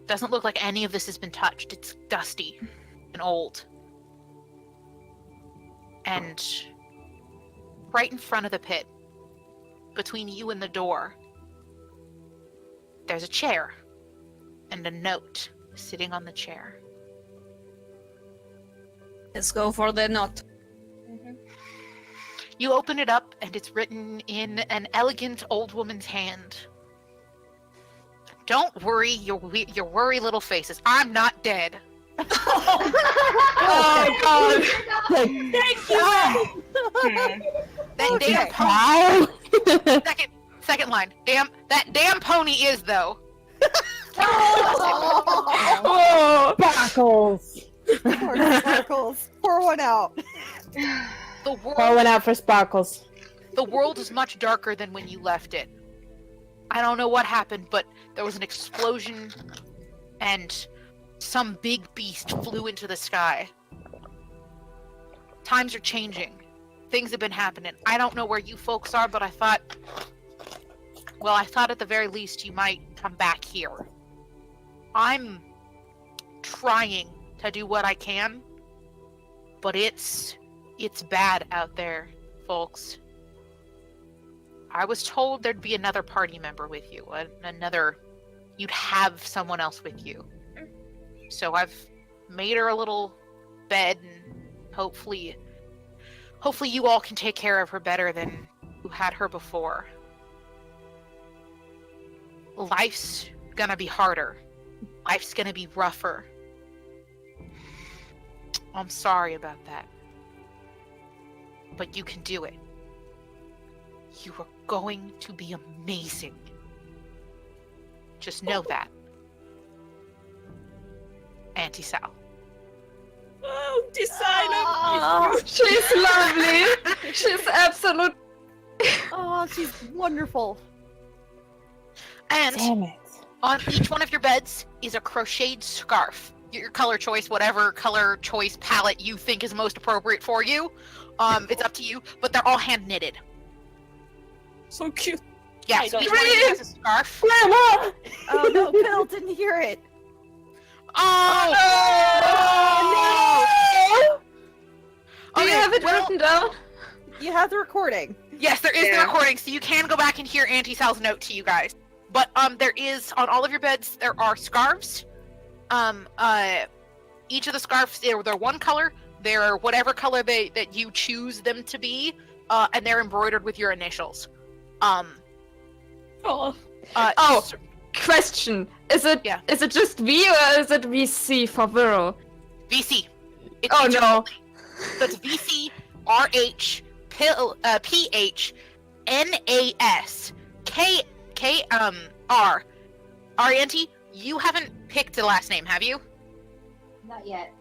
Speaker 1: Doesn't look like any of this has been touched. It's dusty and old. And right in front of the pit, between you and the door, there's a chair and a note sitting on the chair.
Speaker 5: Let's go for the note.
Speaker 1: You open it up, and it's written in an elegant old woman's hand. Don't worry, your worry little faces. I'm not dead.
Speaker 7: Oh God!
Speaker 5: Thank you!
Speaker 1: That damn pony. Second line. That damn pony is though.
Speaker 7: Oh,
Speaker 6: Sparkles.
Speaker 4: Poor Sparkles. Pour one out.
Speaker 1: The
Speaker 6: Pour one out for Sparkles.
Speaker 1: The world is much darker than when you left it. I don't know what happened, but there was an explosion, and some big beast flew into the sky. Times are changing. Things have been happening. I don't know where you folks are, but I thought at the very least you might come back here. I'm trying to do what I can, but it's bad out there, folks. I was told there'd be another party member with you, you'd have someone else with you. So I've made her a little bed, and hopefully you all can take care of her better than you had her before. Life's gonna be harder. Life's gonna be rougher. I'm sorry about that. But you can do it. You are going to be amazing. Just know that. Auntie Sal.
Speaker 5: Oh, designer!
Speaker 7: she's lovely. She's absolute.
Speaker 4: Oh, she's wonderful.
Speaker 1: And
Speaker 6: Damn it.
Speaker 1: on each one of your beds is a crocheted scarf. Your color choice, whatever color choice palette you think is most appropriate for you. It's up to you, but they're all hand knitted.
Speaker 5: So cute.
Speaker 1: Yeah,
Speaker 5: I
Speaker 1: so
Speaker 5: don't-
Speaker 1: each one of you has a scarf.
Speaker 6: Grandma!
Speaker 4: Oh no, Bill didn't hear it.
Speaker 1: Oh!
Speaker 7: Do you
Speaker 1: Okay,
Speaker 7: have it
Speaker 1: well,
Speaker 7: written down?
Speaker 4: You have the recording.
Speaker 1: yes, there is the
Speaker 2: Yeah.
Speaker 1: recording, so you can go back and hear Auntie Sal's note to you guys. But there is on all of your beds there are scarves. Each of the scarves they're one color. They're whatever color that you choose them to be, and they're embroidered with your initials.
Speaker 5: Oh.
Speaker 7: Oh.
Speaker 1: s-
Speaker 7: Question: Is it
Speaker 1: Yeah.
Speaker 7: is it just V or is it VC for Viral?
Speaker 1: VC. It's
Speaker 7: Oh
Speaker 1: feature
Speaker 7: no!
Speaker 1: only. So it's VC, RH, PH, NAS, R. Auntie, you haven't picked a last name, have you?
Speaker 3: Not yet.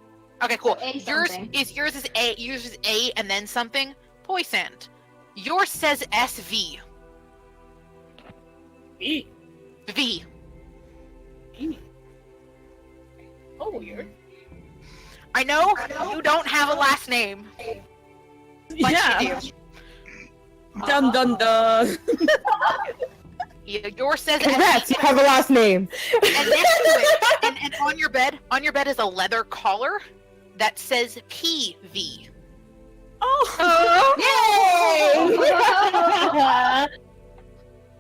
Speaker 1: Okay, cool.
Speaker 3: So A
Speaker 1: Yours
Speaker 3: something.
Speaker 1: is A and then something. Poisoned. Yours says SV.
Speaker 5: E.
Speaker 1: V.
Speaker 5: Oh, weird.
Speaker 1: I know you don't have a last name, but
Speaker 5: Yeah.
Speaker 1: you do.
Speaker 5: Dun dun dun.
Speaker 1: Yours says
Speaker 6: Congrats, you
Speaker 1: SV.
Speaker 6: have a last name.
Speaker 1: And next to it, and on your bed is a leather collar that says PV.
Speaker 7: Oh.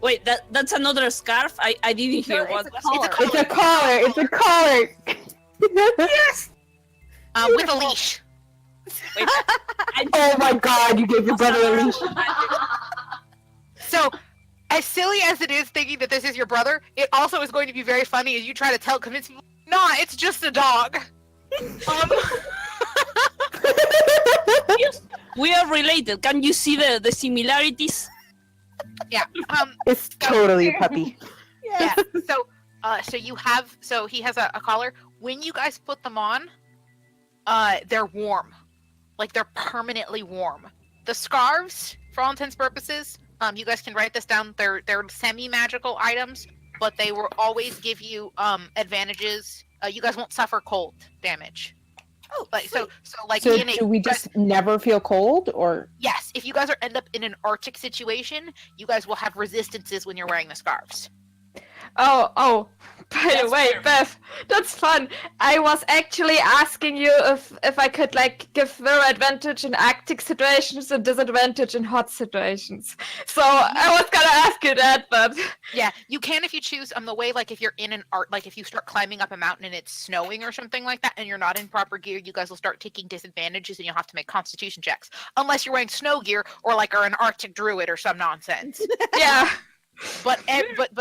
Speaker 5: Wait, that's another scarf? I didn't hear
Speaker 4: No,
Speaker 5: what
Speaker 4: it's a
Speaker 5: was
Speaker 4: collar.
Speaker 6: It's a collar. It's a collar.
Speaker 1: With a leash.
Speaker 5: Wait,
Speaker 6: Oh my god, you gave your brother a leash.
Speaker 1: So, as silly as it is thinking that this is your brother, it also is going to be very funny as you try to convince people, nah, it's just a dog.
Speaker 5: Yes, we are related. Can you see the similarities?
Speaker 1: Yeah.
Speaker 6: It's totally a puppy.
Speaker 1: Yeah. So he has a collar. When you guys put them on, they're warm, like they're permanently warm. The scarves, for all intents and purposes, you guys can write this down. They're semi-magical items, but they will always give you advantages. You guys won't suffer cold damage.
Speaker 4: Oh,
Speaker 1: Like so like
Speaker 6: So
Speaker 1: in a,
Speaker 6: do we just never feel cold, or
Speaker 1: yes, if you guys end up in an Arctic situation, you guys will have resistances when you're wearing the scarves.
Speaker 7: Oh, by the
Speaker 5: That's
Speaker 7: way,
Speaker 5: fair.
Speaker 7: Beth, that's fun. I was actually asking you if I could like give Vera advantage in Arctic situations and disadvantage in hot situations. So I was gonna ask you that, but
Speaker 1: Yeah, you can if you choose. The way like if you're in an art, like if you start climbing up a mountain and it's snowing or something like that, and you're not in proper gear, you guys will start taking disadvantages, and you'll have to make Constitution checks, unless you're wearing snow gear or like are an Arctic druid or some nonsense.
Speaker 7: yeah.
Speaker 1: But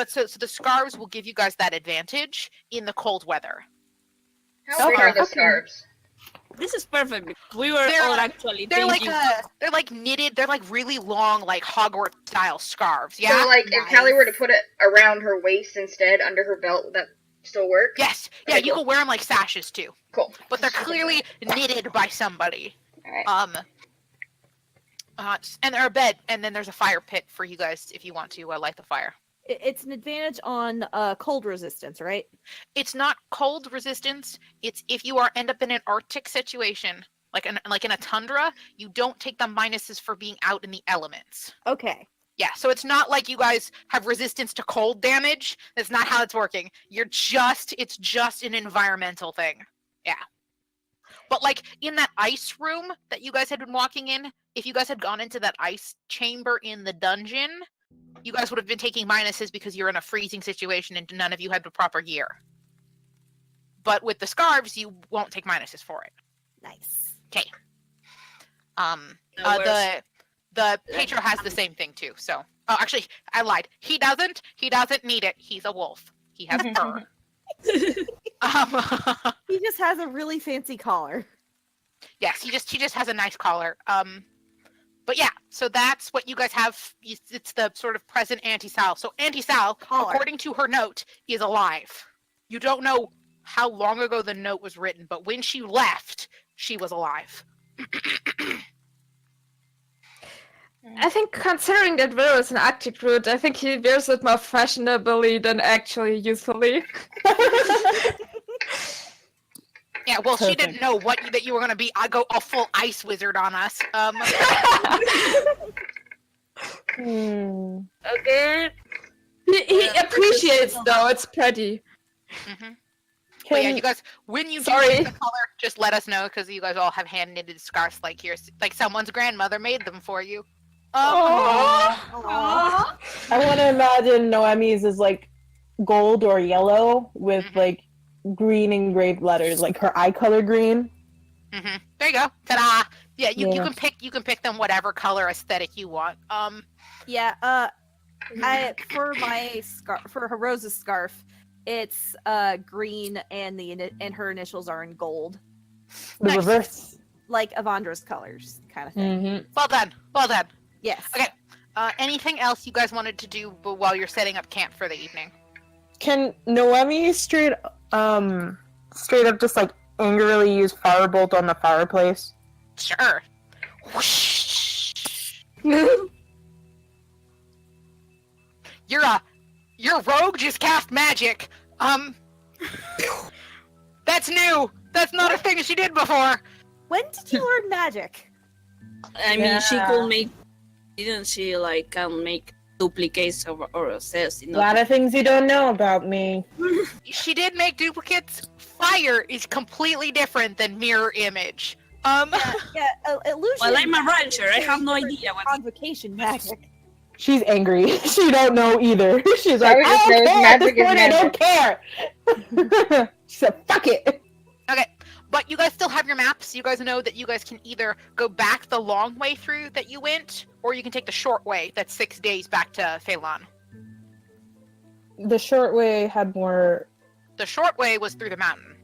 Speaker 1: so the scarves will give you guys that advantage in the cold weather.
Speaker 2: How big are the scarves?
Speaker 5: This is perfect. Because we were
Speaker 1: They're-
Speaker 5: all actually
Speaker 1: They're
Speaker 5: thinking.
Speaker 1: like knitted. They're like really long, like Hogwarts style scarves. Yeah.
Speaker 2: So, like, if
Speaker 4: Nice.
Speaker 2: Callie were to put it around her waist instead, under her belt, would that still work?
Speaker 1: Yes. Yeah.
Speaker 2: Okay,
Speaker 1: You
Speaker 2: cool.
Speaker 1: can wear them like sashes too,
Speaker 2: Cool.
Speaker 1: but they're clearly knitted by somebody.
Speaker 2: Alright.
Speaker 1: And they're a bed, and then there's a fire pit for you guys if you want to light the fire.
Speaker 4: It's an advantage on cold resistance, right?
Speaker 1: It's not cold resistance. It's if you end up in an Arctic situation, like in a tundra, you don't take the minuses for being out in the elements.
Speaker 4: Okay.
Speaker 1: Yeah, so it's not like you guys have resistance to cold damage. That's not how it's working. It's just an environmental thing. Yeah. But like in that ice room that you guys had been walking in, if you guys had gone into that ice chamber in the dungeon, you guys would have been taking minuses because you're in a freezing situation and none of you had the proper gear. But with the scarves, you won't take minuses for it.
Speaker 4: Nice.
Speaker 1: The Petro has the same thing too. So, oh, actually, I lied. He doesn't. He doesn't need it. He's a wolf. He has fur.
Speaker 4: He just has a really fancy collar.
Speaker 1: Yes, he just has a nice collar. But yeah, so that's what you guys have. It's the sort of present Auntie Sal. So Auntie Sal,
Speaker 4: Collar.
Speaker 1: according to her note, is alive. You don't know how long ago the note was written, but when she left, she was alive.
Speaker 7: I think considering that Vera is an Arctic druid, I think he wears it more fashionably than actually usefully.
Speaker 1: Yeah, well, she
Speaker 6: Perfect.
Speaker 1: didn't know that you were gonna be. I go a full ice wizard on us.
Speaker 6: Hmm.
Speaker 5: Okay.
Speaker 7: He appreciates though. It's pretty.
Speaker 1: Mm-hmm. But yeah,
Speaker 6: Can
Speaker 1: you guys, when you do
Speaker 7: Sorry.
Speaker 1: like the color, just let us know because you guys all have hand knitted scarves like yours, like someone's grandmother made them for you.
Speaker 7: Aww.
Speaker 6: I want to imagine Noemi's is like gold or yellow with
Speaker 1: Mhm.
Speaker 6: like green engraved letters, like her eye color green.
Speaker 1: Mm-hmm. There you go. Ta-da! Yeah, you
Speaker 6: Yeah.
Speaker 1: can pick them whatever color aesthetic you want.
Speaker 4: Yeah, for my scarf, for her Rose's scarf, it's green and her initials are in gold,
Speaker 6: The
Speaker 1: Nice.
Speaker 6: reverse.
Speaker 4: like Avandra's colors, kind of thing.
Speaker 6: Mm-hmm.
Speaker 1: Well done. Well done.
Speaker 4: Yes.
Speaker 1: Okay. Anything else you guys wanted to do while you're setting up camp for the evening?
Speaker 6: Can Noemi straight up just like angrily use firebolt on the fireplace?
Speaker 1: Sure. Your rogue just cast magic. That's new. That's not a thing she did before.
Speaker 4: When did you learn magic?
Speaker 5: I mean, she
Speaker 6: Yeah.
Speaker 5: could make. Didn't she like can make duplicates of or cells?
Speaker 6: A lot of things you don't know about me.
Speaker 1: She did make duplicates. Fire is completely different than mirror image.
Speaker 4: Yeah, illusion.
Speaker 5: Well, I'm a rancher. I have no idea what.
Speaker 4: Convocation magic.
Speaker 6: She's angry. She don't know either. She's like,
Speaker 2: Probably
Speaker 6: I
Speaker 2: just
Speaker 6: don't
Speaker 2: knows
Speaker 6: care. At
Speaker 2: magic
Speaker 6: this
Speaker 2: is
Speaker 6: point, I don't care. She said, fuck it.
Speaker 1: Okay, but you guys still have your maps. You guys know that you guys can either go back the long way through that you went, or you can take the short way. That's 6 days back to Phelan.
Speaker 6: The short way had more.
Speaker 1: The short way was through the mountain.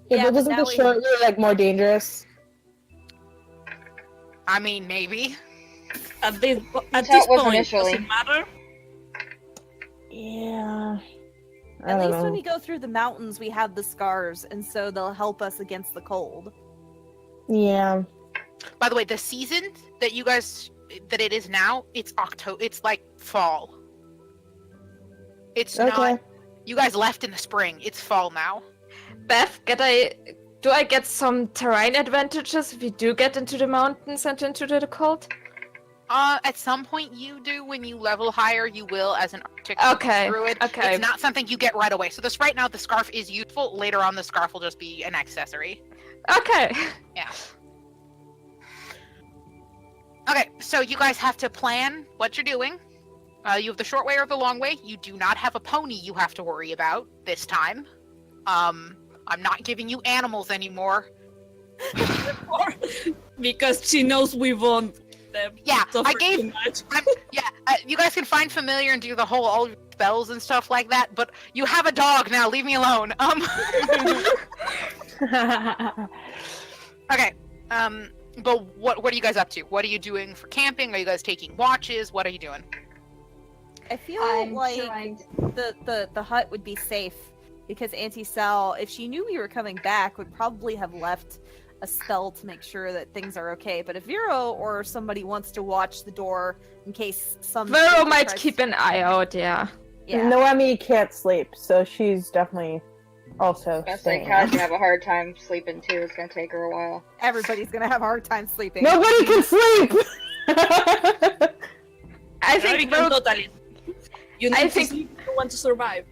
Speaker 6: Yeah,
Speaker 4: Yeah,
Speaker 6: but
Speaker 4: but
Speaker 6: wasn't
Speaker 4: now
Speaker 6: the
Speaker 4: we-
Speaker 6: short way like more dangerous?
Speaker 1: I mean, maybe.
Speaker 5: At this
Speaker 2: That's
Speaker 5: this
Speaker 2: how it was
Speaker 5: point,
Speaker 2: initially.
Speaker 5: does it matter?
Speaker 6: Yeah. I
Speaker 4: At
Speaker 6: don't
Speaker 4: least
Speaker 6: know.
Speaker 4: when we go through the mountains, we have the scars, and so they'll help us against the cold.
Speaker 6: Yeah.
Speaker 1: By the way, the season that you guys that it is now, it's October. It's like fall. It's
Speaker 6: Okay.
Speaker 1: not. You guys left in the spring. It's fall now.
Speaker 7: Beth, do I get some terrain advantages if we do get into the mountains and into the cold?
Speaker 1: At some point you do. When you level higher, you will as an Arctic
Speaker 7: Okay,
Speaker 1: druid.
Speaker 7: okay.
Speaker 1: It's not something you get right away. So this right now, the scarf is useful. Later on, the scarf will just be an accessory.
Speaker 7: Okay.
Speaker 1: Yeah. Okay, so you guys have to plan what you're doing. You have the short way or the long way. You do not have a pony you have to worry about this time. I'm not giving you animals anymore.
Speaker 5: Because she knows we won't.
Speaker 1: Yeah, I
Speaker 5: suffer
Speaker 1: gave-
Speaker 5: too much.
Speaker 1: You guys can find familiar and do the whole all your spells and stuff like that. But you have a dog now. Leave me alone. Okay. But what are you guys up to? What are you doing for camping? Are you guys taking watches? What are you doing?
Speaker 4: I feel
Speaker 3: I'm
Speaker 4: like
Speaker 3: trying
Speaker 4: the hut would be safe because Auntie Sal, if she knew we were coming back, would probably have left a spell to make sure that things are okay. But if Vero or somebody wants to watch the door in case some
Speaker 7: Vero might
Speaker 4: tries-
Speaker 7: keep an eye out, yeah.
Speaker 4: Yeah.
Speaker 6: Noemi can't sleep, so she's definitely also
Speaker 2: I
Speaker 6: staying.
Speaker 2: think Kai's gonna have a hard time sleeping too. It's gonna take her a while.
Speaker 4: Everybody's gonna have a hard time sleeping.
Speaker 6: Nobody can sleep.
Speaker 7: I
Speaker 5: You
Speaker 7: think
Speaker 5: can
Speaker 7: Vero,
Speaker 5: totally. You need
Speaker 7: I
Speaker 5: to
Speaker 7: think-
Speaker 5: sleep if you want to survive.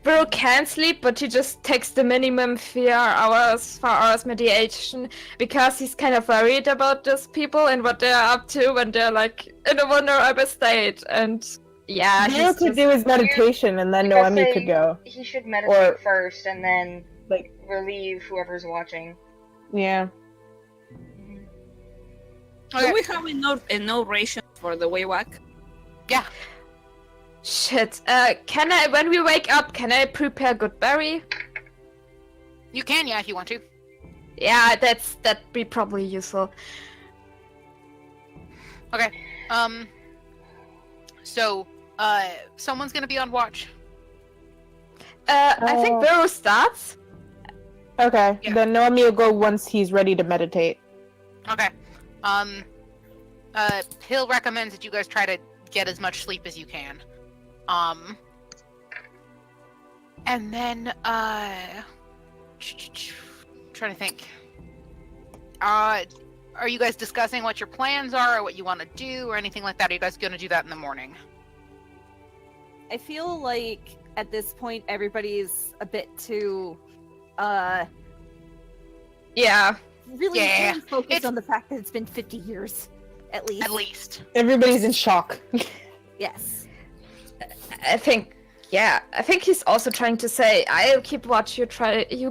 Speaker 7: Vero can sleep, but he just takes the minimum 4 hours mediation because he's kind of worried about those people and what they're up to when they're like in a vulnerable state. And yeah,
Speaker 6: Vero
Speaker 7: he's
Speaker 6: could
Speaker 7: just...
Speaker 6: do his meditation, and then
Speaker 2: Like I
Speaker 6: Noemi
Speaker 2: say,
Speaker 6: could go.
Speaker 2: He should meditate
Speaker 6: Or-
Speaker 2: first and then
Speaker 6: Like,
Speaker 2: relieve whoever's watching.
Speaker 6: yeah.
Speaker 1: Okay.
Speaker 5: Do we have enough ration for the way back?
Speaker 1: Yeah.
Speaker 7: Shit. Can I, when we wake up, can I prepare good berry?
Speaker 1: You can, yeah, if you want to.
Speaker 7: Yeah, that'd be probably useful.
Speaker 1: Okay. So, someone's gonna be on watch.
Speaker 7: I think
Speaker 6: Oh.
Speaker 7: Vero starts.
Speaker 6: Okay,
Speaker 1: Yeah.
Speaker 6: then Noemi will go once he's ready to meditate.
Speaker 1: Okay. Hill recommends that you guys try to get as much sleep as you can. And then, trying to think. are you guys discussing what your plans are, or what you want to do, or anything like that? Are you guys going to do that in the morning?
Speaker 4: I feel like at this point everybody's a bit too
Speaker 7: Yeah.
Speaker 4: really focused
Speaker 1: it's-
Speaker 4: on the fact that it's been 50 years at least.
Speaker 1: At least.
Speaker 6: Everybody's in shock.
Speaker 4: Yes.
Speaker 7: I think he's also trying to say, I'll keep watch. You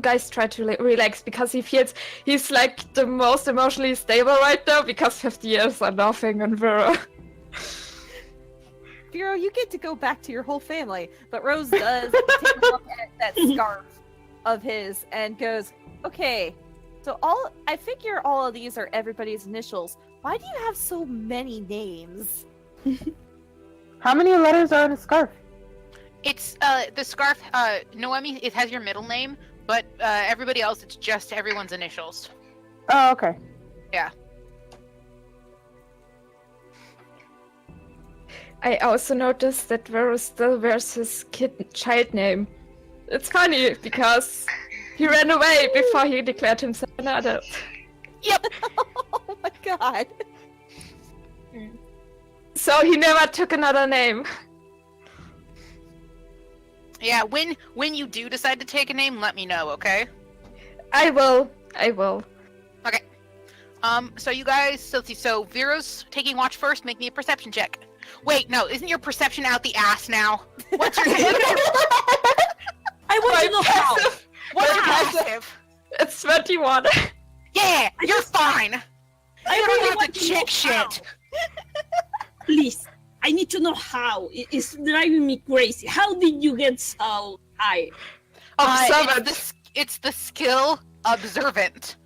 Speaker 7: guys try to relax, because he feels he's like the most emotionally stable right now, because 50 years are nothing on Vera.
Speaker 4: Vero, you get to go back to your whole family, but Rose does take a look at that scarf of his and goes, okay, so I figure all of these are everybody's initials. Why do you have so many names?
Speaker 6: How many letters are in a scarf?
Speaker 1: It's the scarf. Noemi, it has your middle name, but everybody else, it's just everyone's initials.
Speaker 6: Oh, okay.
Speaker 7: I also noticed that Vero still wears his child name. It's funny, because he ran away before he declared himself an adult.
Speaker 1: Yep.
Speaker 4: Oh my god.
Speaker 7: So he never took another name.
Speaker 1: Yeah. When you do decide to take a name, let me know. Okay.
Speaker 7: I will.
Speaker 1: Okay. So you guys, so Vero's taking watch first. Make me a perception check. Wait, no, isn't your perception out the ass now? What's your
Speaker 9: I want to know how.
Speaker 1: What's your
Speaker 7: Passive.
Speaker 1: passive?
Speaker 7: It's 21.
Speaker 1: Yeah, you're fine.
Speaker 9: I
Speaker 1: You
Speaker 9: really
Speaker 1: don't have
Speaker 9: want
Speaker 1: to
Speaker 9: to know
Speaker 1: check
Speaker 9: how.
Speaker 1: shit.
Speaker 9: Please, I need to know how. It's driving me crazy. How did you get so high?
Speaker 7: Observant.
Speaker 1: It's the skill observant.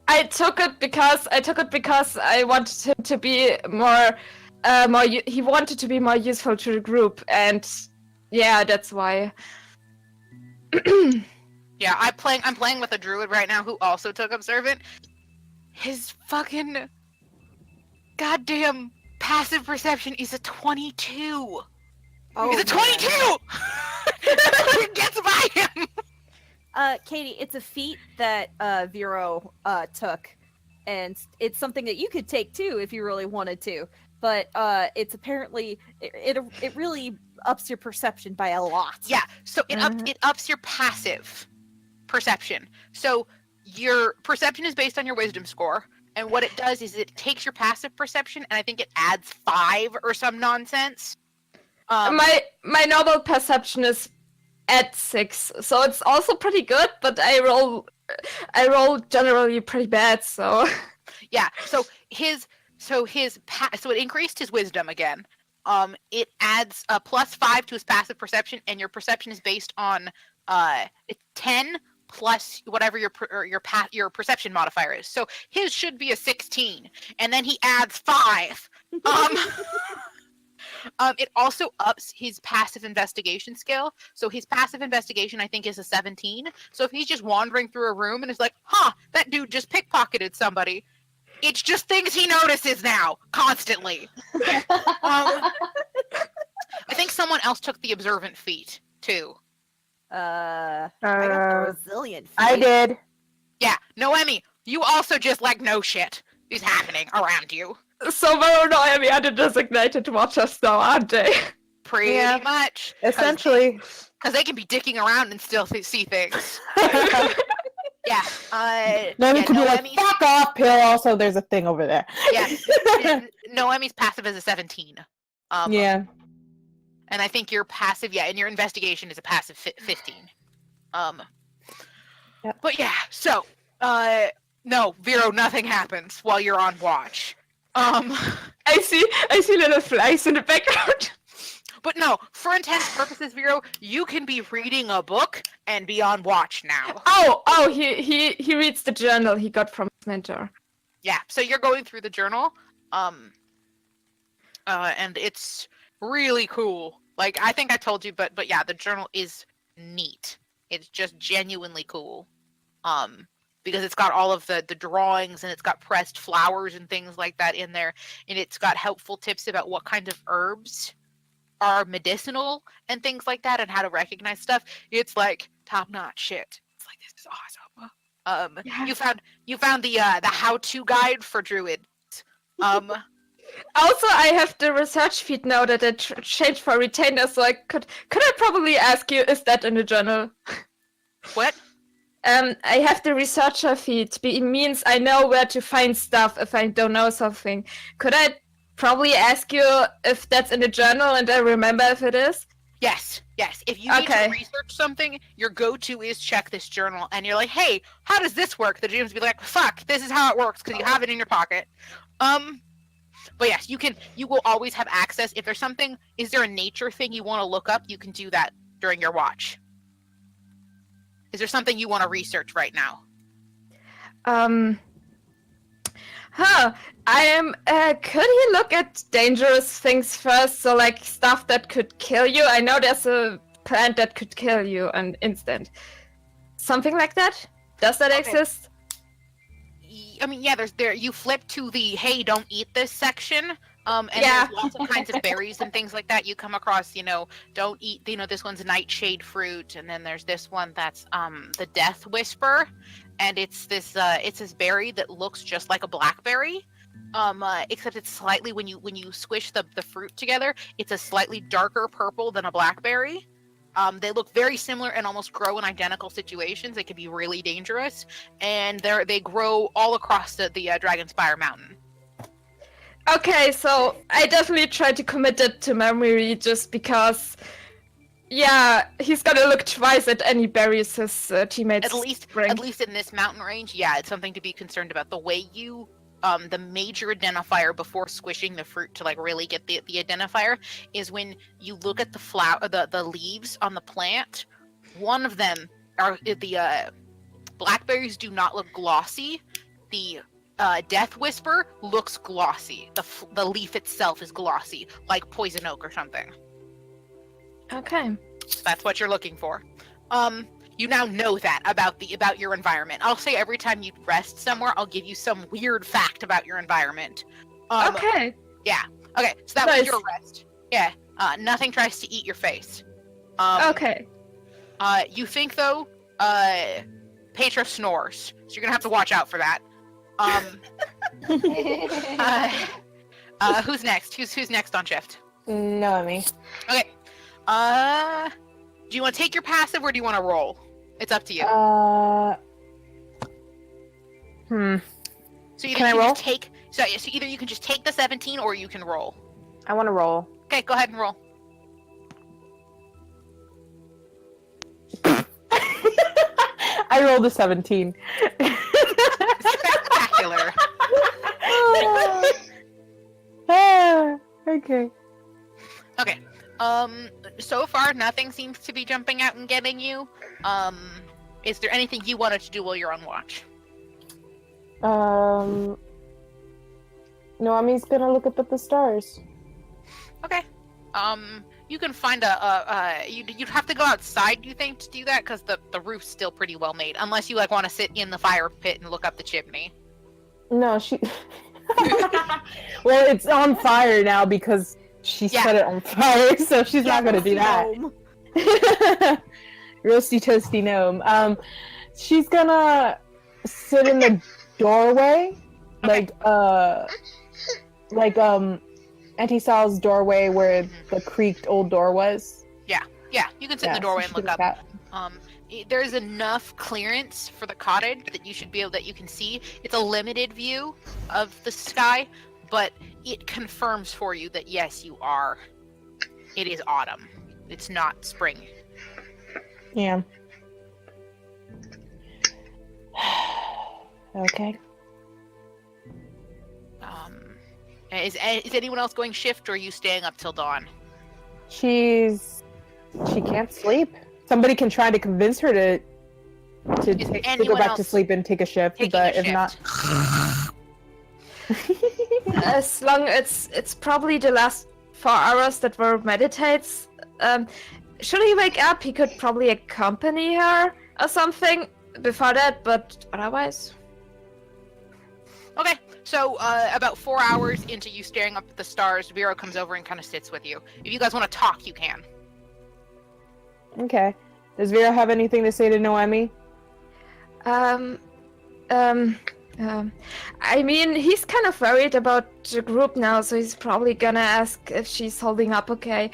Speaker 7: I took it because I wanted him to be more, he wanted to be more useful to the group, and yeah, that's why.
Speaker 1: Yeah, I'm playing with a druid right now who also took observant. His fucking goddamn passive perception is a 22.
Speaker 4: Oh,
Speaker 1: He's a 22. It gets by him.
Speaker 4: Katie, it's a feat that Vero took, and it's something that you could take too if you really wanted to. But it's apparently it really ups your perception by a lot.
Speaker 1: Yeah, so it ups your passive perception. So your perception is based on your wisdom score, and what it does is it takes your passive perception, and I think it adds 5 or some nonsense.
Speaker 7: My normal perception is at 6, so it's also pretty good, but I roll generally pretty bad, so
Speaker 1: Yeah, so it increased his wisdom again. It adds a +5 to his passive perception, and your perception is based on 10 plus whatever your perception modifier is. So his should be a 16, and then he adds 5. It also ups his passive investigation skill. So his passive investigation, I think, is a 17. So if he's just wandering through a room and is like, "Huh, that dude just pickpocketed somebody," it's just things he notices now, constantly. I think someone else took the observant feat, too.
Speaker 4: I got the resilient feat.
Speaker 6: I did.
Speaker 1: Yeah, Noemi, you also just no shit is happening around you.
Speaker 7: so Vero and I are the designated watchers now, aren't they?
Speaker 1: Pretty
Speaker 6: Yeah.
Speaker 1: much.
Speaker 6: Essentially.
Speaker 1: Because they can be dicking around and still see things. Yeah.
Speaker 6: Noemi could be like,
Speaker 1: Noemi's-
Speaker 6: fuck off, Pill. Also, there's a thing over there.
Speaker 1: Yeah. Noemi's passive is a 17.
Speaker 6: Yeah.
Speaker 1: And I think your passive, and your investigation is a passive 15.
Speaker 6: Yep.
Speaker 1: But yeah, so, no, Vero, nothing happens while you're on watch.
Speaker 7: I see little flies in the background.
Speaker 1: But no, for intense purposes, Vero, you can be reading a book and be on watch now.
Speaker 7: Oh, he reads the journal he got from his mentor.
Speaker 1: Yeah, so you're going through the journal, and it's really cool. I think I told you, but yeah, the journal is neat. It's just genuinely cool. Because it's got all of the drawings, and it's got pressed flowers and things like that in there, and it's got helpful tips about what kind of herbs are medicinal and things like that, and how to recognize stuff. It's top-notch shit. It's this is awesome. You found the how-to guide for druids.
Speaker 7: Also, I have the research feed now that I changed for retainer, so I could I probably ask you, is that in the journal?
Speaker 1: What?
Speaker 7: I have the researcher feed. It means I know where to find stuff if I don't know something. Could I probably ask you if that's in the journal and I remember if it is?
Speaker 1: Yes. If you need to research something, your go-to is check this journal, and you're like, hey, how does this work? The GM's be like, fuck, this is how it works, because you have it in your pocket. But yes, you will always have access. If there's something, is there a nature thing you want to look up? You can do that during your watch. Is there something you want to research right now?
Speaker 7: Could he look at dangerous things first? So like stuff that could kill you? I know there's a plant that could kill you an instant. Something like that? Does that exist?
Speaker 1: I mean, yeah, you flip to the, hey, don't eat this section. And there's lots of kinds of berries and things like that. You come across, don't eat, this one's nightshade fruit. And then there's this one that's the death whisper. And it's this berry that looks just like a blackberry. Except it's slightly, when you squish the fruit together, it's a slightly darker purple than a blackberry. They look very similar and almost grow in identical situations. They can be really dangerous. And they grow all across the Dragonspire Mountain.
Speaker 7: Okay, so I definitely tried to commit it to memory just because, he's gonna look twice at any berries his teammates bring.
Speaker 1: At least in this mountain range, it's something to be concerned about. The way you, the major identifier before squishing the fruit to like really get the identifier is when you look at the leaves on the plant. One of them are the blackberries do not look glossy. The Death Whisper looks glossy. The leaf itself is glossy, like poison oak or something.
Speaker 7: Okay.
Speaker 1: That's what you're looking for. You now know that about your environment. I'll say every time you rest somewhere, I'll give you some weird fact about your environment.
Speaker 7: Okay.
Speaker 1: Yeah. Okay, so that was your rest. Yeah. Nothing tries to eat your face.
Speaker 7: Okay.
Speaker 1: You think though, Petra snores, so you're gonna have to watch out for that. Who's next? Who's next on shift?
Speaker 6: Noemi.
Speaker 1: Okay. Do you want to take your passive or do you want to roll? It's up to you. So
Speaker 6: Can I roll?
Speaker 1: So either you can just take the 17 or you can roll.
Speaker 6: I want to roll.
Speaker 1: Okay, go ahead and roll.
Speaker 6: I rolled a 17.
Speaker 1: Spectacular.
Speaker 6: Okay.
Speaker 1: Okay. So far nothing seems to be jumping out and getting you. Is there anything you wanted to do while you're on watch?
Speaker 6: Noemi's gonna look up at the stars.
Speaker 1: Okay. You can find you'd have to go outside, you think, to do that, because the roof's still pretty well made, unless you want to sit in the fire pit and look up the chimney.
Speaker 6: No, she. Well, it's on fire now because she set it on fire, so she's not gonna do that. Roasty toasty gnome. She's gonna sit in the doorway, like Auntie Sal's doorway where the creaked old door was.
Speaker 1: Yeah, you can sit in the doorway and look up. There's enough clearance for the cottage that you should be able, that you can see. It's a limited view of the sky, but it confirms for you that yes, you are. It is autumn. It's not spring.
Speaker 6: Yeah. Okay.
Speaker 1: Is anyone else going shift, or are you staying up till dawn?
Speaker 6: She can't sleep. Somebody can try to convince her to go back to sleep and take a shift, but if not,
Speaker 7: as long as it's probably the last 4 hours that were meditates. Should he wake up, he could probably accompany her or something before that, but otherwise.
Speaker 1: Okay, so about 4 hours into you staring up at the stars, Vero comes over and kind of sits with you. If you guys want to talk, you can.
Speaker 6: Okay. Does Vera have anything to say to Noemi?
Speaker 7: I mean, he's kind of worried about the group now, so he's probably gonna ask if she's holding up okay,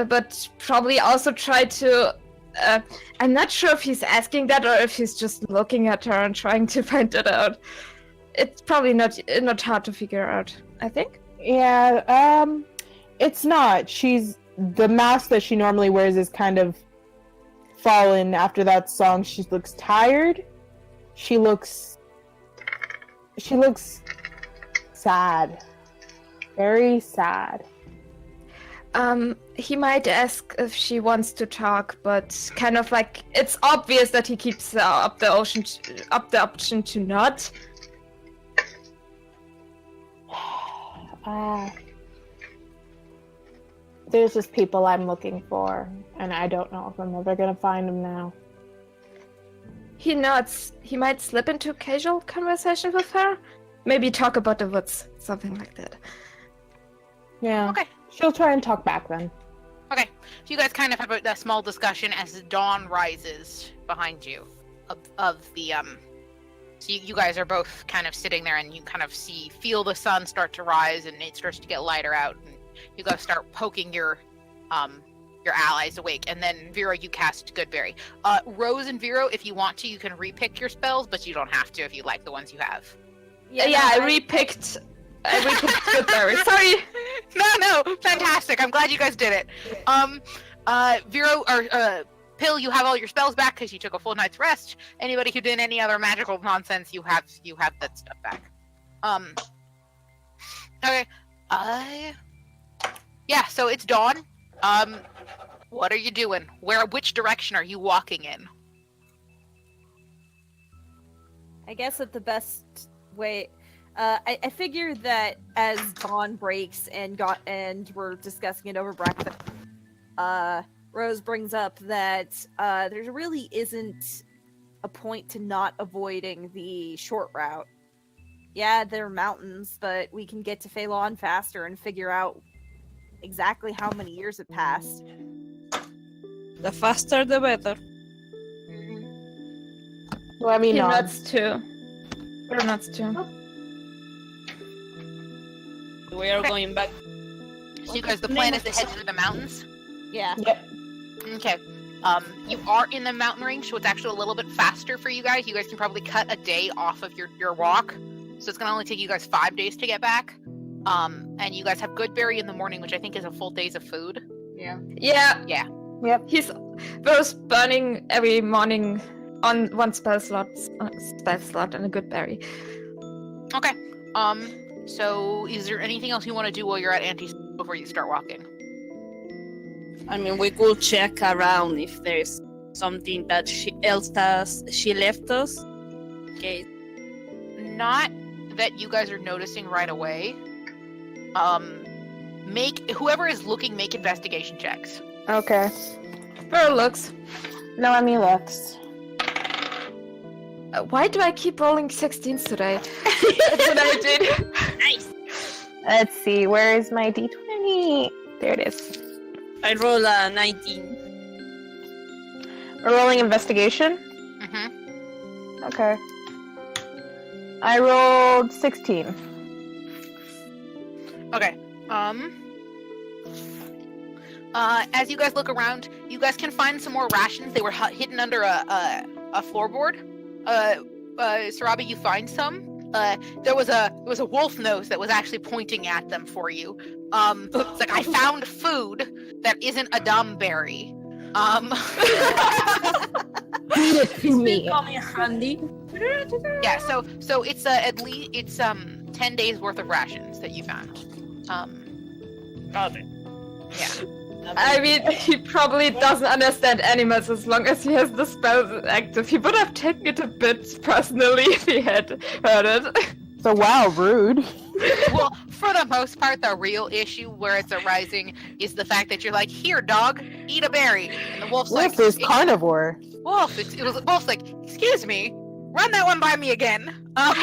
Speaker 7: but probably also try to. I'm not sure if he's asking that or if he's just looking at her and trying to find it out. It's probably not hard to figure out, I think.
Speaker 6: Yeah, it's not. The mask that she normally wears is kind of fallen after that song. She looks tired. She looks sad. Very sad.
Speaker 7: He might ask if she wants to talk, but kind of like it's obvious that he keeps up the option to not.
Speaker 6: There's just people I'm looking for, and I don't know if I'm ever gonna find them now.
Speaker 7: He nods. He might slip into a casual conversation with her. Maybe talk about the woods, something like that.
Speaker 6: Yeah.
Speaker 1: Okay.
Speaker 6: She'll try and talk back then.
Speaker 1: Okay. So you guys kind of have a small discussion as dawn rises behind you of the So you guys are both kind of sitting there, and you kind of feel the sun start to rise, and it starts to get lighter out, and you guys start poking your allies awake, and then Vero, you cast Goodberry. Rose and Vero, if you want to, you can repick your spells, but you don't have to if you like the ones you have.
Speaker 7: I repicked Goodberry. Sorry.
Speaker 1: No, fantastic. I'm glad you guys did it. Vero or Pill, you have all your spells back because you took a full night's rest. Anybody who did any other magical nonsense, you have that stuff back. Okay. Yeah, so it's dawn. What are you doing? Which direction are you walking in?
Speaker 4: I guess that the best way. I figure that as dawn breaks and we're discussing it over breakfast, Rose brings up that there really isn't a point to not avoiding the short route. Yeah, there are mountains, but we can get to Phalon faster and figure out exactly how many years have passed.
Speaker 5: The faster, the better.
Speaker 6: Let me
Speaker 7: He
Speaker 6: know.
Speaker 7: nods too. Or nods too.
Speaker 5: We are going back.
Speaker 1: So you guys, the plan is to head through the mountains?
Speaker 4: Yeah.
Speaker 6: Yep.
Speaker 1: Okay. You are in the mountain range, so it's actually a little bit faster for you guys. You guys can probably cut a day off of your walk. So it's going to only take you guys 5 days to get back. And you guys have Goodberry in the morning, which I think is a full day's of food.
Speaker 2: Yeah.
Speaker 7: Yeah.
Speaker 6: Yep.
Speaker 7: He's Vero's burning every morning on one spell slot and a Goodberry.
Speaker 1: Okay. So is there anything else you want to do while you're at Auntie's before you start walking?
Speaker 5: I mean, we could check around if there's something that she left us. Okay.
Speaker 1: Not that you guys are noticing right away. Whoever is looking, make investigation checks.
Speaker 6: Okay.
Speaker 7: Vero looks.
Speaker 6: Noemi looks.
Speaker 7: Why do I keep rolling 16s today? That's what I did.
Speaker 1: Nice.
Speaker 6: Let's see. Where is my d20? There it is.
Speaker 5: I roll a 19.
Speaker 6: We're rolling investigation.
Speaker 1: Mm-hmm.
Speaker 6: Okay. I rolled 16.
Speaker 1: Okay. As you guys look around, you guys can find some more rations. They were hidden under a floorboard. Sarabi, you find some. There was a wolf nose that was actually pointing at them for you. It's like, I found food that isn't a dumb berry.
Speaker 6: Feed it to me.
Speaker 9: Becoming handy.
Speaker 1: Yeah. So it's at least 10 days worth of rations that you found.
Speaker 5: Got it.
Speaker 1: Yeah.
Speaker 7: I mean, he probably doesn't understand animals as long as he has the spell active. He would have taken it a bit personally if he had heard it.
Speaker 6: So wow, rude.
Speaker 1: Well, for the most part, the real issue where it's arising is the fact that you're like, here, dog, eat a berry. And the wolf's
Speaker 6: Wolf
Speaker 1: like,
Speaker 6: is carnivore.
Speaker 1: Wolf's like, excuse me, run that one by me again.
Speaker 9: Are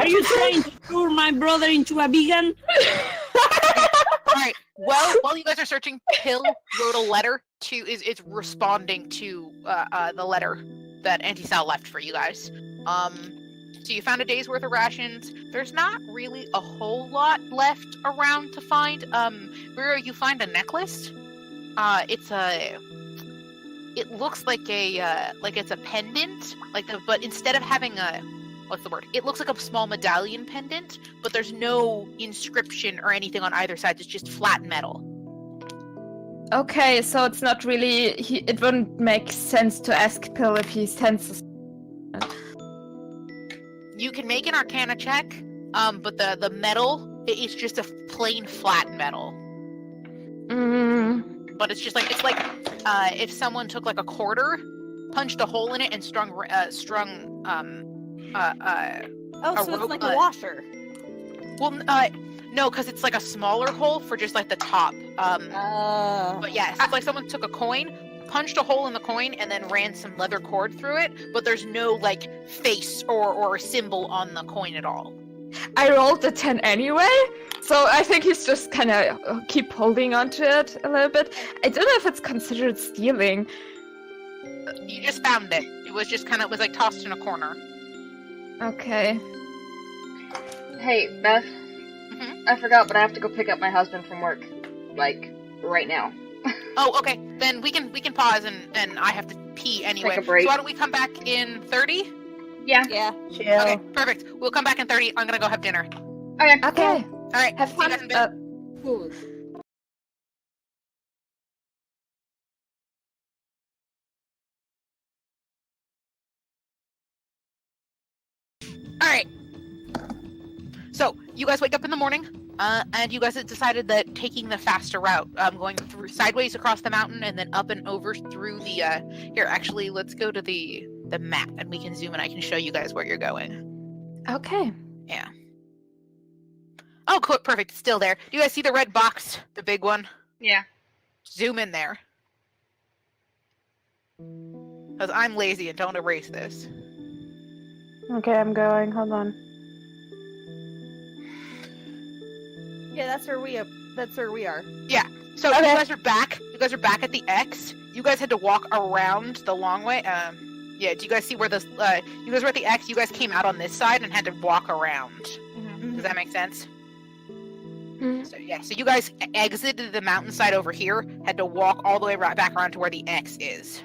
Speaker 9: you trying to turn my brother into a vegan?
Speaker 1: All right. Well, while you guys are searching, Pill wrote a letter is responding to the letter that Auntie Sal left for you guys. So you found a day's worth of rations. There's not really a whole lot left around to find. Vero, you find a necklace. It looks like it's a pendant, but instead of having what's the word? It looks like a small medallion pendant, but there's no inscription or anything on either side. It's just flat metal.
Speaker 7: Okay, so it's not really. It wouldn't make sense to ask Pill if he senses.
Speaker 1: You can make an Arcana check, but the metal, it's just a plain flat metal. But it's just like if someone took like a quarter, punched a hole in it, and strung
Speaker 4: Oh,
Speaker 1: a
Speaker 4: so it's
Speaker 1: rope,
Speaker 4: like a washer.
Speaker 1: Well, no, because it's like a smaller hole for just like the top. But yeah, so it's like someone took a coin, punched a hole in the coin, and then ran some leather cord through it. But there's no like face or symbol on the coin at all.
Speaker 7: I rolled a 10 anyway, so I think he's just kind of keep holding onto it a little bit. I don't know if it's considered stealing.
Speaker 1: You just found it. It was just it was like tossed in a corner.
Speaker 7: Okay.
Speaker 2: Hey, Beth.
Speaker 1: Mhm.
Speaker 2: I forgot, but I have to go pick up my husband from work. Like, right now.
Speaker 1: Oh, okay. Then we can pause and I have to pee anyway.
Speaker 2: Take a break.
Speaker 1: So why don't we come back in 30?
Speaker 2: Yeah.
Speaker 4: Yeah.
Speaker 6: Chill.
Speaker 1: Okay, perfect. We'll come back in 30. I'm gonna go have dinner.
Speaker 2: Okay.
Speaker 7: Okay.
Speaker 1: All right.
Speaker 7: Have
Speaker 1: see you guys
Speaker 7: fun.
Speaker 1: in a bit.
Speaker 9: Good.
Speaker 1: All right. So you guys wake up in the morning, and you guys have decided that taking the faster route, going through sideways across the mountain and then up and over through the. Here, actually, let's go to the map and we can zoom and I can show you guys where you're going.
Speaker 7: Okay.
Speaker 1: Yeah. Oh, cool. Perfect. It's still there. Do you guys see the red box, the big one?
Speaker 2: Yeah.
Speaker 1: Zoom in there. Because I'm lazy and don't erase this.
Speaker 6: Okay, I'm going. Hold on.
Speaker 4: Yeah, that's where we are.
Speaker 1: So you guys are back. You guys are back at the X. You guys had to walk around the long way. Yeah. Do you guys see where this? You guys were at the X. You guys came out on this side and had to walk around. Does that make sense? So yeah. So you guys exited the mountainside over here. Had to walk all the way right back around to where the X is.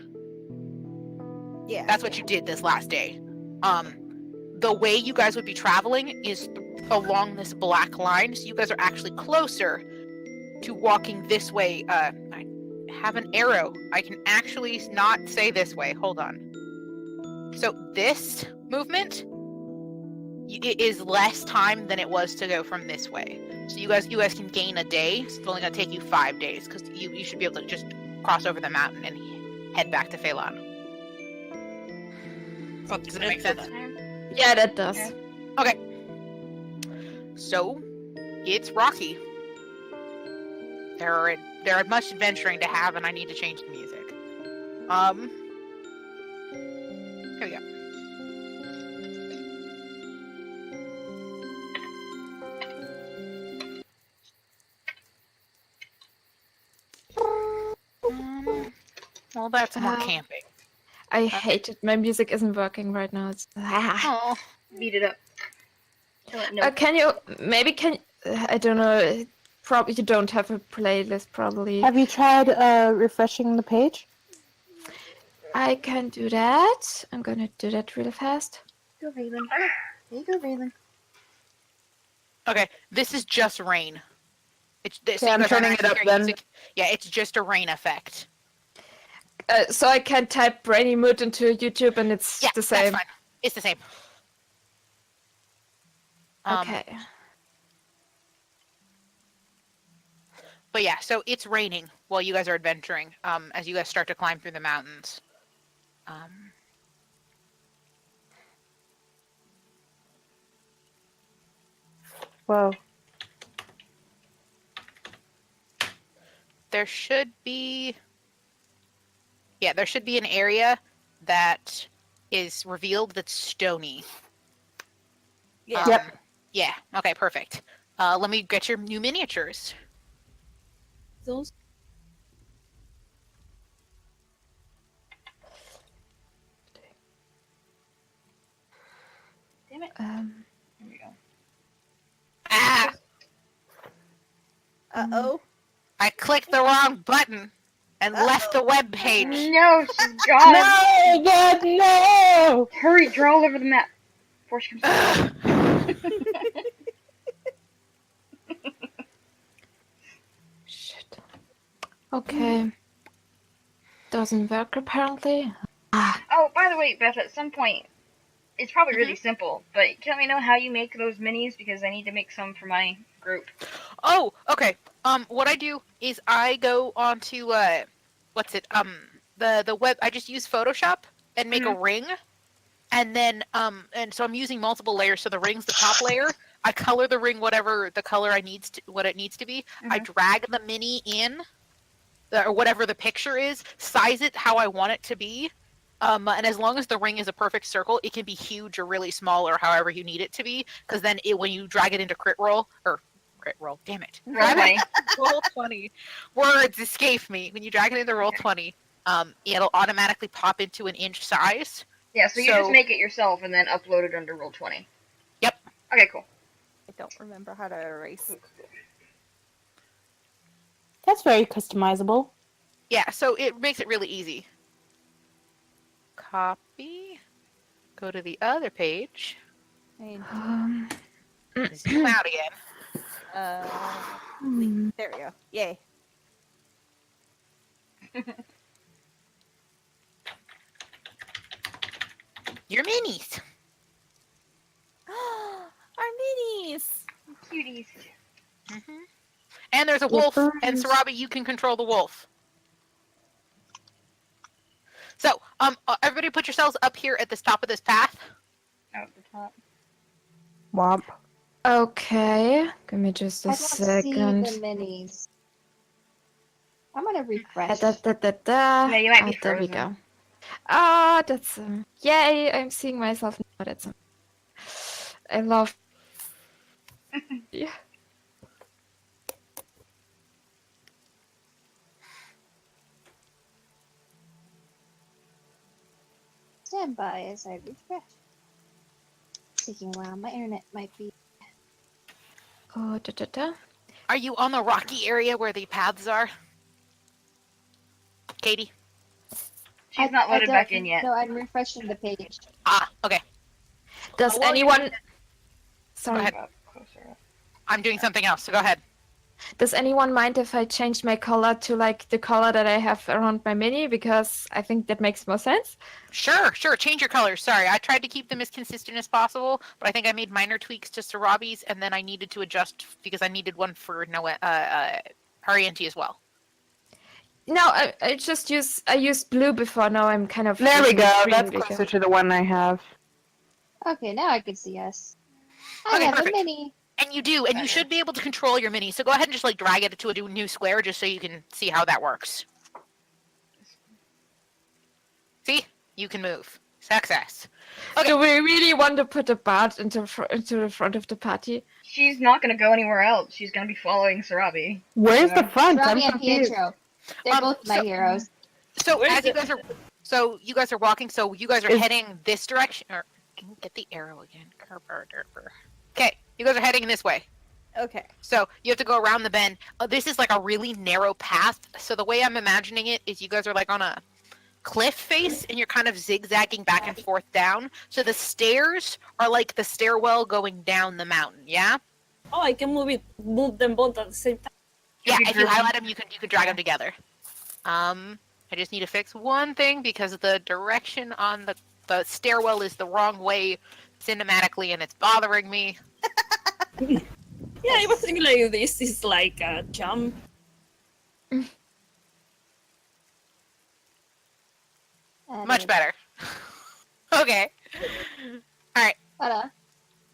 Speaker 4: Yeah.
Speaker 1: That's what you did this last day. The way you guys would be traveling is along this black line, so you guys are actually closer to walking this way. I have an arrow. I can actually not say this way. Hold on. So this movement, it is less time than it was to go from this way. So you guys can gain a day. So it's only gonna take you 5 days because you should be able to just cross over the mountain and head back to Phelan. Does it make sense?
Speaker 7: Yeah, that does.
Speaker 1: Okay. So, it's rocky. There are much adventuring to have, and I need to change the music. Here we go. Well, that's more camping.
Speaker 7: I hate it. My music isn't working right now. It's
Speaker 1: Oh.
Speaker 2: Beat it up. No.
Speaker 7: Can you I don't know. Probably you don't have a playlist. Probably.
Speaker 6: Have you tried refreshing the page?
Speaker 7: I can do that. I'm gonna do that really fast.
Speaker 2: Go, Raylan. There you go, Raylan.
Speaker 1: Okay, this is just rain.
Speaker 6: Okay, I'm turning it up then.
Speaker 1: Yeah, it's just a rain effect.
Speaker 7: So I can type rainy mood into YouTube and it's the same.
Speaker 1: That's fine. It's the same.
Speaker 7: Okay.
Speaker 1: But yeah, so it's raining while you guys are adventuring. As you guys start to climb through the mountains.
Speaker 6: Whoa.
Speaker 1: There should be an area that is revealed that's stony.
Speaker 4: Yeah.
Speaker 6: Yep.
Speaker 1: Yeah. Okay. Perfect. Let me get your new miniatures.
Speaker 9: Those
Speaker 2: Damn it. we go.
Speaker 1: Ah!
Speaker 4: Uh-oh.
Speaker 1: I clicked the wrong button and left the web page.
Speaker 2: No, she's gone.
Speaker 6: No, God, no!
Speaker 2: Hurry, draw all over the map. Before she comes back.
Speaker 7: Shit. Okay. Doesn't work apparently.
Speaker 2: Oh, by the way, Beth, at some point, it's probably really simple, but can you let me know how you make those minis? Because I need to make some for my group.
Speaker 1: Oh, okay. What I do is I go onto the web. I just use Photoshop and make a ring, and then and so I'm using multiple layers. So the ring's the top layer. I color the ring whatever the color what it needs to be. I drag the mini in, or whatever the picture is, size it how I want it to be. And as long as the ring is a perfect circle, it can be huge or really small or however you need it to be. Because then when you drag it into crit roll, damn it. Roll 20. Words escape me. When you drag it into roll 20, it'll automatically pop into an inch size.
Speaker 2: Yeah, so you just make it yourself and then upload it under roll 20.
Speaker 1: Yep.
Speaker 2: Okay, cool.
Speaker 4: I don't remember how to erase.
Speaker 6: That's very customizable.
Speaker 1: Yeah, so it makes it really easy. Copy. Go to the other page.
Speaker 4: And,
Speaker 1: Zoom out again.
Speaker 4: there we go. Yay.
Speaker 1: Your minis.
Speaker 4: Our minis!
Speaker 2: Cuties.
Speaker 1: And there's a wolf, and Sarabi, you can control the wolf. So, everybody put yourselves up here at the top of this path.
Speaker 2: Out the top.
Speaker 6: Womp.
Speaker 7: Okay. Give me just a
Speaker 3: I don't
Speaker 7: second.
Speaker 3: see the minis. I'm gonna refresh.
Speaker 2: No, you might be
Speaker 7: There we
Speaker 2: frozen.
Speaker 7: go. Ah, that's yay! I'm seeing myself now. That's I love. Yeah.
Speaker 3: Stand by as I refresh. Taking a while. My internet might be.
Speaker 7: Oh,
Speaker 1: Are you on the rocky area where the paths are? Katie?
Speaker 2: She's not loaded back in yet.
Speaker 3: No, I'm refreshing the page.
Speaker 1: Ah, okay.
Speaker 7: Does
Speaker 1: well,
Speaker 7: anyone?
Speaker 1: Go
Speaker 7: Sorry.
Speaker 1: ahead. I'm doing something else, so go ahead.
Speaker 7: Does anyone mind if I change my color to like the color that I have around my mini? Because I think that makes more sense.
Speaker 1: Sure. Change your colors. Sorry, I tried to keep them as consistent as possible, but I think I made minor tweaks to Sarabi's, and then I needed to adjust because I needed one for Harianti as well.
Speaker 7: No, I used blue before. Now I'm kind of.
Speaker 6: There we
Speaker 7: using
Speaker 6: go.
Speaker 7: green
Speaker 6: That's
Speaker 7: because-
Speaker 6: closer to the one I have.
Speaker 3: Okay, now I can see us. I
Speaker 1: Okay,
Speaker 3: have
Speaker 1: perfect.
Speaker 3: a mini.
Speaker 1: And you do, and you should be able to control your mini. So go ahead and just like drag it to a new square, just so you can see how that works. See, you can move. Success. Okay.
Speaker 7: Do we really want to put a bard into the front of the party?
Speaker 2: She's not gonna go anywhere else. She's gonna be following Sarabi.
Speaker 6: Where's the front? I'm
Speaker 3: Robbie and
Speaker 6: confused.
Speaker 3: Pietro. They're both my
Speaker 1: so-
Speaker 3: heroes.
Speaker 1: So as you guys are walking, so you guys are
Speaker 6: Is-
Speaker 1: heading this direction. Or can you get the arrow again? Okay, you guys are heading this way.
Speaker 4: Okay.
Speaker 1: So you have to go around the bend. This is like a really narrow path. So the way I'm imagining it is you guys are like on a cliff face and you're kind of zigzagging back and forth down. So the stairs are like the stairwell going down the mountain. Yeah.
Speaker 9: Oh, I can move them both at the same time.
Speaker 1: Yeah. If you highlight them, you can drag them together. I just need to fix one thing because the direction on the stairwell is the wrong way cinematically, and it's bothering me.
Speaker 9: Yeah, I was thinking like this is like a jump.
Speaker 1: Much better. Okay.
Speaker 3: Hello.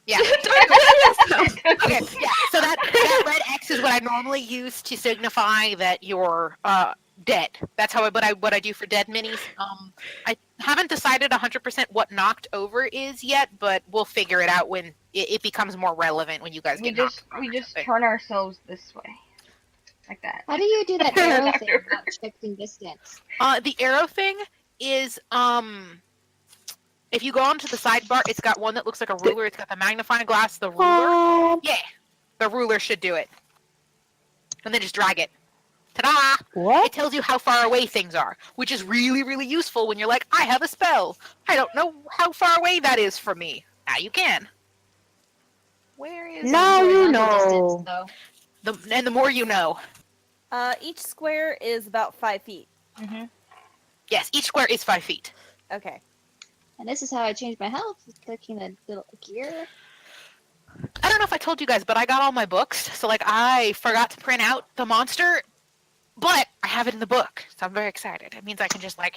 Speaker 1: Yeah. Okay. Yeah. So that red X is what I normally use to signify that you're dead. That's how what I do for dead minis. I haven't decided 100% what knocked over is yet, but we'll figure it out when it becomes more relevant when you guys
Speaker 2: We
Speaker 1: get
Speaker 2: just
Speaker 1: knocked over.
Speaker 2: turn ourselves this way, like that.
Speaker 3: How do you do that arrow thing without shifting distance?
Speaker 1: The arrow thing is If you go onto the sidebar, it's got one that looks like a ruler. It's got the magnifying glass, the ruler. Yeah, the ruler should do it. And then just drag it. Ta-da!
Speaker 6: What?
Speaker 1: It tells you how far away things are, which is really, really useful when you're like, I have a spell. I don't know how far away that is from me. Now you can. Where is
Speaker 6: Now you
Speaker 3: Distance,
Speaker 6: know.
Speaker 3: though.
Speaker 1: the more you know.
Speaker 4: Each square is about 5 feet.
Speaker 1: Yes, each square is 5 feet.
Speaker 4: Okay.
Speaker 3: And this is how I changed my health. Just clicking the little gear.
Speaker 1: I don't know if I told you guys, but I got all my books. So, like, I forgot to print out the monster, but I have it in the book. So I'm very excited. It means I can just, like,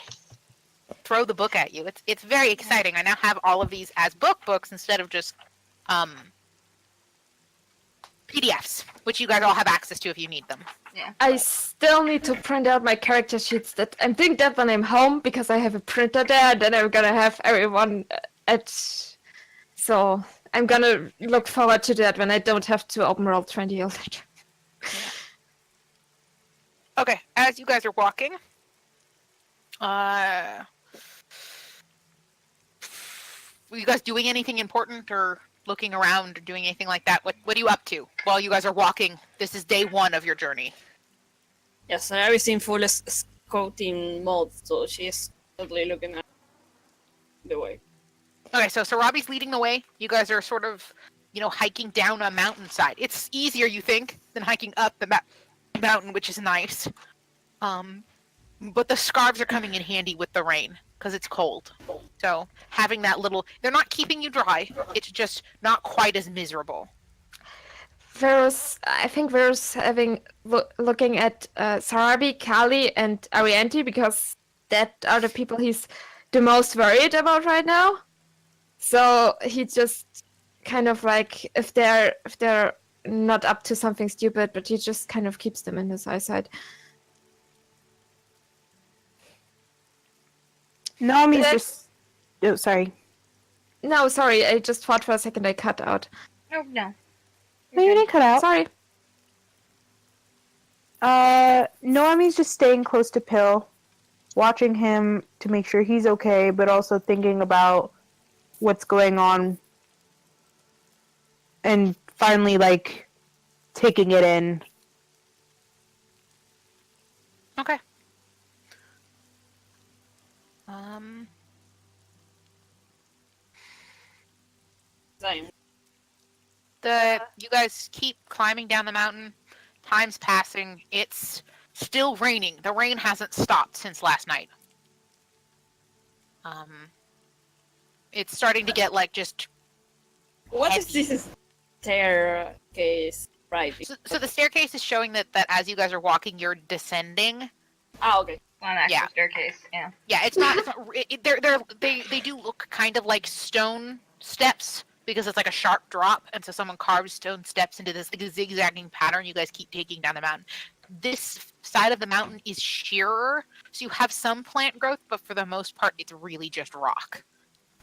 Speaker 1: throw the book at you. It's very exciting. I now have all of these as books instead of just PDFs, which you guys all have access to if you need them.
Speaker 3: Yeah.
Speaker 7: I still need to print out my character sheets. That I'm doing that when I'm home because I have a printer there, and then I'm gonna have everyone at. So I'm gonna look forward to that when I don't have to open roll 20 all the time.
Speaker 1: Okay, as you guys are walking, were you guys doing anything important or looking around or doing anything like that? What are you up to while you guys are walking? This is day 1 of your journey.
Speaker 5: Yes, Sarabi is in full scouting mode, so she's totally looking at the way.
Speaker 1: Okay, so Sarabi's leading the way. You guys are sort of, hiking down a mountainside. It's easier, you think, than hiking up the mountain, which is nice. But the scarves are coming in handy with the rain because it's cold. So having that they're not keeping you dry. It's just not quite as miserable.
Speaker 7: I think Varus looking at Sarabi, Kali, and Arianti because that are the people he's the most worried about right now. So he just kind of like if they're not up to something stupid, but he just kind of keeps them in his eyesight.
Speaker 6: Naomi's just. Oh, sorry.
Speaker 7: No, sorry, I just thought for a second I cut out.
Speaker 2: Oh, no.
Speaker 6: No, you didn't cut out.
Speaker 7: Sorry.
Speaker 6: Naomi's just staying close to Pill, watching him to make sure he's okay, but also thinking about what's going on, and finally, like, taking it in.
Speaker 1: Okay.
Speaker 5: Same.
Speaker 1: You guys keep climbing down the mountain. Time's passing. It's still raining. The rain hasn't stopped since last night. It's starting to get just.
Speaker 5: What
Speaker 1: heavy.
Speaker 5: is this staircase? Right.
Speaker 1: So the staircase is showing that as you guys are walking, you're descending.
Speaker 5: Ah, okay.
Speaker 2: On an actual
Speaker 1: Yeah.
Speaker 2: staircase, yeah.
Speaker 1: Yeah, it's not. They do look kind of like stone steps because it's like a sharp drop, and so someone carved stone steps into this zigzagging pattern. You guys keep taking down the mountain. This side of the mountain is sheerer, so you have some plant growth, but for the most part, it's really just rock.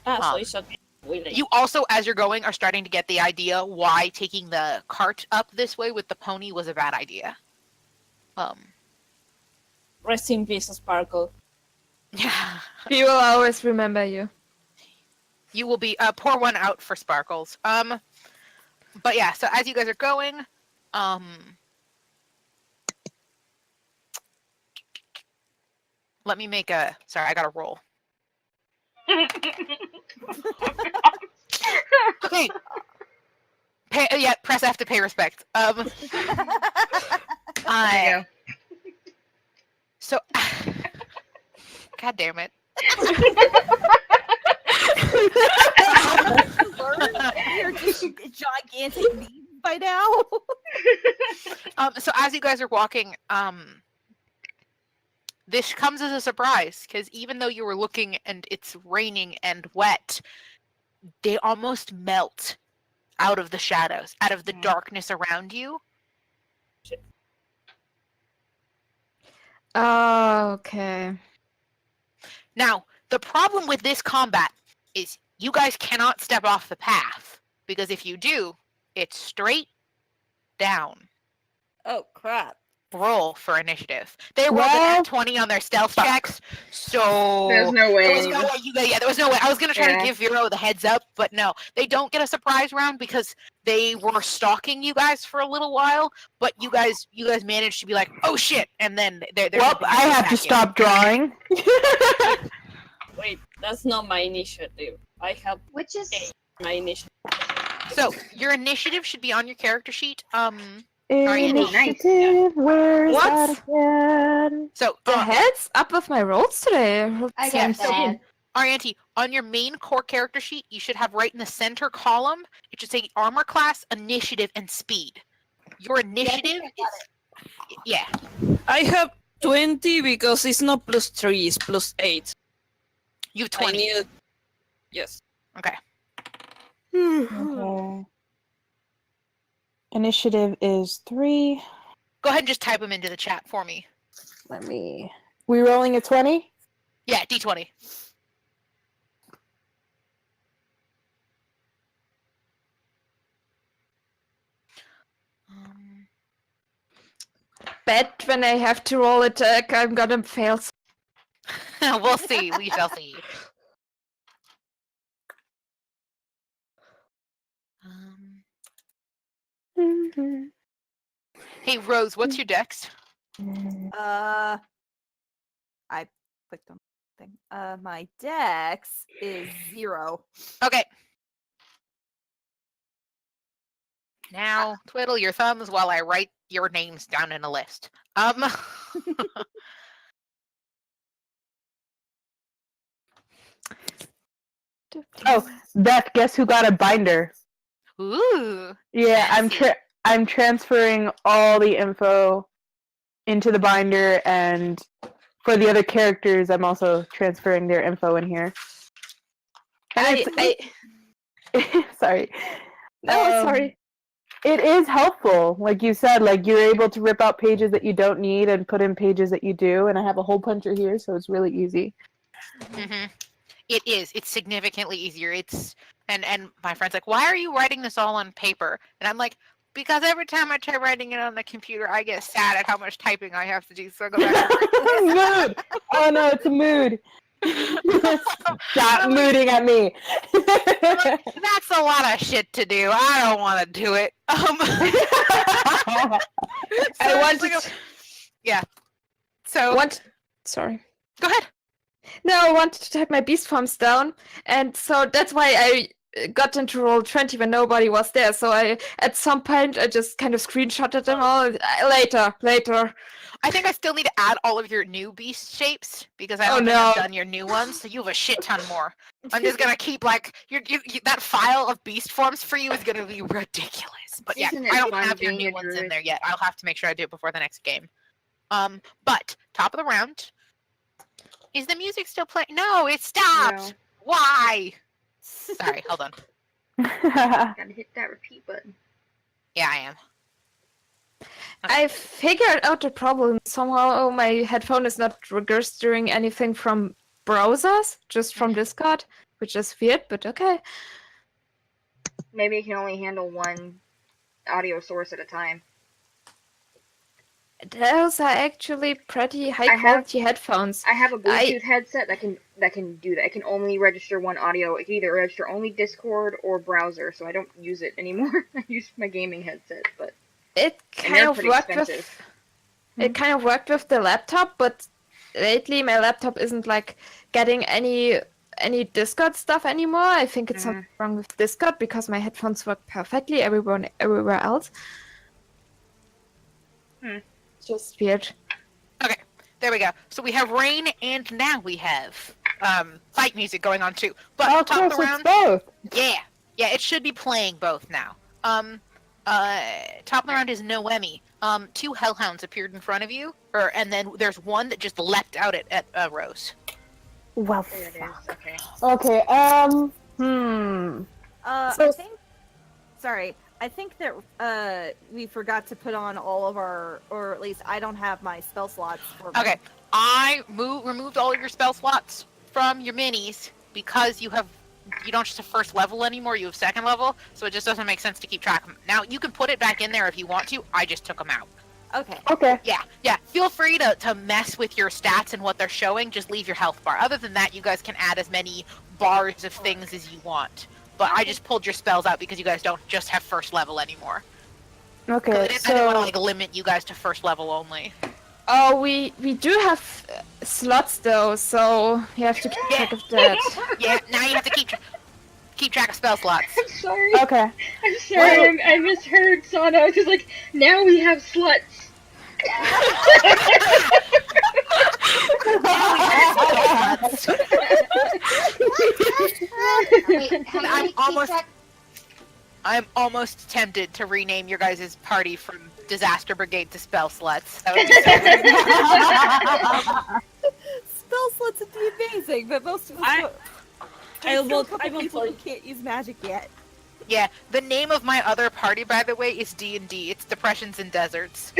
Speaker 5: So it should be really.
Speaker 1: You also, as you're going, are starting to get the idea why taking the cart up this way with the pony was a bad idea.
Speaker 5: Rest in peace, Sparkle.
Speaker 1: Yeah.
Speaker 7: We will always remember you.
Speaker 1: You will be pour one out for Sparkles. But yeah, so as you guys are going, let me make a. Sorry, I got to roll. Okay. Press F to pay respect.
Speaker 2: There you go.
Speaker 1: So, God damn it.
Speaker 4: You're just gigantic memes by now.
Speaker 1: So as you guys are walking, this comes as a surprise because even though you were looking and it's raining and wet, they almost melt out of the shadows, out of the darkness around you.
Speaker 7: Oh, okay.
Speaker 1: Now, the problem with this combat is you guys cannot step off the path because if you do, it's straight down.
Speaker 4: Oh crap!
Speaker 1: roll for initiative. They rolled
Speaker 6: Well-
Speaker 1: an 20 on their stealth checks, so
Speaker 2: There's no way.
Speaker 1: there was no way there was no way. I was gonna try
Speaker 2: Yeah.
Speaker 1: to give Vero the heads up, but no, they don't get a surprise round because they were stalking you guys for a little while. But you guys managed to be like, oh shit, and then they're
Speaker 6: Well, I have to stop drawing.
Speaker 5: Wait, that's not my initiative. I have
Speaker 3: Which is
Speaker 5: my initiative.
Speaker 1: So your initiative should be on your character sheet.
Speaker 6: Initiative, where is
Speaker 7: What?
Speaker 6: that again?
Speaker 1: So
Speaker 7: The heads up with my rolls today.
Speaker 3: I
Speaker 1: Yeah,
Speaker 3: get
Speaker 1: so-
Speaker 3: that.
Speaker 1: Arianti, on your main core character sheet, you should have right in the center column, it should say armor class, initiative, and speed. Your initiative is... Yeah.
Speaker 5: I have 20 because it's not +3, it's +8.
Speaker 1: You have
Speaker 5: I
Speaker 1: 20.
Speaker 5: need... Yes.
Speaker 1: Okay.
Speaker 6: Okay. Initiative is 3.
Speaker 1: Go ahead and just type them into the chat for me.
Speaker 6: Let me. We rolling a 20?
Speaker 1: Yeah, D20.
Speaker 7: Bet when I have to roll attack, I'm gonna fail.
Speaker 1: We'll see. We shall see. Hey, Rose, what's your dex?
Speaker 4: I clicked on thing. My dex is 0.
Speaker 1: Okay. Now, twiddle your thumbs while I write your names down in a list.
Speaker 6: Oh, Beth, guess who got a binder?
Speaker 1: Ooh.
Speaker 6: Yeah,
Speaker 1: Fancy.
Speaker 6: I'm transferring all the info into the binder, and for the other characters, I'm also transferring their info in here. And sorry.
Speaker 7: Sorry.
Speaker 6: It is helpful, like you said. Like you're able to rip out pages that you don't need and put in pages that you do. And I have a hole puncher here, so it's really easy.
Speaker 1: Mm-hmm. It is. It's significantly easier. And my friend's like, why are you writing this all on paper? And I'm like, because every time I try writing it on the computer, I get sad at how much typing I have to do. So I go back.
Speaker 6: Mood. Oh no, it's a mood. Stop mooding at me.
Speaker 1: That's a lot of shit to do. I don't want to do it.
Speaker 7: I wanted.
Speaker 1: Yeah. So
Speaker 7: Sorry.
Speaker 1: go ahead.
Speaker 7: No, I wanted to type my beast forms down, and so that's why I got into roll 20 when nobody was there. So at some point, I just kind of screenshotted them all. Later.
Speaker 1: I think I still need to add all of your new beast shapes because I
Speaker 7: Oh,
Speaker 1: don't think I've
Speaker 7: no.
Speaker 1: done your new ones. So you have a shit ton more. I'm just gonna keep like that file of beast forms for you is gonna be ridiculous. But yeah,
Speaker 2: Isn't it
Speaker 1: I don't
Speaker 2: fun
Speaker 1: have your
Speaker 2: being
Speaker 1: new
Speaker 2: a
Speaker 1: ones in
Speaker 2: druid?
Speaker 1: there yet. I'll have to make sure I do it before the next game. But top of the round. Is the music still playing? No, it stopped.
Speaker 2: No.
Speaker 1: Why? Sorry, hold on.
Speaker 2: Gotta hit that repeat button.
Speaker 1: Yeah, I am.
Speaker 7: I figured out the problem. Somehow my headphone is not registering anything from browsers, just from Discord, which is weird, but okay.
Speaker 2: Maybe it can only handle one audio source at a time.
Speaker 7: Those are actually pretty high
Speaker 2: I have-
Speaker 7: quality headphones.
Speaker 2: I have a Bluetooth headset that can do that. It can only register one audio. It can either register only Discord or browser, so I don't use it anymore. I use my gaming headset, but
Speaker 7: It
Speaker 2: and they're
Speaker 7: kind of
Speaker 2: pretty
Speaker 7: worked
Speaker 2: expensive.
Speaker 7: with it kind of worked with the laptop, but lately my laptop isn't like getting any Discord stuff anymore. I think it's something wrong with Discord because my headphones work perfectly everywhere else. Just weird.
Speaker 1: Okay, there we go. So we have rain, and now we have fight music going on too. But
Speaker 6: Oh, of
Speaker 1: top of
Speaker 6: course,
Speaker 1: the
Speaker 6: it's
Speaker 1: round,
Speaker 6: both.
Speaker 1: yeah, it should be playing both now. Top of the round is Noemi. 2 hellhounds appeared in front of you, and then there's one that just leapt out at Rose.
Speaker 6: Well,
Speaker 2: There it is. Okay.
Speaker 6: okay.
Speaker 4: I think. Sorry, I think that we forgot to put on all of our, or at least I don't have my spell slots. For my-
Speaker 1: Okay, I removed all of your spell slots from your minis because you don't just have first level anymore, you have second level, so it just doesn't make sense to keep track of them. Now, you can put it back in there if you want to, I just took them out.
Speaker 4: Okay.
Speaker 6: Okay.
Speaker 1: Yeah. Feel free to mess with your stats and what they're showing. Just leave your health bar. Other than that, you guys can add as many bars of things as you want. But I just pulled your spells out because you guys don't just have first level anymore.
Speaker 6: Okay.
Speaker 1: I didn't want to like limit you guys to first level only.
Speaker 7: Oh, we do have slots though, so you have to keep track of that.
Speaker 1: Yeah. Now you have to keep track of spell slots.
Speaker 2: I'm sorry.
Speaker 6: Okay.
Speaker 2: I'm sorry. I misheard Sana. I was just like, now we have sluts.
Speaker 3: Wait, how many keep track?
Speaker 1: I'm almost tempted to rename your guys' party from Disaster Brigade to Spell Sluts. That would be so
Speaker 4: Spell slots would be amazing, but most of us
Speaker 9: I
Speaker 4: there's still a
Speaker 9: vote.
Speaker 4: couple
Speaker 9: I vote
Speaker 4: people
Speaker 9: for
Speaker 4: who can't use magic yet.
Speaker 1: Yeah, the name of my other party, by the way, is D&D. It's Depressions in Deserts.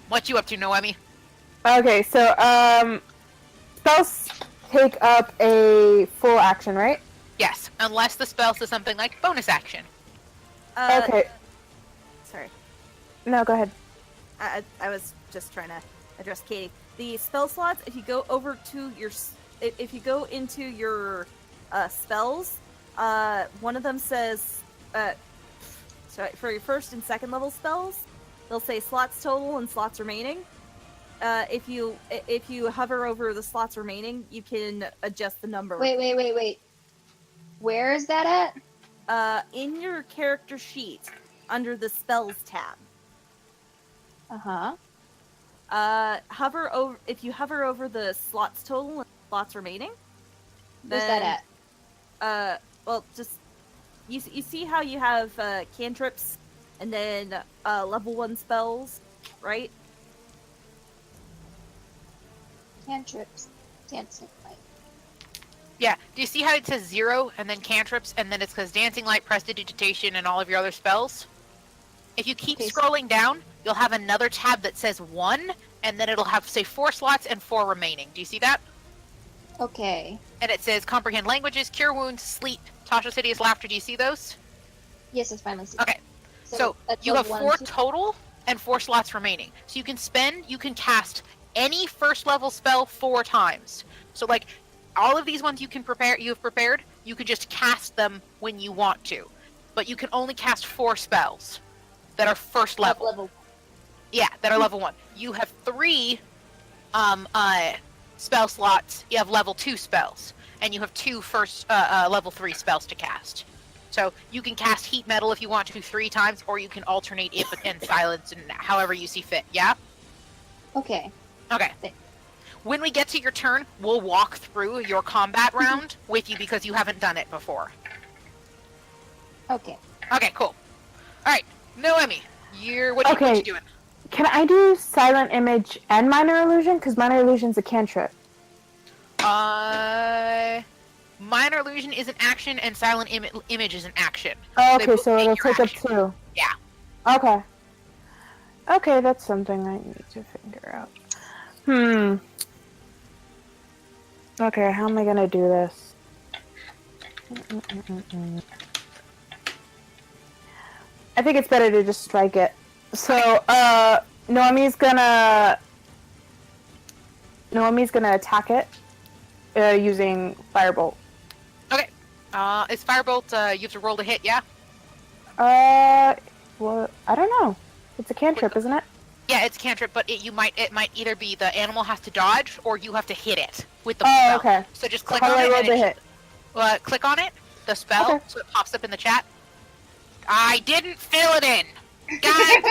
Speaker 1: What you up to, Noemi?
Speaker 6: Okay, so spells take up a full action, right?
Speaker 1: Yes, unless the spell says something like bonus action.
Speaker 6: Okay.
Speaker 4: Sorry.
Speaker 6: No, go ahead.
Speaker 4: I was just trying to address Katie. The spell slots, if you go over to your, if you go into your spells, one of them says, sorry, for your first and second level spells, they'll say slots total and slots remaining. If you hover over the slots remaining, you can adjust the number.
Speaker 3: Wait. Where is that at?
Speaker 4: In your character sheet, under the spells tab.
Speaker 3: Uh-huh.
Speaker 4: Hover over. If you hover over the slots total and slots remaining,
Speaker 3: Where's that at?
Speaker 4: Well, just you see how you have cantrips and then level 1 spells, right?
Speaker 3: Cantrips. Dancing light.
Speaker 1: Yeah, do you see how it says 0 and then cantrips and then it says dancing light, prestidigitation, and all of your other spells? If you keep scrolling down, you'll have another tab that says 1, and then it'll have, say, 4 slots and 4 remaining. Do you see that?
Speaker 3: Okay.
Speaker 1: And it says comprehend languages, cure wounds, sleep, Tasha's hideous laughter. Do you see those?
Speaker 3: Yes, it's finally seen.
Speaker 1: Okay. So
Speaker 3: that's
Speaker 1: you have
Speaker 3: level
Speaker 1: 4
Speaker 3: 1, 2.
Speaker 1: total and 4 slots remaining. So you can cast any first level spell 4 times. So like all of these ones you have prepared, you could just cast them when you want to. But you can only cast 4 spells that are first level. Yeah, that are level 1. You have 3 spell slots. You have level 2 spells, and you have 2 level 3 spells to cast. So you can cast heat metal if you want to 3 times, or you can alternate it and silence and however you see fit. Yeah.
Speaker 3: Okay.
Speaker 1: Okay. When we get to your turn, we'll walk through your combat round with you because you haven't done it before.
Speaker 3: Okay.
Speaker 1: Okay. Cool. All right, Noemi, what you doing?
Speaker 6: Can I do silent image and minor illusion? Because minor illusion's a cantrip.
Speaker 1: Minor illusion is an action, and silent image is an action.
Speaker 6: Oh,
Speaker 1: They
Speaker 6: okay,
Speaker 1: both
Speaker 6: so
Speaker 1: take
Speaker 6: it'll
Speaker 1: your
Speaker 6: take up
Speaker 1: action.
Speaker 6: 2.
Speaker 1: Yeah.
Speaker 6: Okay. Okay, that's something I need to figure out. Okay, how am I gonna do this? I think it's better to just strike it. So, Noemi's gonna attack it using Firebolt.
Speaker 1: Okay. Is Firebolt, you have to roll to hit, yeah?
Speaker 6: Well, I don't know. It's a cantrip, isn't it?
Speaker 1: Yeah, it's cantrip, but it might either be the animal has to dodge or you have to hit it with the spell.
Speaker 6: Okay.
Speaker 1: So just click
Speaker 6: How
Speaker 1: on
Speaker 6: do I
Speaker 1: it.
Speaker 6: roll
Speaker 1: And
Speaker 6: to hit?
Speaker 1: Click on it, the spell,
Speaker 6: Okay.
Speaker 1: so it pops up in the chat. I didn't fill it in. God.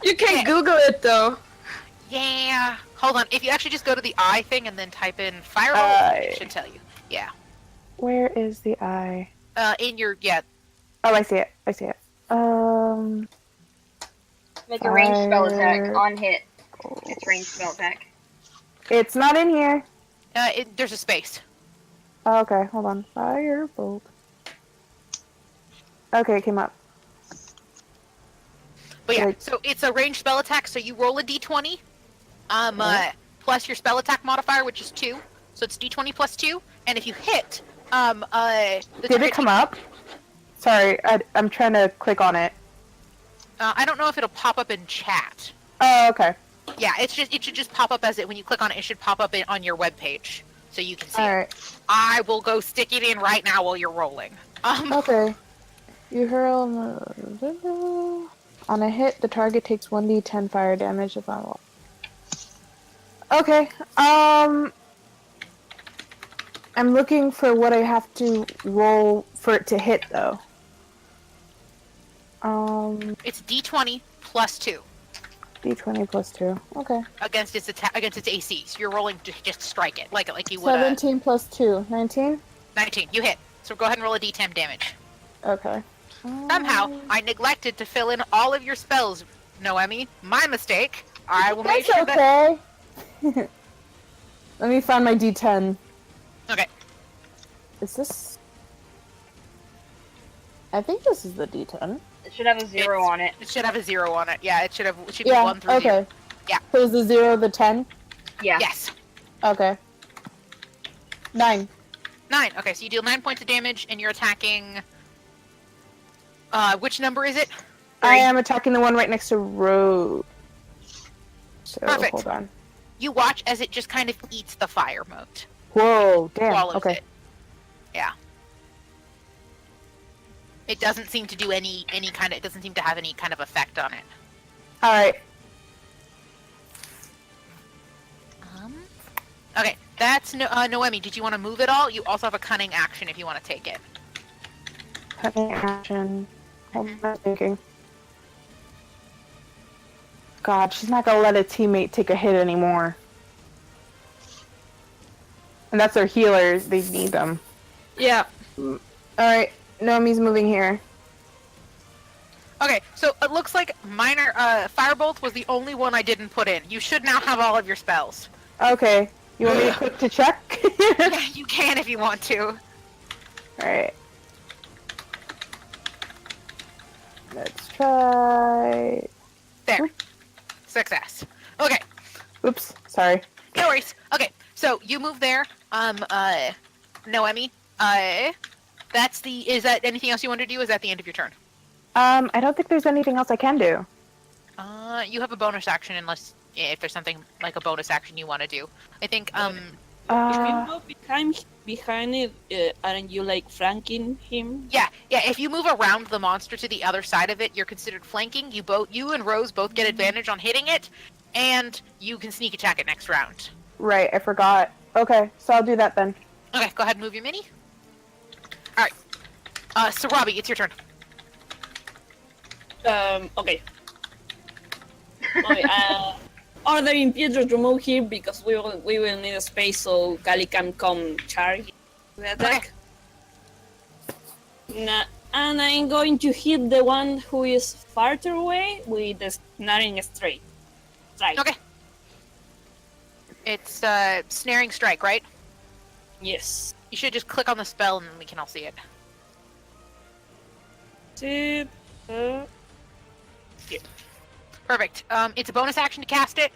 Speaker 7: You can Google it though.
Speaker 1: Yeah. Hold on. If you actually just go to the eye thing and then type in Firebolt, it should tell you. Yeah.
Speaker 6: Where is the eye?
Speaker 1: In your
Speaker 6: Oh, I see it.
Speaker 2: Make a ranged spell attack on hit. It's ranged spell attack.
Speaker 6: It's not in here.
Speaker 1: there's a space.
Speaker 6: Oh, okay, hold on. Firebolt. Okay, it came up.
Speaker 1: But yeah,
Speaker 6: Right.
Speaker 1: so it's a ranged spell attack. So you roll a d20, plus your spell attack modifier, which is 2. So it's d20 plus 2. And if you hit,
Speaker 6: Did it come up? Sorry, I'm trying to click on it.
Speaker 1: I don't know if it'll pop up in chat.
Speaker 6: Oh, okay.
Speaker 1: Yeah, it should just pop up as it when you click on it. It should pop up on your webpage, so you can see it.
Speaker 6: Alright.
Speaker 1: I will go stick it in right now while you're rolling.
Speaker 6: Okay. You hurl on a hit, the target takes 1d10 fire damage if I roll. Okay. I'm looking for what I have to roll for it to hit, though.
Speaker 1: It's d20 plus 2
Speaker 6: d20 plus 2. Okay.
Speaker 1: against its AC. So you're rolling to just strike it, like you would.
Speaker 6: 17 plus 2. 19?
Speaker 1: 19. You hit. So go ahead and roll a d10 damage.
Speaker 6: Okay.
Speaker 1: Somehow, I neglected to fill in all of your spells, Noemi. My mistake. I will make
Speaker 6: That's
Speaker 1: sure that...
Speaker 6: okay. Let me find my d10.
Speaker 1: Okay.
Speaker 6: Is this... I think this is the d10.
Speaker 2: It should have a 0 on it.
Speaker 1: It should have a 0 on it. Yeah, it should be
Speaker 6: Yeah,
Speaker 1: 1 through
Speaker 6: okay.
Speaker 1: 0. Yeah.
Speaker 6: So is the 0 the 10?
Speaker 2: Yeah.
Speaker 1: Yes.
Speaker 6: Okay. 9.
Speaker 1: 9. Okay, so you deal 9 points of damage, and you're attacking... which number is it? 3.
Speaker 6: I am attacking the one right next to Rose. So,
Speaker 1: Perfect.
Speaker 6: hold on.
Speaker 1: You watch as it just kind of eats the fire mote.
Speaker 6: Whoa, damn,
Speaker 1: Swallows
Speaker 6: okay.
Speaker 1: it. Yeah. It doesn't seem to do it doesn't seem to have any kind of effect on it.
Speaker 6: Alright.
Speaker 1: Okay, that's Noemi. Did you want to move at all? You also have a cunning action if you want to take it.
Speaker 6: Cutting action. What am I thinking? God, she's not gonna let a teammate take a hit anymore. And that's their healers, they need them.
Speaker 7: Yeah.
Speaker 6: Alright, Nomi's moving here.
Speaker 1: Okay, so it looks like minor Firebolt was the only one I didn't put in. You should now have all of your spells.
Speaker 6: Okay. You want me to click to check?
Speaker 1: Yeah, you can if you want to.
Speaker 6: Alright. Let's try...
Speaker 1: There. Success. Okay.
Speaker 6: Oops, sorry.
Speaker 1: No worries. Okay, so you move there. Noemi. Is that anything else you want to do? Is that the end of your turn?
Speaker 6: I don't think there's anything else I can do.
Speaker 1: You have a bonus action if there's something like a bonus action you want to do. I think,
Speaker 9: If you go behind it, aren't you like flanking him?
Speaker 1: Yeah, if you move around the monster to the other side of it, you're considered flanking. You and Rose both get advantage on hitting it, and you can sneak attack it next round.
Speaker 6: Right, I forgot. Okay, so I'll do that then.
Speaker 1: Okay, go ahead and move your mini. Alright. So Robbie, it's your turn.
Speaker 9: Okay. Okay, ordering Pietro to move here because we will need a space so Kali can come charge the attack. Nah, and I'm going to hit the one who is farther away with the snaring strike.
Speaker 1: Okay. It's snaring strike, right?
Speaker 9: Yes.
Speaker 1: You should just click on the spell and then we can all see it.
Speaker 9: Here.
Speaker 1: Perfect. It's a bonus action to cast it.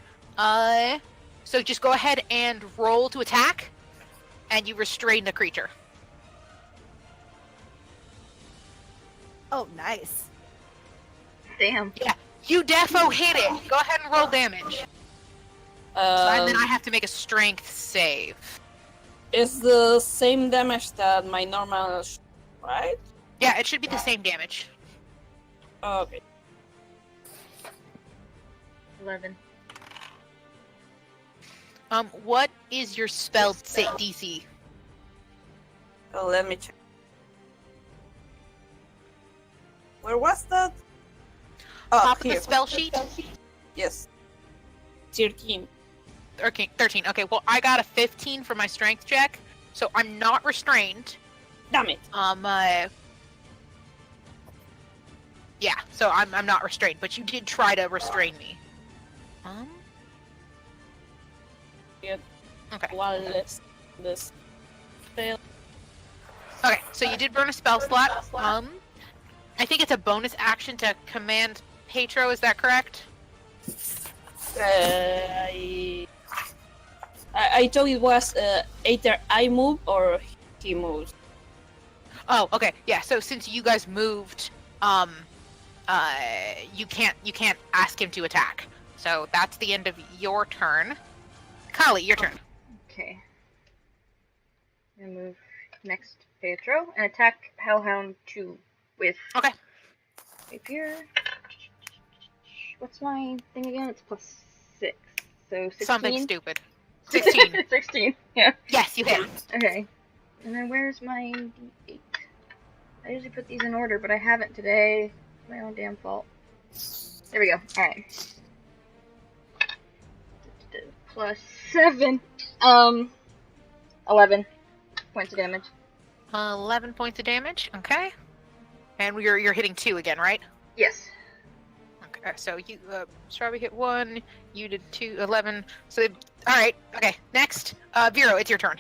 Speaker 1: So just go ahead and roll to attack, and you restrain the creature.
Speaker 4: Oh, nice.
Speaker 2: Damn.
Speaker 1: Yeah, you defo hit it. Go ahead and roll damage. And then I have to make a strength save.
Speaker 9: It's the same damage that my normal, right?
Speaker 1: Yeah, it should be the same damage.
Speaker 9: Okay.
Speaker 2: 11.
Speaker 1: What is your spell DC?
Speaker 9: Let me check. Where was that? Oh,
Speaker 1: Top of
Speaker 9: here.
Speaker 1: the spell sheet?
Speaker 9: Yes. 13.
Speaker 1: 13. Okay, well, I got a 15 for my strength check, so I'm not restrained.
Speaker 9: Damn it.
Speaker 1: Yeah, so I'm not restrained, but you did try to restrain me.
Speaker 9: Yeah.
Speaker 1: Okay.
Speaker 9: One less. This. Fail.
Speaker 1: Okay, so you did burn a spell slot. I think it's a bonus action to command Petro, is that correct?
Speaker 9: I thought it was either I move or he moves.
Speaker 1: Oh, okay. Yeah. So since you guys moved, you can't ask him to attack. So that's the end of your turn. Kali, your turn.
Speaker 2: Okay. I'm gonna move next to Pietro and attack Hellhound 2 with
Speaker 1: Okay.
Speaker 2: rapier. What's my thing again? It's +6. So 16.
Speaker 1: Something stupid. 16.
Speaker 2: 16. Yeah.
Speaker 1: Yes, you hit.
Speaker 2: Okay. And then where's my D8? I usually put these in order, but I haven't today. It's my own damn fault. There we go. Alright. +7. 11 points of damage.
Speaker 1: 11 points of damage. Okay. And you're hitting 2 again, right?
Speaker 2: Yes.
Speaker 1: Okay. So you Strawberry hit 1. You did 2. 11. So all right. Okay. Next, Vero, it's your turn.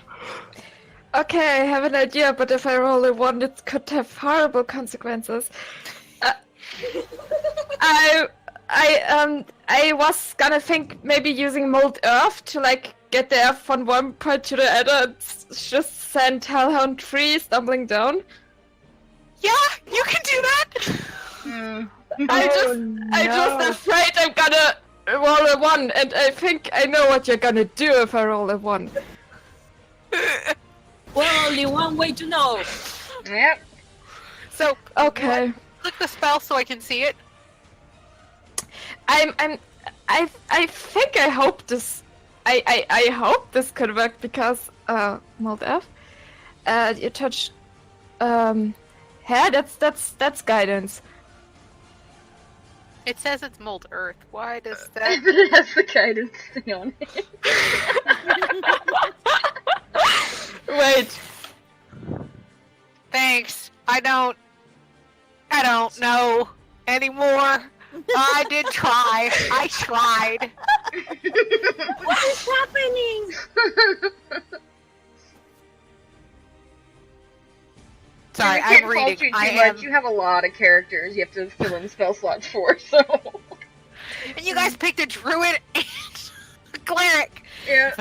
Speaker 7: Okay, I have an idea, but if I roll a 1, it could have horrible consequences. I was gonna think maybe using Mold Earth to like get the Earth from one point to the other and just send Hellhound 3 stumbling down.
Speaker 1: Yeah, you can do that.
Speaker 7: I'm just afraid I'm gonna roll a 1, and I think I know what you're gonna do if I roll a 1.
Speaker 9: Well, only one way to know.
Speaker 2: Yep.
Speaker 1: So
Speaker 7: Okay.
Speaker 1: click the spell so I can see it.
Speaker 7: I think I hope this I hope this could work because Mold F. You touch yeah, that's guidance.
Speaker 1: It says it's mold earth. Why does that?
Speaker 2: But it has the guidance thing on it.
Speaker 7: Wait.
Speaker 1: Thanks. I don't know anymore. I did try. I tried.
Speaker 4: What is happening?
Speaker 1: Sorry,
Speaker 2: You can't
Speaker 1: I'm reading.
Speaker 2: falter too
Speaker 1: I
Speaker 2: much.
Speaker 1: am.
Speaker 2: You have a lot of characters you have to fill in spell slots for, so.
Speaker 1: And you guys picked a druid and a cleric.
Speaker 2: Yeah.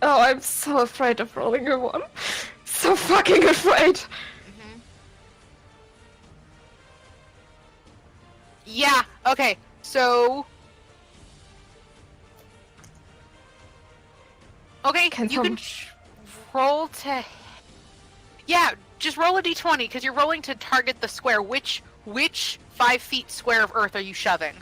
Speaker 7: Oh, I'm so afraid of rolling a 1. So fucking afraid.
Speaker 1: Yeah. Okay. So. Okay,
Speaker 7: Can
Speaker 1: you can roll to. Yeah, just roll a d20 because you're rolling to target the square. Which 5 feet square of earth are you shoving?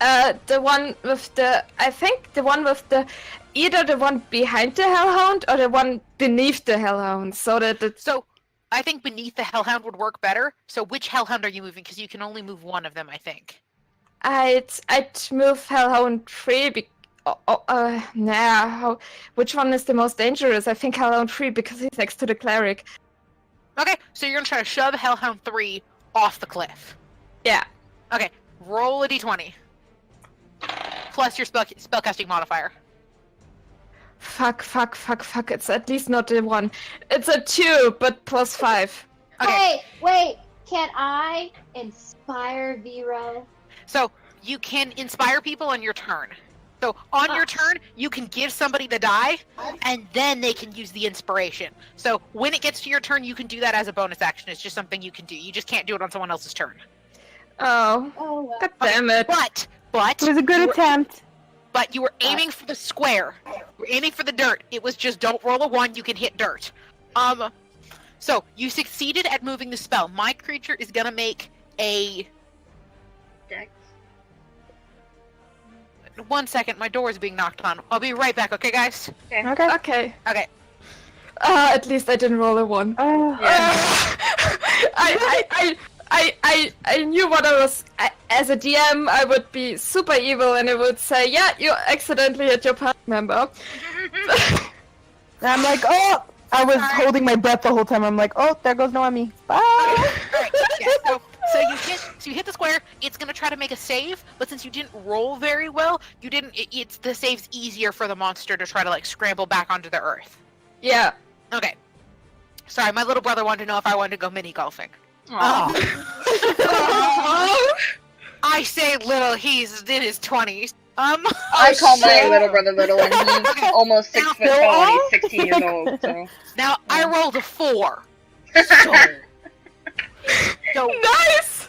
Speaker 7: The one with the, I think the one with the, either the one behind the Hellhound or the one beneath the Hellhound, so that it's...
Speaker 1: So, I think beneath the Hellhound would work better. So, which Hellhound are you moving? Because you can only move one of them, I think.
Speaker 7: I'd move Hellhound 3 which one is the most dangerous? I think Hellhound 3 because he's next to the cleric.
Speaker 1: Okay, so you're gonna try to shove Hellhound 3 off the cliff.
Speaker 7: Yeah.
Speaker 1: Okay, roll a d20. Plus your spellcasting modifier.
Speaker 7: Fuck, it's at least not a 1. It's a 2, but +5.
Speaker 1: Okay.
Speaker 3: Hey, wait, can I inspire Vero?
Speaker 1: So, you can inspire people on your turn. So, on your turn, you can give somebody the die, and then they can use the inspiration. So, when it gets to your turn, you can do that as a bonus action. It's just something you can do. You just can't do it on someone else's turn.
Speaker 7: Oh.
Speaker 3: Oh, well.
Speaker 7: God damn it.
Speaker 1: But
Speaker 6: It was a good attempt.
Speaker 1: But you were aiming for the square. You were aiming for the dirt. It was just don't roll a 1, you can hit dirt. So, you succeeded at moving the spell. My creature is gonna make a...
Speaker 2: Dex.
Speaker 1: 1 second, my door is being knocked on. I'll be right back, okay, guys?
Speaker 7: Okay.
Speaker 1: Okay.
Speaker 7: At least I didn't roll a 1. I knew what I was. As a DM, I would be super evil and I would say, yeah, you accidentally hit your party member.
Speaker 6: And I'm like, oh! I was holding my breath the whole time. I'm like, oh, there goes Noemi. Bye!
Speaker 1: Alright, yeah, so you hit the square, it's gonna try to make a save, but since you didn't roll very well, you didn't, it's the save's easier for the monster to try to, like, scramble back onto the earth.
Speaker 7: Yeah.
Speaker 1: Okay. Sorry, my little brother wanted to know if I wanted to go mini golfing. I say little, he's in his 20s.
Speaker 2: I call my
Speaker 7: shit.
Speaker 2: little brother little, and he's
Speaker 1: Okay.
Speaker 2: almost 6
Speaker 1: Now,
Speaker 2: foot tall, and he's 16 years old. So
Speaker 1: Now, I rolled a 4. So,
Speaker 7: Nice!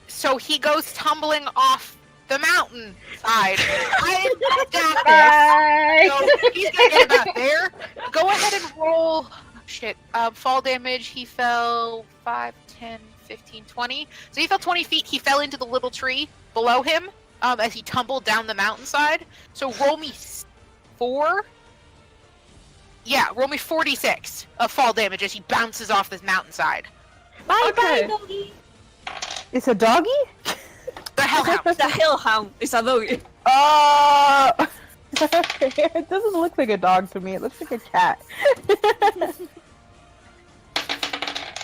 Speaker 1: so he goes tumbling off the mountain side. I got
Speaker 2: bye.
Speaker 1: this. So he's gonna get about there. Go ahead and roll. Shit. Fall damage. He fell 5, 10, 15, 20. So he fell 20 feet. He fell into the little tree below him as he tumbled down the mountainside. So roll me 4. Yeah, roll me 46 of fall damage as he bounces off this mountainside.
Speaker 4: Bye
Speaker 7: Okay.
Speaker 4: bye, doggy.
Speaker 6: It's a doggy?
Speaker 1: The hellhound.
Speaker 5: The hellhound is a doggy.
Speaker 6: Oh! It doesn't look like a dog to me. It looks like a cat.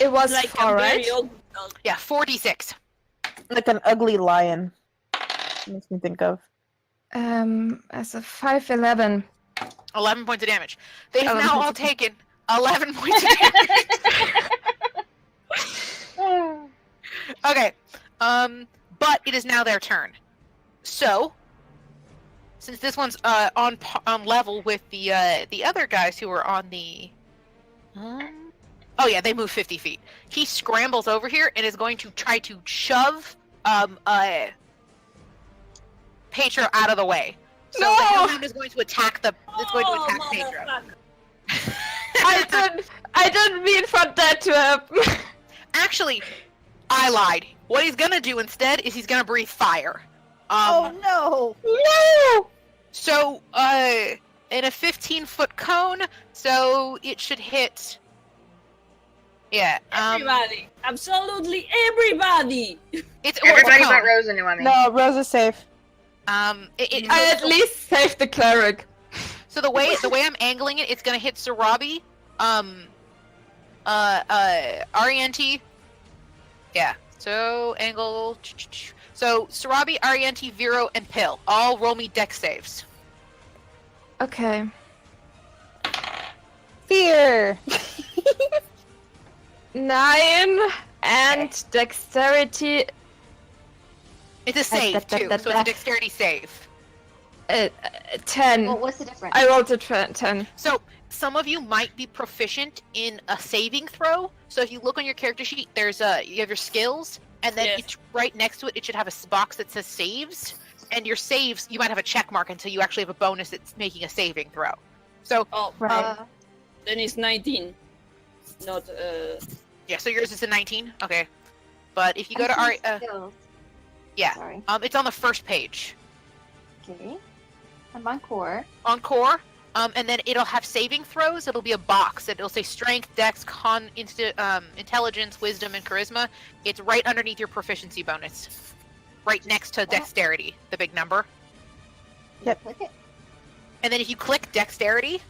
Speaker 7: It was
Speaker 5: Like
Speaker 7: four,
Speaker 5: a
Speaker 7: right?
Speaker 5: very old dog.
Speaker 1: Yeah, 46.
Speaker 6: Like an ugly lion. Makes me think of.
Speaker 7: As a 5'11".
Speaker 1: 11 points of damage. They have
Speaker 7: 11
Speaker 1: now
Speaker 7: points
Speaker 1: all
Speaker 7: of
Speaker 1: taken 11 points of damage. Okay. But it is now their turn. So, since this one's on level with the other guys who are on the oh yeah, they move 50 feet. He scrambles over here and is going to try to shove Pedro out of the way. So
Speaker 7: No!
Speaker 1: the hellhound is going to attack it's going to
Speaker 5: Oh,
Speaker 1: attack Pedro.
Speaker 5: motherfucker.
Speaker 7: I didn't mean for that to happen.
Speaker 1: Actually, I lied. What he's gonna do instead is he's gonna breathe fire.
Speaker 4: Oh no!
Speaker 7: No!
Speaker 1: So, in a 15-foot cone, so it should hit. Yeah.
Speaker 5: Everybody. Absolutely everybody.
Speaker 1: It's
Speaker 2: Everybody
Speaker 1: a
Speaker 2: but
Speaker 1: cone.
Speaker 2: Rose and Noemi.
Speaker 6: No, Rose is safe.
Speaker 7: I at least saved the cleric.
Speaker 1: So the way I'm angling it, it's gonna hit Sarabi, Arienti. Yeah. So angle. So Sarabi, Arienti, Vero, and Pill all roll me dex saves.
Speaker 7: Okay.
Speaker 6: Fear!
Speaker 7: 9 and dexterity.
Speaker 1: It's a save too, so it's a dexterity save.
Speaker 7: 10.
Speaker 3: Well, what's the difference?
Speaker 7: I rolled a 10.
Speaker 1: So some of you might be proficient in a saving throw. So if you look on your character sheet, you have your skills, and then
Speaker 5: Yes.
Speaker 1: it's right next to it. It should have a box that says saves, and your saves you might have a check mark until you actually have a bonus that's making a saving throw. So
Speaker 5: Oh,
Speaker 6: Right.
Speaker 5: then it's 19. Not
Speaker 1: yeah, so yours is a 19. Okay, but if you go to
Speaker 3: I'm
Speaker 1: our
Speaker 3: seeing skills.
Speaker 1: yeah,
Speaker 3: Sorry.
Speaker 1: it's on the first page
Speaker 3: Okay. I'm on core.
Speaker 1: on core. And then it'll have saving throws. It'll be a box. It'll say strength, dex, intelligence, wisdom, and charisma. It's right underneath your proficiency bonus. Right next to dexterity, the big number.
Speaker 6: Yep.
Speaker 3: Click it.
Speaker 1: And then if you click dexterity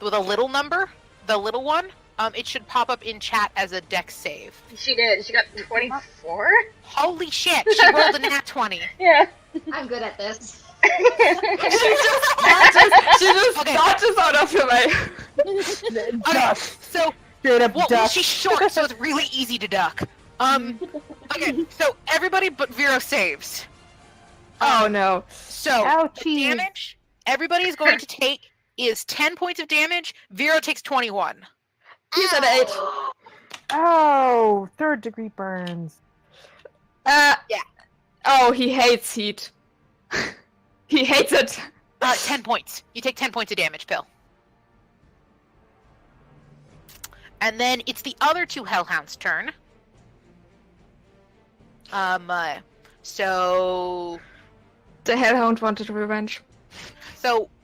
Speaker 1: with a little number, the little one, it should pop up in chat as a dex save.
Speaker 2: She did. She got 24?
Speaker 1: Holy shit, she rolled a nat 20.
Speaker 2: Yeah.
Speaker 3: I'm good at this.
Speaker 7: She just
Speaker 1: Okay.
Speaker 7: dodges out of your way.
Speaker 1: Okay, so
Speaker 6: Straight up
Speaker 1: well,
Speaker 6: duck.
Speaker 1: she's short, so it's really easy to duck. Okay, so everybody but Vero saves.
Speaker 7: Oh no.
Speaker 1: So
Speaker 6: Ouchie.
Speaker 1: the damage everybody is going to take is 10 points of damage. Vero takes 21.
Speaker 7: He's at 8.
Speaker 6: Oh, 3rd degree burns.
Speaker 1: Yeah.
Speaker 7: Oh, he hates heat. He hates it.
Speaker 1: 10 points. You take 10 points of damage, Pill. And then it's the other two Hellhounds' turn. So
Speaker 7: The Hellhound wanted revenge.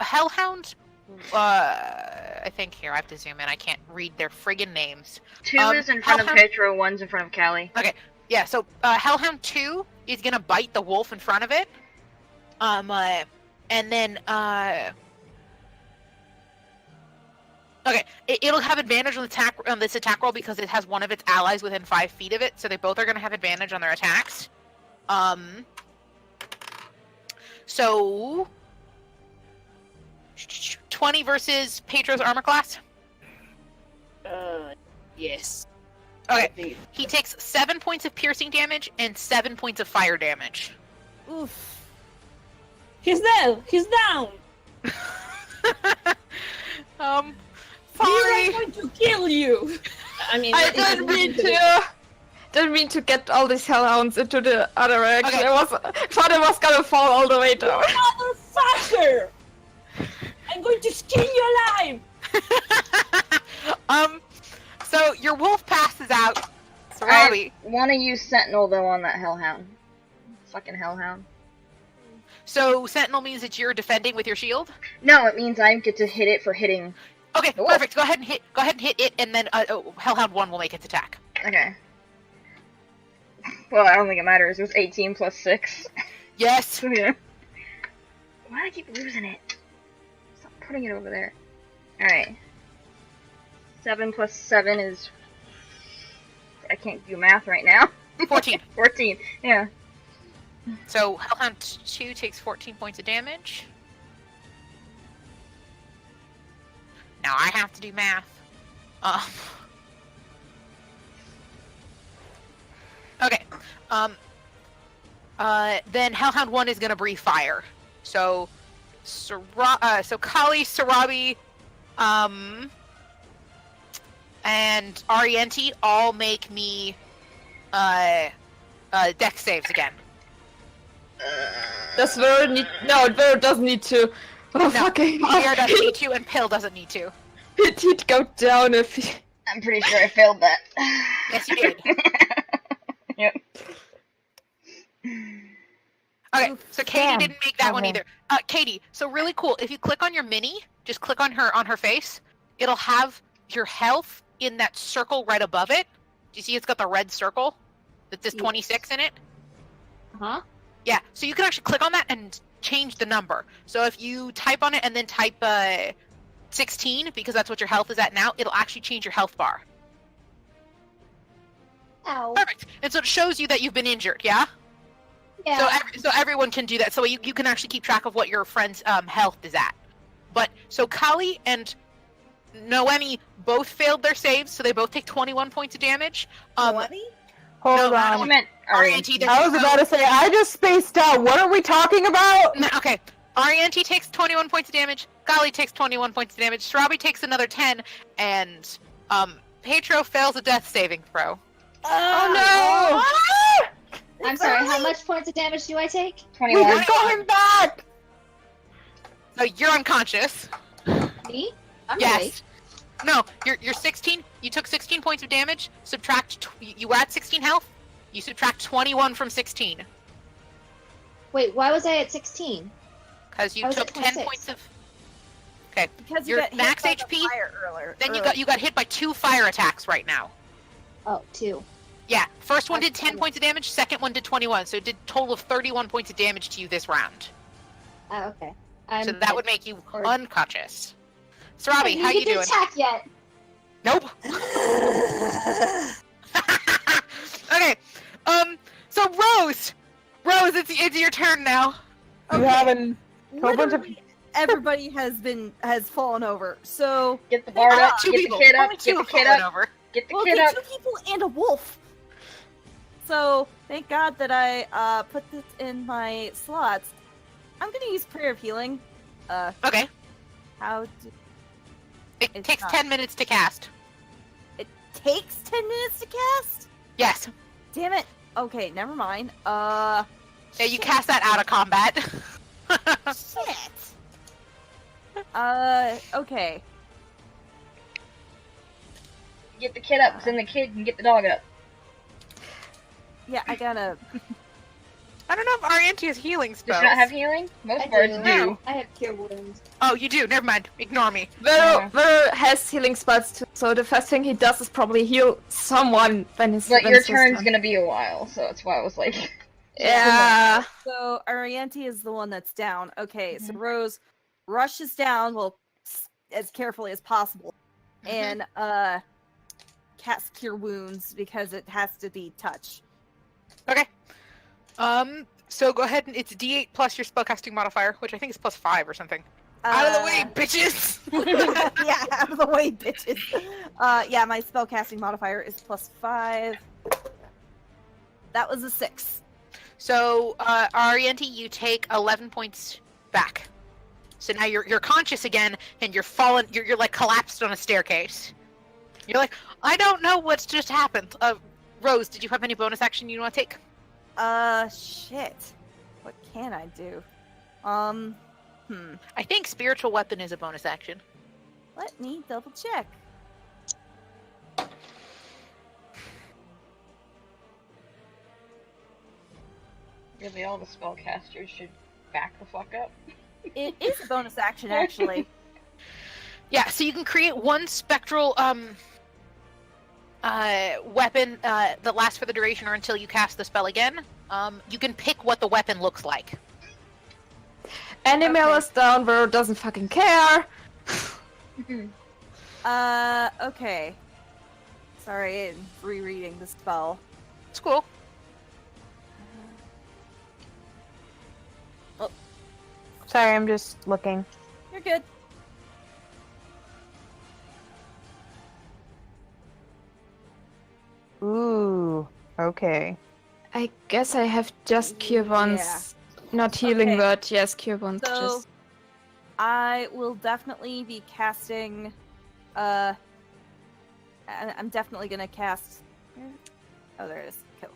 Speaker 1: Hellhound, I think here I have to zoom in. I can't read their friggin' names.
Speaker 2: 2 is in front of
Speaker 1: Hellhound-
Speaker 2: Petro, 1's in front of Callie.
Speaker 1: Yeah, so Hellhound 2 is gonna bite the wolf in front of it. And then okay, it'll have advantage on this attack roll because it has one of its allies within 5 feet of it, so they both are gonna have advantage on their attacks. So 20 versus Pedro's armor class.
Speaker 5: yes.
Speaker 1: Okay. He takes 7 points of piercing damage and 7 points of fire damage.
Speaker 4: Oof.
Speaker 9: He's dead. He's down.
Speaker 1: Folly.
Speaker 9: I'm going to kill you. I mean,
Speaker 7: I didn't mean to get all these hellhounds into the other direction.
Speaker 1: Okay.
Speaker 7: I thought it was gonna fall all the way down.
Speaker 9: Motherfucker! I'm going to skin you alive.
Speaker 1: So your wolf passes out.
Speaker 2: I
Speaker 1: Robbie.
Speaker 2: want to use Sentinel though on that hellhound. Fucking hellhound.
Speaker 1: So Sentinel means that you're defending with your shield.
Speaker 2: No, it means I get to hit it for hitting.
Speaker 1: Okay,
Speaker 2: The wolf.
Speaker 1: perfect. Go ahead and hit it, and then Hellhound 1 will make its attack.
Speaker 2: Okay. Well, I don't think it matters. It was 18 plus 6.
Speaker 1: Yes.
Speaker 2: Yeah. Why do I keep losing it? Stop putting it over there. Alright. 7 plus 7 is... I can't do math right now.
Speaker 1: 14.
Speaker 2: 14, yeah.
Speaker 1: So Hellhound 2 takes 14 points of damage. Now I have to do math. Okay. Then Hellhound 1 is gonna breathe fire. So Kali, Sarabi, and Arienti all make me dex saves again.
Speaker 7: Does Vero need? No, Vero doesn't need to. Oh,
Speaker 1: No,
Speaker 7: fucking!
Speaker 1: Pierre doesn't need to, and Pill doesn't need to.
Speaker 7: He'd go down if he...
Speaker 2: I'm pretty sure I failed that.
Speaker 1: Yes, you did.
Speaker 2: Yep.
Speaker 1: Okay, so Katie
Speaker 6: Damn.
Speaker 1: didn't make that one
Speaker 6: Okay.
Speaker 1: either. Katie, so really cool. If you click on your mini, just click on her face. It'll have your health in that circle right above it. Do you see it's got the red circle that says 26 in it?
Speaker 3: Huh?
Speaker 1: Yeah, so you can actually click on that and change the number. So if you type on it and then type 16, because that's what your health is at now, it'll actually change your health bar.
Speaker 3: Ow.
Speaker 1: Perfect. And so it shows you that you've been injured, yeah?
Speaker 3: Yeah.
Speaker 1: So everyone can do that. So you can actually keep track of what your friend's health is at. But so Kali and Noemi both failed their saves, so they both take 21 points of damage.
Speaker 4: Noemi?
Speaker 6: Hold
Speaker 1: No,
Speaker 2: I
Speaker 6: on.
Speaker 2: meant
Speaker 1: Arienti,
Speaker 2: Arienti.
Speaker 6: I was about to say, I just spaced out. What are we talking about?
Speaker 1: No, okay. Arienti takes 21 points of damage. Kali takes 21 points of damage. Sarabi takes another 10, and Petro fails a death saving throw.
Speaker 7: Oh
Speaker 3: I'm sorry, how much points of damage do I take?
Speaker 6: We
Speaker 2: 21.
Speaker 6: just got him back!
Speaker 1: So you're unconscious.
Speaker 3: Me? I'm
Speaker 1: Yes.
Speaker 3: awake.
Speaker 1: No, you're 16. You took 16 points of damage. Subtract. You add 16 health. You subtract 21 from 16
Speaker 3: Wait, why was I at 16?
Speaker 1: because you
Speaker 3: I was
Speaker 1: took
Speaker 3: at
Speaker 1: 10
Speaker 3: 26.
Speaker 1: points of. Okay.
Speaker 4: Because
Speaker 1: Your
Speaker 4: you got hit
Speaker 1: max
Speaker 4: by the
Speaker 1: HP,
Speaker 4: fire earlier.
Speaker 1: Then you got hit by 2 fire attacks right now.
Speaker 3: Oh, 2.
Speaker 1: Yeah. First one did
Speaker 3: Okay.
Speaker 1: 10 points of damage. Second one did 21. So it did a total of 31 points of damage to you this round.
Speaker 3: Oh, okay.
Speaker 1: So that would make you
Speaker 3: or-
Speaker 1: unconscious. Sarabi, how you
Speaker 3: didn't
Speaker 1: doing?
Speaker 3: attack yet.
Speaker 1: Nope. Okay. So Rose, it's your turn now.
Speaker 6: You have a whole bunch of...
Speaker 4: Literally everybody has fallen over. So
Speaker 2: Get the bard up,
Speaker 1: Two
Speaker 2: get
Speaker 1: people.
Speaker 2: the kid up,
Speaker 1: Only two
Speaker 2: get the
Speaker 1: have
Speaker 2: kid
Speaker 1: fallen
Speaker 2: up,
Speaker 1: over.
Speaker 2: get the
Speaker 4: well,
Speaker 2: kid
Speaker 4: okay,
Speaker 2: up.
Speaker 4: 2 people and a wolf. So thank God that I put this in my slots. I'm gonna use Prayer of Healing.
Speaker 1: Okay.
Speaker 4: How do
Speaker 1: It
Speaker 4: It's
Speaker 1: takes
Speaker 4: not.
Speaker 1: 10 minutes to cast.
Speaker 4: it takes 10 minutes to cast?
Speaker 1: Yes.
Speaker 4: Damn it. Okay, never mind.
Speaker 1: Yeah, you cast that out of combat.
Speaker 4: Shit. Okay.
Speaker 2: Get the kid up, send the kid and get the dog up.
Speaker 4: Yeah, I gotta.
Speaker 1: I don't know if Arienti has healing
Speaker 2: Does
Speaker 1: spells.
Speaker 2: she not have healing? Most
Speaker 3: I
Speaker 2: bards
Speaker 3: do.
Speaker 2: do.
Speaker 3: I have cure wounds.
Speaker 1: Oh, you do. Never mind. Ignore me.
Speaker 2: Yeah.
Speaker 7: Vero has healing spells too, so the first thing he does is probably heal someone when his
Speaker 2: But
Speaker 7: when
Speaker 2: your
Speaker 7: it's his
Speaker 2: turn's
Speaker 7: turn.
Speaker 2: gonna be a while, so that's why I was like...
Speaker 7: Yeah.
Speaker 4: So Arienti is the one that's down. Okay, so
Speaker 2: Mhm.
Speaker 4: Rose rushes down, as carefully as possible,
Speaker 1: Mhm.
Speaker 4: and cast Cure Wounds because it has to be touch.
Speaker 1: Okay. So go ahead and it's D8 plus your spellcasting modifier, which I think is plus 5 or something. Out of the way, bitches!
Speaker 4: Yeah, out of the way, bitches. Yeah, my spellcasting modifier is +5. That was a 6.
Speaker 1: So, Arianti, you take 11 points back. So now you're conscious again, and you're fallen. You're like collapsed on a staircase. You're like, I don't know what's just happened. Rose, did you have any bonus action you want to take?
Speaker 4: Shit. What can I do?
Speaker 1: I think spiritual weapon is a bonus action.
Speaker 4: Let me double check.
Speaker 2: Really, all the spellcasters should back the fuck up.
Speaker 4: It is a bonus action, actually.
Speaker 1: Yeah, so you can create one spectral weapon that lasts for the duration or until you cast the spell again. You can pick what the weapon looks like.
Speaker 7: Animal is down, bro. Doesn't fucking care.
Speaker 4: Okay. Sorry, I'm rereading the spell.
Speaker 1: It's cool.
Speaker 6: Sorry, I'm just looking.
Speaker 4: You're good.
Speaker 6: Ooh, okay.
Speaker 7: I guess I have just cure wounds. Not healing
Speaker 4: Okay.
Speaker 7: word, yes, cure wounds.
Speaker 4: So,
Speaker 7: Just...
Speaker 4: I will definitely be casting, I'm definitely gonna cast, oh, there it is, cool.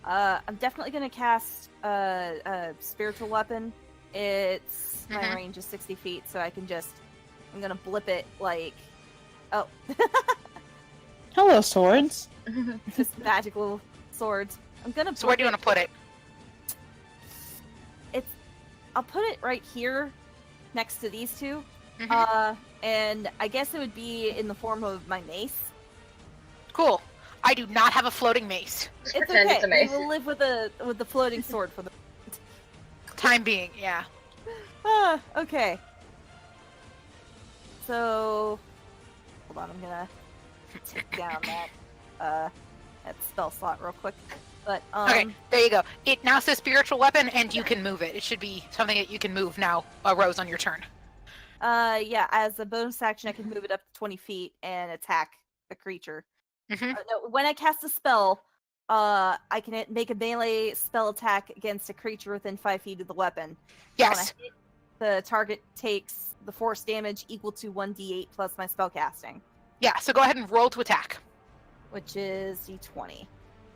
Speaker 4: I'm definitely gonna cast, a spiritual weapon. It's, my range is 60 feet, so I can just, I'm gonna blip it, like, oh.
Speaker 6: Hello, swords.
Speaker 4: Just magical swords. I'm gonna
Speaker 1: So where do you
Speaker 4: blip
Speaker 1: want to put it?
Speaker 4: I'll put it right here, next to these two. And I guess it would be in the form of my mace.
Speaker 1: Cool. I do not have a floating mace.
Speaker 2: Just
Speaker 4: It's
Speaker 2: pretend
Speaker 4: okay.
Speaker 2: it's a mace.
Speaker 4: We will live with the floating sword for the.
Speaker 1: Time being, yeah.
Speaker 4: Okay. So, hold on. I'm gonna take down that spell slot real quick. But
Speaker 1: Okay, there you go. It now says spiritual weapon, and you can move it. It should be something that you can move now, Rose, on your turn.
Speaker 4: yeah. As a bonus action, I can move it up to 20 feet and attack a creature.
Speaker 1: Mhm.
Speaker 4: No, when I cast a spell, I can make a melee spell attack against a creature within 5 feet of the weapon. When I
Speaker 1: Yes.
Speaker 4: hit, the target takes the force damage equal to 1d8 plus my spell casting,
Speaker 1: Yeah, so go ahead and roll to attack.
Speaker 4: which is d20.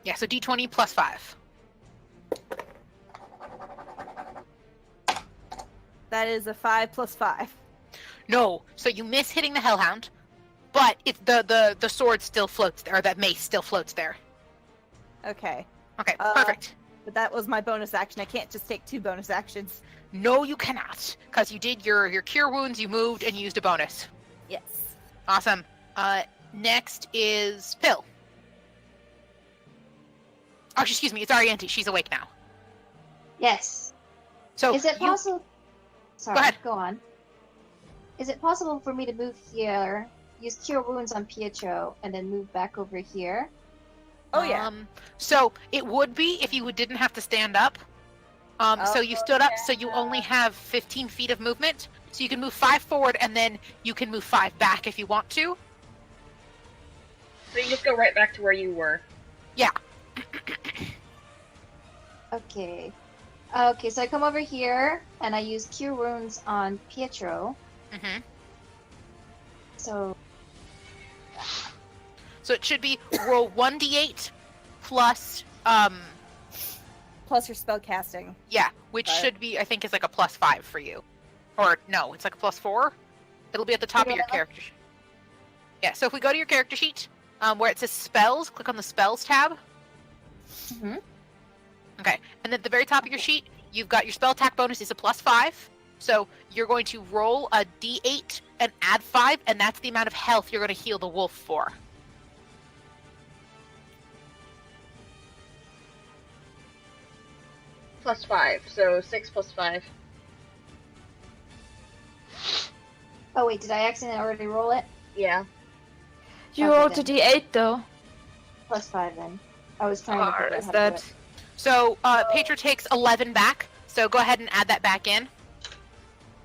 Speaker 1: Yeah, so d20 plus 5.
Speaker 4: That is a 5 plus 5.
Speaker 1: No, so you miss hitting the Hellhound, but it's the sword still floats there, or that mace still floats there.
Speaker 4: Okay.
Speaker 1: Okay, perfect.
Speaker 4: But that was my bonus action. I can't just take 2 bonus actions.
Speaker 1: No, you cannot, because you did your cure wounds, you moved, and you used a bonus.
Speaker 4: Yes.
Speaker 1: Awesome. Next is Pill. Oh, excuse me, it's Arianti. She's awake now.
Speaker 3: Yes.
Speaker 1: So
Speaker 3: Is it
Speaker 1: you-
Speaker 3: possible? Sorry,
Speaker 1: ahead.
Speaker 3: go on. Is it possible for me to move here, use Cure Wounds on Pietro, and then move back over here?
Speaker 4: Oh yeah.
Speaker 1: So it would be if you didn't have to stand up. So you stood up, so you only have 15 feet of movement. So you can move 5 forward, and then you can move 5 back if you want to.
Speaker 2: So you just go right back to where you were.
Speaker 1: Yeah.
Speaker 3: Okay. Okay, so I come over here, and I use Cure Wounds on Pietro.
Speaker 1: Mm-hmm.
Speaker 3: So,
Speaker 1: So it should be roll 1d8 plus,
Speaker 4: Plus your spell casting.
Speaker 1: yeah, which should be, I think, is like a plus 5 for you. Or, no, it's like a plus 4. It'll be at the top of your character sheet. Yeah, so if we go to your character sheet, where it says spells, click on the spells tab.
Speaker 3: Mhm.
Speaker 1: Okay, and at the very top of your sheet, you've got your spell attack bonus is a plus 5. So you're going to roll a d8 and add 5, and that's the amount of health you're going to heal the wolf for.
Speaker 2: Plus 5, so 6 plus 5.
Speaker 3: oh wait, did I accidentally already roll it?
Speaker 2: Yeah.
Speaker 7: You
Speaker 3: Okay,
Speaker 7: rolled a
Speaker 3: then.
Speaker 7: d8 though.
Speaker 3: Plus 5 then. I was trying to
Speaker 7: Or
Speaker 3: figure out
Speaker 7: is
Speaker 3: how to do
Speaker 7: that...
Speaker 3: it.
Speaker 1: So Petra takes 11 back, so go ahead and add that back in.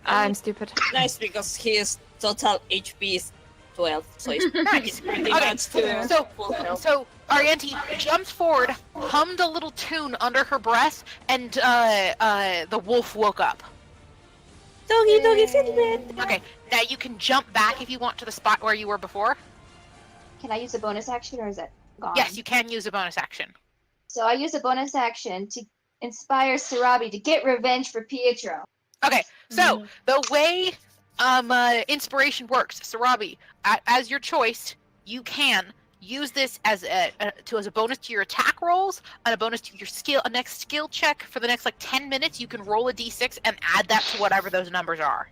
Speaker 7: I'm stupid.
Speaker 9: Nice, because his total HP is 12, so he's
Speaker 1: Nice.
Speaker 9: pretty
Speaker 1: Okay,
Speaker 9: much to
Speaker 1: so
Speaker 9: full health.
Speaker 1: so Arianti jumped forward, hummed a little tune under her breath, and the wolf woke up.
Speaker 4: Doggy, doggy, Fitbit.
Speaker 1: Okay, now you can jump back if you want to the spot where you were before.
Speaker 3: Can I use a bonus action, or is it gone?
Speaker 1: Yes, you can use a bonus action.
Speaker 3: So I use a bonus action to inspire Sarabi to get revenge for Pietro.
Speaker 1: Okay, so the way inspiration works, Sarabi, as your choice, you can use this as a bonus to your attack rolls and a bonus to your skill. A next skill check for the next 10 minutes. You can roll a d6 and add that to whatever those numbers are.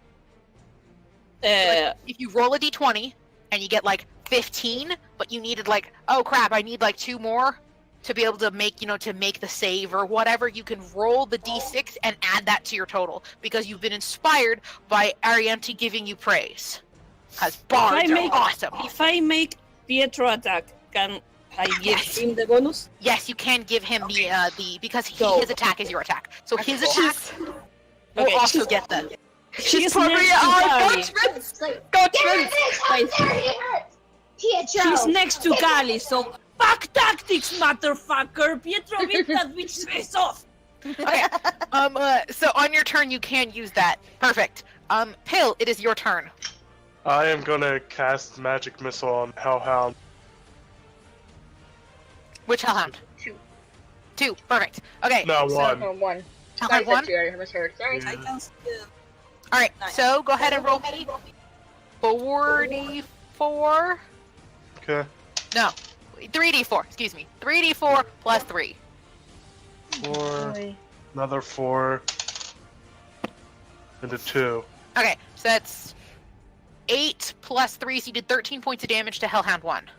Speaker 1: If you roll a d20 and you get 15, but you needed oh crap, I need 2 more to be able to make the save or whatever, you can roll the d6 and add that to your total because you've been inspired by Arianti giving you praise. Because bards are awesome.
Speaker 9: If I make Pietro attack, can I give him the bonus?
Speaker 1: Yes, you can give him the because his attack is your attack. So his attack will
Speaker 9: Okay,
Speaker 1: also get the.
Speaker 9: She's
Speaker 7: probably
Speaker 9: next to Kali.
Speaker 3: It's like, get rid of it! How dare you hurt Pietro!
Speaker 9: She's next to Kali, so fuck tactics, motherfucker! Pietro bit that bitch's face off!
Speaker 1: Okay. So on your turn, you can use that. Perfect. Pill, it is your turn.
Speaker 8: I am gonna cast Magic Missile on Hellhound.
Speaker 1: Which Hellhound?
Speaker 2: 2.
Speaker 1: 2. Perfect. Okay.
Speaker 8: No,
Speaker 1: so,
Speaker 8: 1.
Speaker 2: Oh, 1.
Speaker 1: Hellhound 1?
Speaker 2: I misheard. Sorry.
Speaker 8: Yeah.
Speaker 1: Alright, so go ahead and roll me 4d4.
Speaker 8: Okay.
Speaker 1: No, 3d4, excuse me. 3d4 plus 3.
Speaker 8: 4, another 4, and a 2.
Speaker 1: Okay, so that's 8 plus 3, so you did 13 points of damage to Hellhound 1.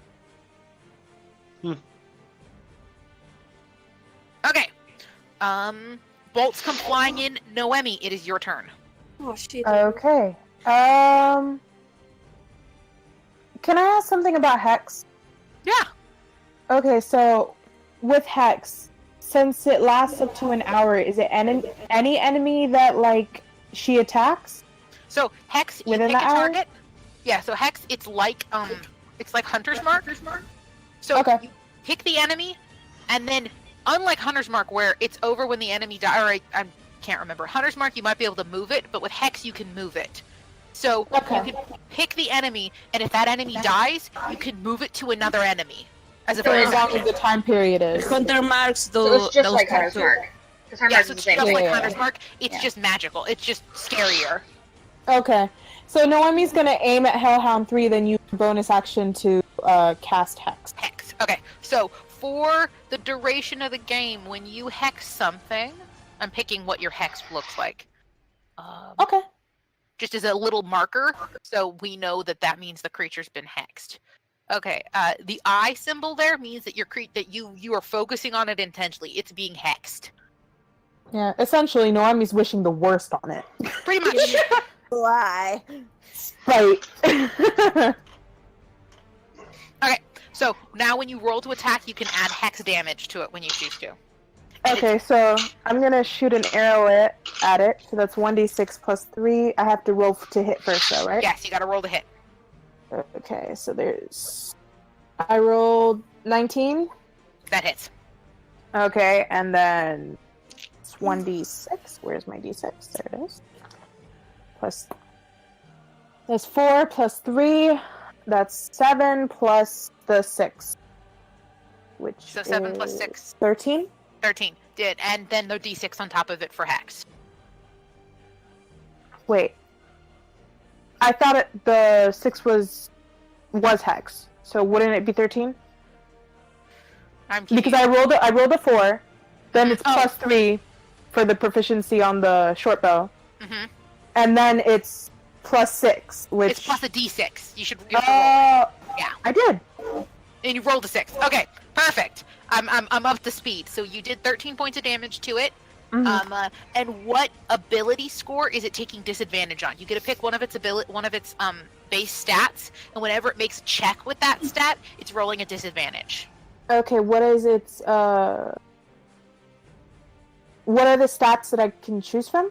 Speaker 1: Okay. Bolts come flying in. Noemi, it is your turn.
Speaker 9: Oh shit.
Speaker 6: Okay. Can I ask something about Hex?
Speaker 1: Yeah.
Speaker 6: Okay, so with Hex, since it lasts up to an hour, is it any enemy that she attacks?
Speaker 1: So Hex, you
Speaker 6: Within
Speaker 1: pick a
Speaker 6: the hour?
Speaker 1: target. Yeah, so Hex, it's like Hunter's Mark. So
Speaker 6: Okay.
Speaker 1: you pick the enemy, and then unlike Hunter's Mark, where it's over when the enemy dies, or I can't remember. Hunter's Mark, you might be able to move it, but with Hex, you can move it. So
Speaker 6: Okay.
Speaker 1: you can pick the enemy, and if that enemy dies, you can move it to another enemy. As a
Speaker 6: So
Speaker 1: bonus
Speaker 6: as long
Speaker 1: action.
Speaker 6: as the time period is.
Speaker 9: Hunter marks
Speaker 2: So it's just
Speaker 9: those
Speaker 2: like
Speaker 9: types
Speaker 2: Hunter's
Speaker 9: of-
Speaker 2: Mark. Because Hunter's
Speaker 1: Yeah,
Speaker 2: Mark
Speaker 1: so
Speaker 2: is
Speaker 1: it's
Speaker 2: the same.
Speaker 1: just like
Speaker 6: Yeah.
Speaker 1: Hunter's Mark. It's
Speaker 2: Yeah.
Speaker 1: just magical. It's just scarier.
Speaker 6: Okay. So Noemi's gonna aim at Hellhound 3, then use bonus action to cast Hex.
Speaker 1: Hex. Okay, so for the duration of the game, when you hex something, I'm picking what your hex looks like.
Speaker 6: Okay.
Speaker 1: Just as a little marker, so we know that means the creature's been hexed. Okay, the eye symbol there means that you are focusing on it intentionally. It's being hexed.
Speaker 6: Yeah, essentially Noemi's wishing the worst on it.
Speaker 1: Pretty much.
Speaker 4: Lie.
Speaker 6: Right.
Speaker 1: Okay, so now when you roll to attack, you can add hex damage to it when you choose to.
Speaker 6: Okay, so I'm gonna shoot an arrow at it. So that's 1d6 plus 3. I have to roll to hit first, though, right?
Speaker 1: Yes, you gotta roll to hit.
Speaker 6: Okay, so I rolled 19.
Speaker 1: That hits.
Speaker 6: Okay, and then it's 1d6. Where's my d6? There it is. That's 4 plus 3. That's 7 plus the 6. Which
Speaker 1: So 7 plus
Speaker 6: is
Speaker 1: 6.
Speaker 6: 13?
Speaker 1: 13. Did, and then the d6 on top of it for hex.
Speaker 6: Wait. I thought the 6 was Hex. So wouldn't it be 13?
Speaker 1: I'm kidding.
Speaker 6: Because I rolled a 4, then it's
Speaker 1: Oh.
Speaker 6: plus 3 for the proficiency on the short bow,
Speaker 1: Mhm.
Speaker 6: and then it's plus 6, which
Speaker 1: It's plus a d6. You have to roll it. Yeah.
Speaker 6: I did.
Speaker 1: And you rolled a 6. Okay, perfect. I'm up to speed. So you did 13 points of damage to it.
Speaker 6: Mhm.
Speaker 1: And what ability score is it taking disadvantage on? You get to pick one of its base stats, and whenever it makes a check with that stat, it's rolling a disadvantage.
Speaker 6: Okay, what is its what are the stats that I can choose from?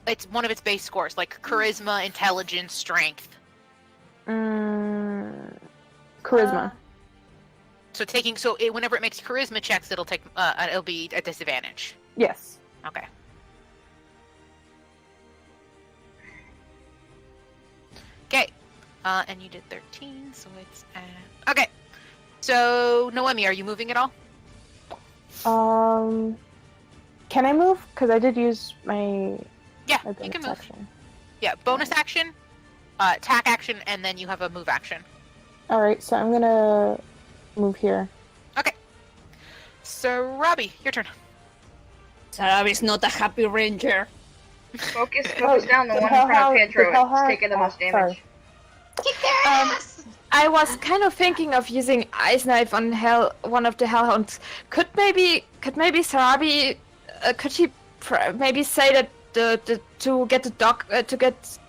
Speaker 1: It's one of its base scores, like charisma, intelligence, strength.
Speaker 6: Charisma.
Speaker 1: Whenever it makes charisma checks, it'll be at disadvantage.
Speaker 6: Yes.
Speaker 1: Okay. Okay. And you did 13, so it's okay. So Noemi, are you moving at all?
Speaker 6: Can I move? Because I did use my
Speaker 1: Yeah,
Speaker 6: my
Speaker 1: you can
Speaker 6: bonus
Speaker 1: move.
Speaker 6: action.
Speaker 1: Yeah, bonus action, attack action, and then you have a move action.
Speaker 6: All right, so I'm gonna move here.
Speaker 1: Okay. So Robbie, your turn.
Speaker 9: Sarabi's not a happy ranger.
Speaker 2: Focus down the
Speaker 6: the
Speaker 2: one in front of
Speaker 6: hellhound-
Speaker 2: Pedro.
Speaker 6: the
Speaker 2: It's
Speaker 6: hellhound-
Speaker 2: taking the most
Speaker 6: sorry.
Speaker 2: damage.
Speaker 3: Kick their ass!
Speaker 7: I was kind of thinking of using Ice Knife on one of the Hellhounds. Could maybe Sarabi, could he maybe say that to get the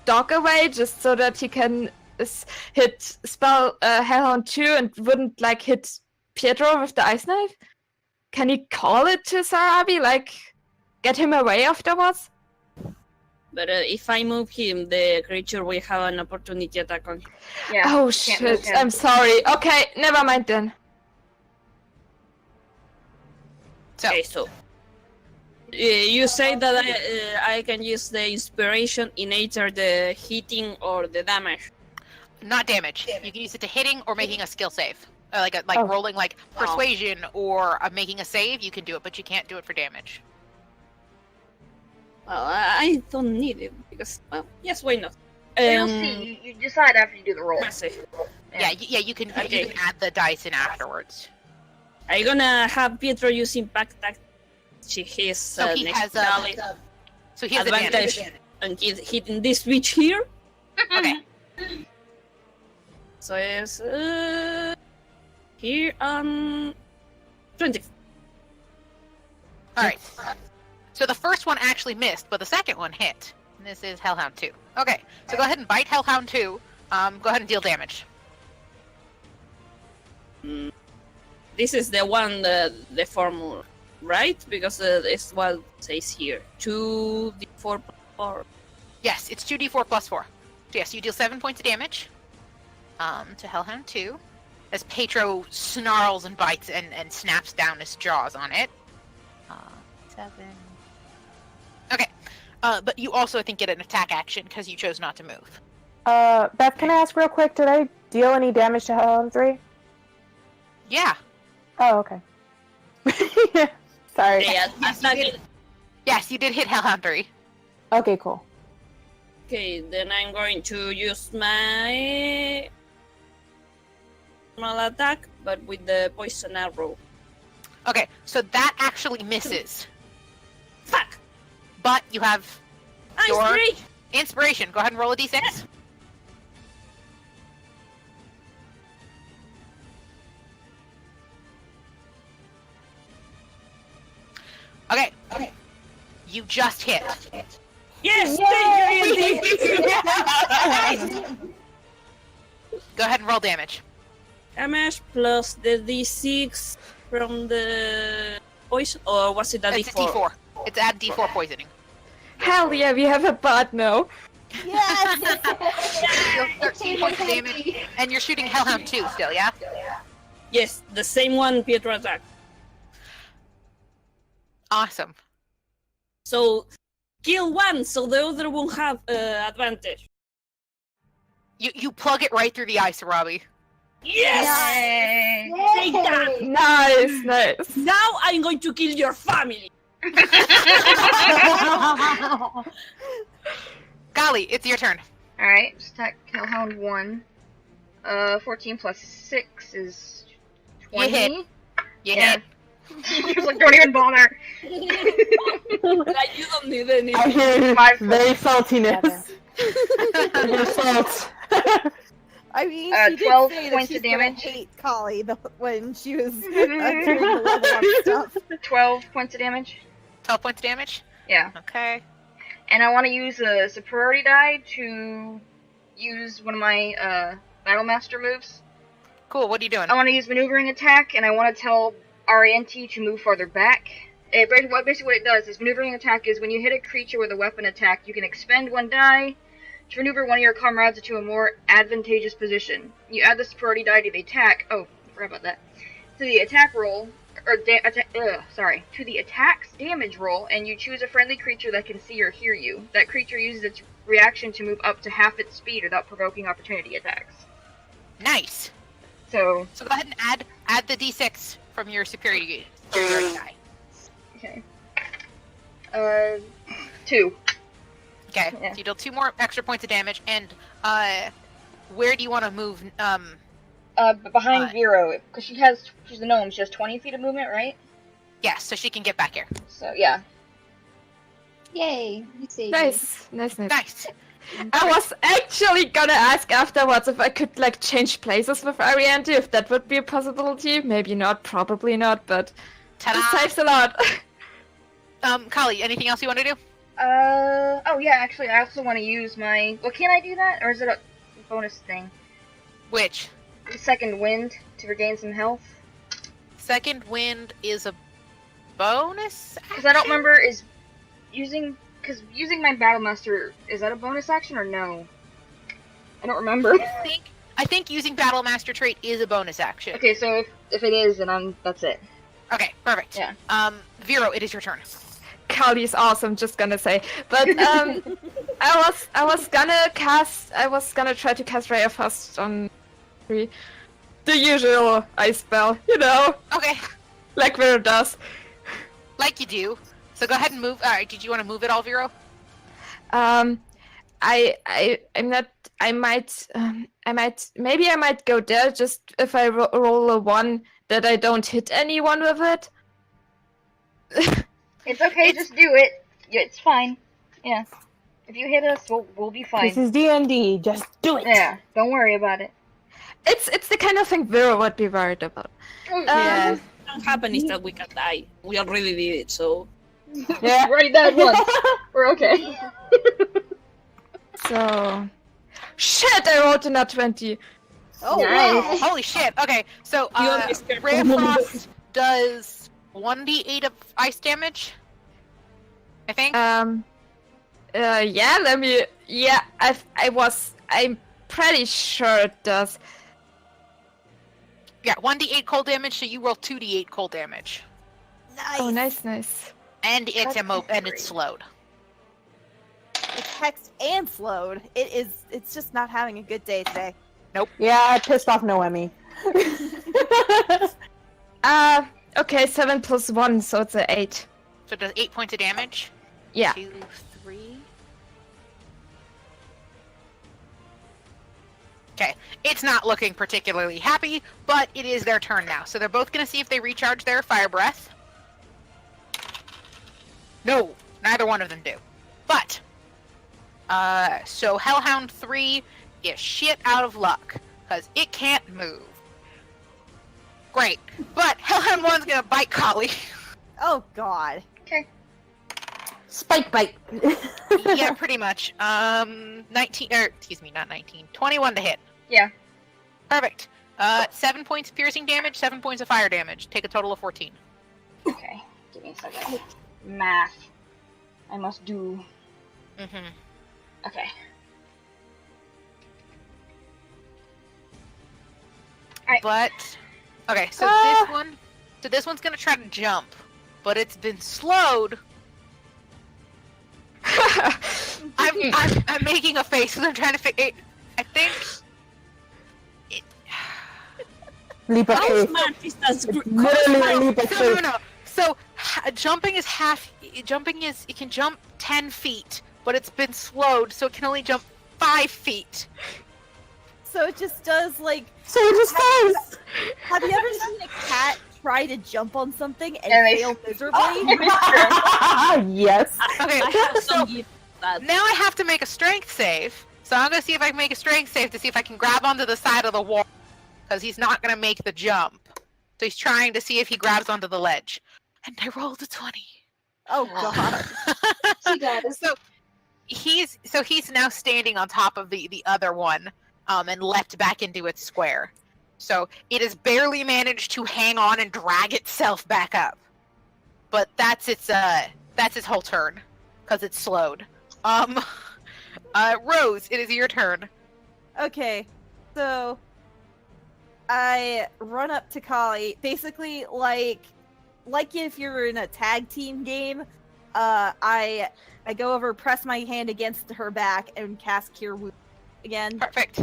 Speaker 7: dog away, just so that he can hit spell Hellhound 2 and wouldn't like hit Pietro with the Ice Knife? Can he call it to Sarabi, like get him away afterwards?
Speaker 9: But if I move him, the creature will have an opportunity attack on him.
Speaker 2: Yeah.
Speaker 7: Oh
Speaker 2: can't move
Speaker 7: shit!
Speaker 2: him.
Speaker 7: I'm sorry. Okay, never mind then.
Speaker 9: Okay, so you say that I can use the inspiration in either the hitting or the damage.
Speaker 1: Not damage. You can use it to hitting or making a skill save. Like
Speaker 6: Oh.
Speaker 1: rolling like persuasion or making a save. You can do it, but you can't do it for damage.
Speaker 9: Well, I don't need it because, well, yes, why not?
Speaker 2: You'll see. You decide after you do the roll.
Speaker 9: Let's see.
Speaker 1: Yeah, you can add the dice in afterwards.
Speaker 9: I'm gonna have Pietro use impact attack. His
Speaker 1: So he
Speaker 9: next
Speaker 1: has
Speaker 9: rally
Speaker 1: So he has
Speaker 9: advantage,
Speaker 1: advantage.
Speaker 9: and he's hitting this bitch here.
Speaker 1: Okay.
Speaker 9: So it's here on 20.
Speaker 1: All right. So the first one actually missed, but the second one hit. And this is Hellhound 2. Okay. So go ahead and bite Hellhound 2. Go ahead and deal damage.
Speaker 9: This is the one, the formula, right? Because it's what it says here. 2d4 plus 4.
Speaker 1: Yes, it's 2d4 plus 4. So yes, you deal 7 points of damage to Hellhound 2. As Petro snarls and bites and snaps down his jaws on it. 7. Okay. But you also, I think, get an attack action because you chose not to move.
Speaker 6: Beth, can I ask real quick? Did I deal any damage to Hellhound 3?
Speaker 1: Yeah.
Speaker 6: Oh, okay. Sorry.
Speaker 9: Yeah,
Speaker 1: Yes, you did hit Hellhound 3.
Speaker 6: Okay, cool.
Speaker 9: Okay, then I'm going to use my normal attack, but with the poison arrow.
Speaker 1: Okay, so that actually misses.
Speaker 9: Fuck!
Speaker 1: But you have your
Speaker 9: Inspiration!
Speaker 1: inspiration. Go ahead and roll a d6. Okay. You just hit.
Speaker 9: Yes!
Speaker 1: Go ahead and roll damage.
Speaker 9: Damage plus the d6 from the poison, or was it a
Speaker 1: It's a
Speaker 9: d4?
Speaker 1: d4. It's add d4 poisoning.
Speaker 7: Hell yeah, we have a bot now.
Speaker 4: Yes.
Speaker 1: Deal 13 points of damage, and you're shooting Hellhound 2 still, yeah?
Speaker 9: Yes, the same one Pietro attacked.
Speaker 1: Awesome.
Speaker 9: So, kill one, so the other won't have advantage.
Speaker 1: You plug it right through the eye, Sarabi.
Speaker 9: Yes!
Speaker 2: Yay!
Speaker 9: Take that!
Speaker 7: Nice.
Speaker 9: Now I'm going to kill your family!
Speaker 1: Golly, it's your turn.
Speaker 2: Alright, just attack Hellhound 1. 14 plus 6 is 20.
Speaker 1: You hit. You
Speaker 2: Yeah.
Speaker 1: hit.
Speaker 2: She was like, don't even bother.
Speaker 9: Like, you don't need any.
Speaker 6: I hear
Speaker 2: My
Speaker 6: very saltiness. Your salt.
Speaker 4: I mean, she did
Speaker 2: 12
Speaker 4: say that
Speaker 2: points
Speaker 4: she's
Speaker 2: of
Speaker 4: gonna
Speaker 2: damage.
Speaker 4: hate Kali when she was doing the level up stuff.
Speaker 2: 12 points of damage.
Speaker 1: 12 points of damage?
Speaker 2: Yeah.
Speaker 1: Okay.
Speaker 2: And I want to use a superiority die to use one of my Battle Master moves.
Speaker 1: Cool, what are you doing?
Speaker 2: I want to use maneuvering attack, and I want to tell Arienti to move farther back. basically what it does is maneuvering attack is when you hit a creature with a weapon attack, you can expend 1 die to maneuver one of your comrades into a more advantageous position. You add this priority die to the attack. Oh, I forgot about that. To the attack roll, or to the attack's damage roll, and you choose a friendly creature that can see or hear you. That creature uses its reaction to move up to half its speed without provoking opportunity attacks.
Speaker 1: Nice.
Speaker 2: So
Speaker 1: go ahead and add the d6 from your superiority die.
Speaker 2: Okay. 2.
Speaker 1: Okay,
Speaker 2: Yeah.
Speaker 1: so you deal 2 more extra points of damage, and where do you want to move?
Speaker 2: Behind Vero, because she's a gnome. She has 20 feet of movement, right?
Speaker 1: Yes, so she can get back here.
Speaker 2: So yeah.
Speaker 3: Yay! You saved
Speaker 7: Nice.
Speaker 1: Nice.
Speaker 7: I was actually gonna ask afterwards if I could like change places with Ariante, if that would be a possibility. Maybe not, probably not, but
Speaker 1: Ta-da!
Speaker 7: this saves a lot.
Speaker 1: Kali, anything else you want to do?
Speaker 2: Oh yeah, actually, I also want to use my... Well, can I do that? Or is it a bonus thing?
Speaker 1: Which?
Speaker 2: Second wind to regain some health?
Speaker 1: Second wind is a bonus action?
Speaker 2: Because I don't remember, using my Battlemaster, is that a bonus action or no? I don't remember.
Speaker 1: I think using Battlemaster trait is a bonus action.
Speaker 2: Okay, so if it is, then that's it.
Speaker 1: Okay, perfect.
Speaker 2: Yeah.
Speaker 1: Vero, it is your turn.
Speaker 7: Kali is awesome, just gonna say. But I was gonna try to cast Ray of Frost on 3. The usual ice spell, you know.
Speaker 1: Okay.
Speaker 7: Like Vero does.
Speaker 1: Like you do. So go ahead and move. Alright, did you want to move at all, Vero?
Speaker 7: I'm not. I might go there just if I roll a 1 that I don't hit anyone with it.
Speaker 2: It's okay, just do it. Yeah, it's fine. Yeah. If you hit us, we'll be fine.
Speaker 6: This is D&D. Just do it.
Speaker 2: Yeah, don't worry about it.
Speaker 7: It's the kind of thing Vero would be worried about.
Speaker 9: Yeah. What happen is that we can die. We already did it, so...
Speaker 6: Yeah.
Speaker 2: Already died once. We're okay.
Speaker 7: So... Shit, I rolled a nat 20.
Speaker 4: Oh,
Speaker 2: Nice.
Speaker 4: wow.
Speaker 1: Holy shit. Okay, so
Speaker 9: You don't be scared
Speaker 1: Ray of
Speaker 9: for a
Speaker 1: Frost does 1d8 of ice damage. I think.
Speaker 7: Yeah, let me... Yeah, I'm pretty sure it does.
Speaker 1: Yeah, 1d8 cold damage, so you roll 2d8 cold damage.
Speaker 4: Nice.
Speaker 7: Oh, nice.
Speaker 1: And it's
Speaker 2: That's
Speaker 1: and it's slowed.
Speaker 4: It's hexed and slowed. It's just not having a good day today.
Speaker 6: Yeah, I pissed off Noemi.
Speaker 7: Okay, 7 plus 1, so it's an 8.
Speaker 1: So it does 8 points of damage.
Speaker 7: Yeah.
Speaker 1: 2, 3. Okay, it's not looking particularly happy, but it is their turn now. So they're both going to see if they recharge their fire breath. No, neither one of them do. But, so Hellhound 3 is shit out of luck, because it can't move. Great, but Hellhound 1's going to bite Kali.
Speaker 4: Oh God.
Speaker 6: Spike bite.
Speaker 1: Yeah, pretty much. 21 to hit.
Speaker 2: Yeah.
Speaker 1: Perfect. 7 points of piercing damage, 7 points of fire damage. Take a total of 14.
Speaker 2: Okay. Give me a second. Math. I must do.
Speaker 1: Mm-hmm.
Speaker 2: Okay. Alright.
Speaker 1: But okay, so this one's gonna try to jump, but it's been slowed. I'm making a face because I'm trying to figure. I think.
Speaker 6: Leap of
Speaker 9: How
Speaker 6: faith.
Speaker 9: smart is that?
Speaker 6: Literally a leap of faith.
Speaker 1: No. So jumping is half. Jumping is it can jump 10 feet, but it's been slowed, so it can only jump 5 feet.
Speaker 4: So it just does like.
Speaker 6: So it just falls.
Speaker 4: Have you ever seen a cat try to jump on something and
Speaker 2: And they-
Speaker 4: fail miserably?
Speaker 6: Yes.
Speaker 1: Okay,
Speaker 9: I have some gift for that.
Speaker 1: now I have to make a strength save. So I'm gonna see if I can make a strength save to see if I can grab onto the side of the wall, because he's not gonna make the jump. So he's trying to see if he grabs onto the ledge, and I rolled a 20.
Speaker 4: Oh God.
Speaker 3: She does.
Speaker 1: So he's now standing on top of the other one, and leapt back into its square. So it has barely managed to hang on and drag itself back up. but that's its whole turn because it's slowed. Rose, it is your turn.
Speaker 4: Okay, so I run up to Kali, basically like if you're in a tag team game. I go over, press my hand against her back, and cast Cure Wounds again.
Speaker 1: Perfect.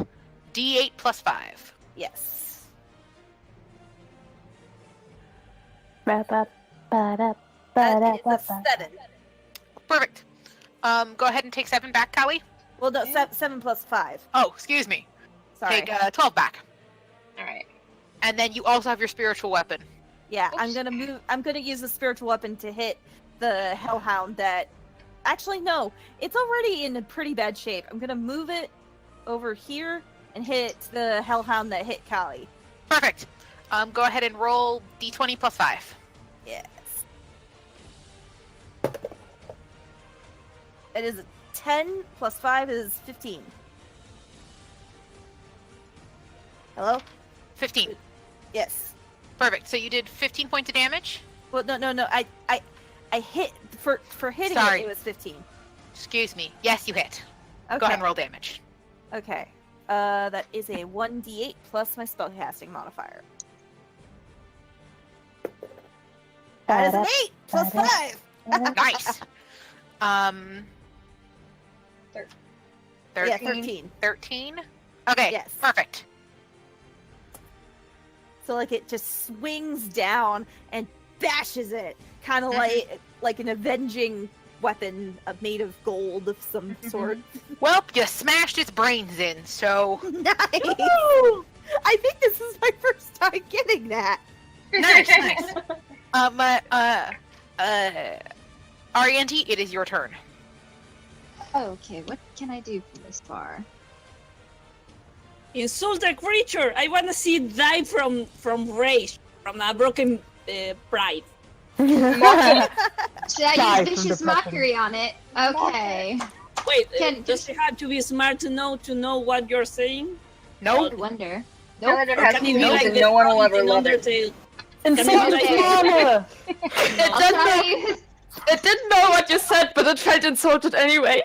Speaker 1: D8 plus 5.
Speaker 4: Yes.
Speaker 6: Ba-da, ba-da,
Speaker 4: That is
Speaker 6: ba-da,
Speaker 4: a 7.
Speaker 1: Perfect. Go ahead and take 7 back, Callie.
Speaker 4: Well, no, 7 plus 5.
Speaker 1: Oh, excuse me.
Speaker 4: Sorry.
Speaker 1: Take 12 back.
Speaker 2: Alright.
Speaker 1: And then you also have your spiritual weapon.
Speaker 4: Yeah,
Speaker 2: Oops.
Speaker 4: I'm gonna use the spiritual weapon to hit the hellhound that... Actually, no. It's already in a pretty bad shape. I'm gonna move it over here and hit the hellhound that hit Kali.
Speaker 1: Perfect. Go ahead and roll d20 plus 5.
Speaker 4: Yes. It is a 10 plus 5 is 15. Hello?
Speaker 1: 15.
Speaker 4: Yes.
Speaker 1: Perfect. So you did 15 points of damage?
Speaker 4: Well, no. I hit for hitting
Speaker 1: Sorry.
Speaker 4: it was 15.
Speaker 1: Excuse me. Yes, you hit.
Speaker 4: Okay.
Speaker 1: Go ahead and roll damage.
Speaker 4: Okay. That is a 1d8 plus my spellcasting modifier. That is an 8 plus 5.
Speaker 1: Nice. 13.
Speaker 4: Yeah, 13.
Speaker 1: 13? Okay,
Speaker 4: Yes.
Speaker 1: perfect.
Speaker 4: So like it just swings down and bashes it, kind of like an avenging weapon made of gold of some sort.
Speaker 1: Well, you smashed its brains in, so...
Speaker 4: Nice. I think this is my first time getting that.
Speaker 1: Nice. Arianti, it is your turn.
Speaker 3: Okay, what can I do from this far?
Speaker 9: Insult a creature. I want to see it die from rage, from a broken pride.
Speaker 3: Should I
Speaker 6: Die
Speaker 3: use
Speaker 6: from
Speaker 3: vicious
Speaker 6: depression.
Speaker 3: mockery on it? Okay.
Speaker 9: Wait,
Speaker 3: Can-
Speaker 9: does it have to be smart to know what you're saying?
Speaker 3: I
Speaker 1: Nope.
Speaker 3: wonder.
Speaker 2: Paladin
Speaker 3: Nope.
Speaker 2: has
Speaker 9: Can it be
Speaker 2: fleas
Speaker 9: like
Speaker 2: and
Speaker 9: the
Speaker 2: no one will
Speaker 9: front
Speaker 2: ever
Speaker 9: in
Speaker 2: love it.
Speaker 9: Undertale?
Speaker 6: Insult
Speaker 3: Okay.
Speaker 6: mama!
Speaker 3: I'll try to use...
Speaker 7: It didn't know what you said, but it felt insulted anyway.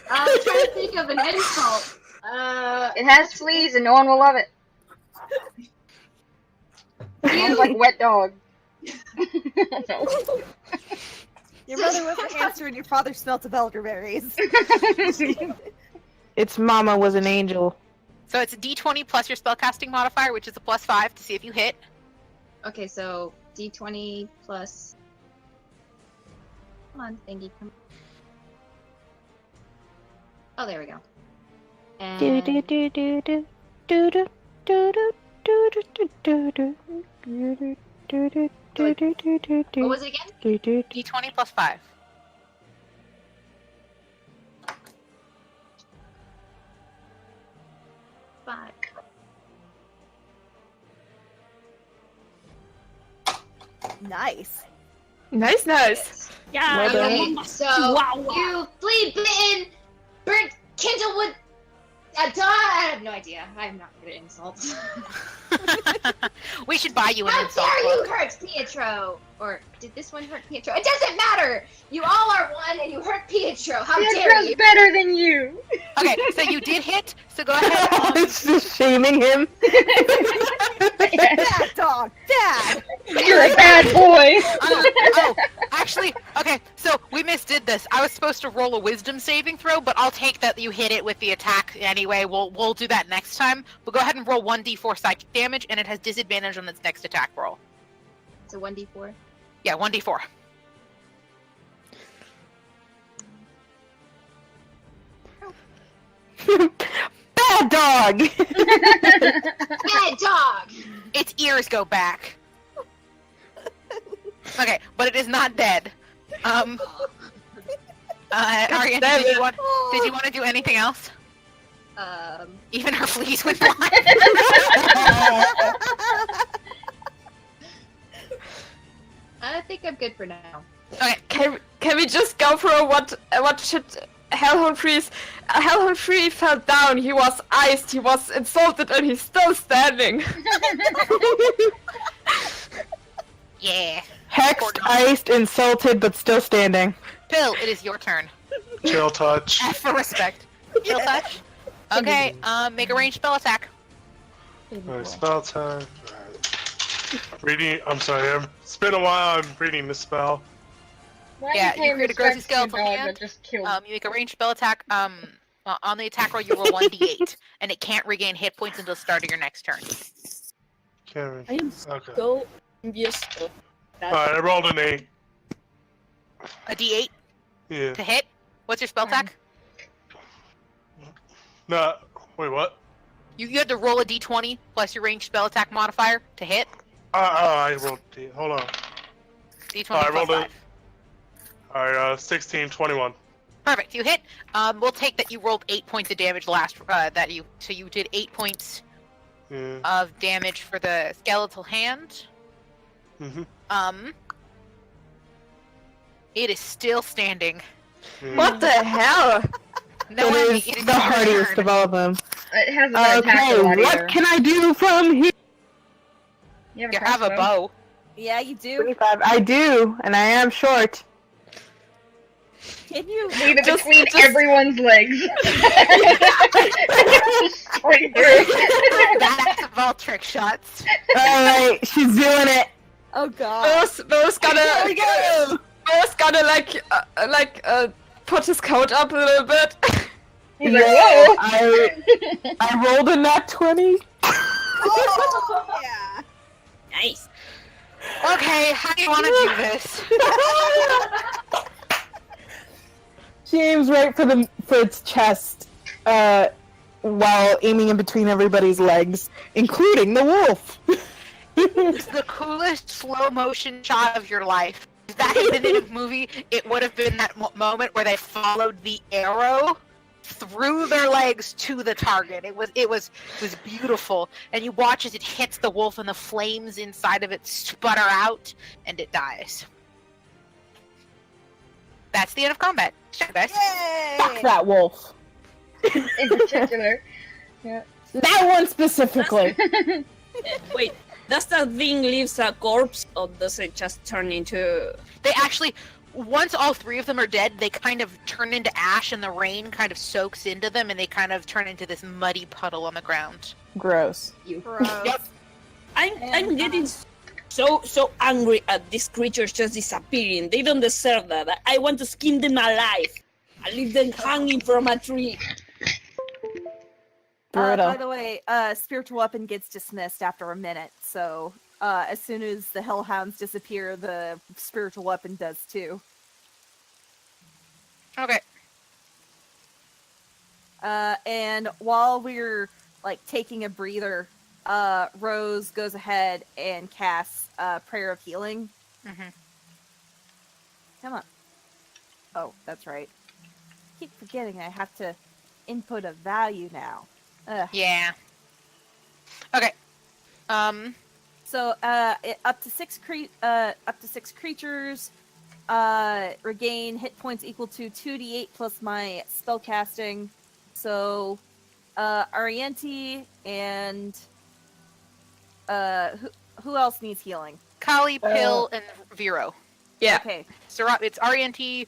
Speaker 3: I'll try to think of an insult.
Speaker 2: It has fleas and no one will love it. Sounds like wet dog. No.
Speaker 4: Your mother was a hamster and your father smelt of elderberries.
Speaker 6: Its mama was an angel.
Speaker 1: So it's a d20 plus your spellcasting modifier, which is a plus 5 to see if you hit.
Speaker 3: Okay, so d20 plus... Come on, thingy, come on. Oh, there we go. And...
Speaker 6: Do do do do do do do do do do do do do do do do do do do do
Speaker 3: What was it again?
Speaker 6: do do.
Speaker 1: d20 plus 5.
Speaker 3: Five.
Speaker 4: Nice.
Speaker 7: Nice.
Speaker 9: Yeah.
Speaker 3: Okay, so
Speaker 9: Wow.
Speaker 3: you flea bitten, burnt kindlewood, a dog. I have no idea. I'm not good at insults.
Speaker 1: We should buy you an
Speaker 3: How
Speaker 1: insult
Speaker 3: dare you
Speaker 1: book.
Speaker 3: hurt Pietro? Or did this one hurt Pietro? It doesn't matter. You all are one, and you hurt Pietro. How dare
Speaker 2: Pietro's
Speaker 3: you?
Speaker 2: better than you.
Speaker 1: Okay, so you did hit, so go ahead.
Speaker 6: It's just shaming him.
Speaker 4: Bad dog. Bad.
Speaker 2: You're a bad boy.
Speaker 1: Oh, actually, okay, so we misdid this. I was supposed to roll a wisdom saving throw, but I'll take that you hit it with the attack anyway. We'll do that next time. But go ahead and roll 1d4 psychic damage, and it has disadvantage on its next attack roll.
Speaker 3: So 1d4.
Speaker 1: Yeah, 1d4.
Speaker 6: Bad dog.
Speaker 3: Bad dog.
Speaker 1: Its ears go back. Okay, but it is not dead. Ariana, did you want to do anything else? Even her fleas went blind.
Speaker 3: I think I'm good for now.
Speaker 1: Okay,
Speaker 7: Can we just go through what should Hellhound 3 fell down. He was iced. He was insulted, and he's still standing.
Speaker 1: Yeah.
Speaker 6: Hexed, iced, insulted, but still standing.
Speaker 1: Pill, it is your turn.
Speaker 8: Chill touch.
Speaker 1: F for respect. Chill touch. Okay, make a ranged spell attack.
Speaker 8: Alright, spell time. Reading. I'm sorry. It's been a while. I'm reading the spell.
Speaker 2: Why
Speaker 1: Yeah,
Speaker 2: paying
Speaker 1: you create a
Speaker 2: respect
Speaker 1: gross
Speaker 2: to
Speaker 1: skeletal
Speaker 2: dog
Speaker 1: hand.
Speaker 2: that just killed
Speaker 1: You make a ranged spell attack. On the attack roll, you roll 1d8, and it can't regain hit points until the start of your next turn.
Speaker 8: Karen.
Speaker 9: I am
Speaker 8: Okay.
Speaker 9: so envious of that.
Speaker 8: Alright, I rolled an 8.
Speaker 1: A d8
Speaker 8: Yeah.
Speaker 1: to hit. What's your spell attack?
Speaker 8: No. Wait, what?
Speaker 1: You had to roll a d20 plus your ranged spell attack modifier to hit.
Speaker 8: I rolled. Hold on.
Speaker 1: D20
Speaker 8: I
Speaker 1: plus
Speaker 8: rolled a-
Speaker 1: 5.
Speaker 8: Alright, 16, 21.
Speaker 1: Perfect. You hit. We'll take that you rolled 8 points of damage last. So you did 8 points
Speaker 8: Yeah.
Speaker 1: of damage for the skeletal hand.
Speaker 8: Mm-hmm.
Speaker 1: It is still standing.
Speaker 8: Yeah.
Speaker 7: What the hell?
Speaker 1: No,
Speaker 6: It is the hardiest of all of them.
Speaker 2: It hasn't been attacked a lot
Speaker 6: Okay,
Speaker 2: either.
Speaker 6: what can I do from here?
Speaker 2: You
Speaker 1: You have a bow.
Speaker 4: Yeah, you do.
Speaker 6: 25. I do, and I am short.
Speaker 4: Can you?
Speaker 2: Leave it
Speaker 7: Just-
Speaker 2: between
Speaker 7: just-
Speaker 2: everyone's legs. Just straight through.
Speaker 1: That's of all trick shots.
Speaker 6: Alright, she's doing it.
Speaker 4: Oh god.
Speaker 7: Bo's
Speaker 6: There we
Speaker 7: gotta,
Speaker 6: go!
Speaker 7: Bo's gotta put his coat up a little bit.
Speaker 2: He's like, whoa.
Speaker 6: I rolled a nat 20.
Speaker 4: Yeah.
Speaker 9: Nice.
Speaker 1: Okay, how do you want to do this?
Speaker 6: She aims right for its chest, while aiming in between everybody's legs, including the wolf.
Speaker 1: It's the coolest slow motion shot of your life. If that had been in a movie, it would have been that moment where they followed the arrow through their legs to the target. It was beautiful, and you watch as it hits the wolf, and the flames inside of it sputter out, and it dies. That's the end of combat. Check, guys.
Speaker 6: Fuck that wolf.
Speaker 2: In particular.
Speaker 6: That one specifically.
Speaker 9: Wait, does that thing leaves a corpse, or does it just turn into...
Speaker 1: They actually, once all three of them are dead, they kind of turn into ash, and the rain kind of soaks into them, and they kind of turn into this muddy puddle on the ground.
Speaker 6: Gross.
Speaker 4: Gross.
Speaker 1: Yep.
Speaker 9: I'm getting so angry at these creatures just disappearing. They don't deserve that. I want to skin them alive. I leave them hanging from a tree.
Speaker 6: Brutal.
Speaker 4: By the way, spiritual weapon gets dismissed after a minute, so as soon as the hellhounds disappear, the spiritual weapon does too.
Speaker 1: Okay.
Speaker 4: And while we're like taking a breather, Rose goes ahead and casts Prayer of Healing.
Speaker 1: Mm-hmm.
Speaker 4: Come on. Oh, that's right. Keep forgetting I have to input a value now. Ugh.
Speaker 1: Yeah. Okay.
Speaker 4: So up to six creatures regain hit points equal to 2d8 plus my spellcasting. So Arienti and who else needs healing?
Speaker 1: Kali, Pill, and Vero.
Speaker 7: Yeah.
Speaker 4: Okay.
Speaker 1: It's RNT,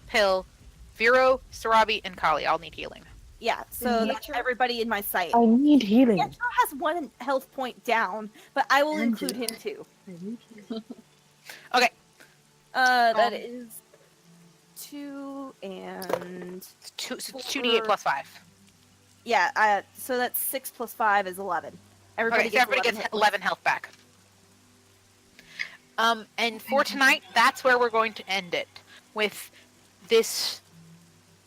Speaker 1: Pill, Vero, Sarabi, and Kali all need healing.
Speaker 4: Yeah, so that's everybody in my sight.
Speaker 6: I need healing.
Speaker 4: Pietro has 1 health point down, but I will include him too.
Speaker 1: Okay.
Speaker 4: That is 2 and...
Speaker 1: So 2d8 plus 5.
Speaker 4: Yeah, so that's 6 plus 5 is 11. Everybody
Speaker 1: Okay, so everybody gets
Speaker 4: hit points.
Speaker 1: 11 health back. And for tonight, that's where we're going to end it. With this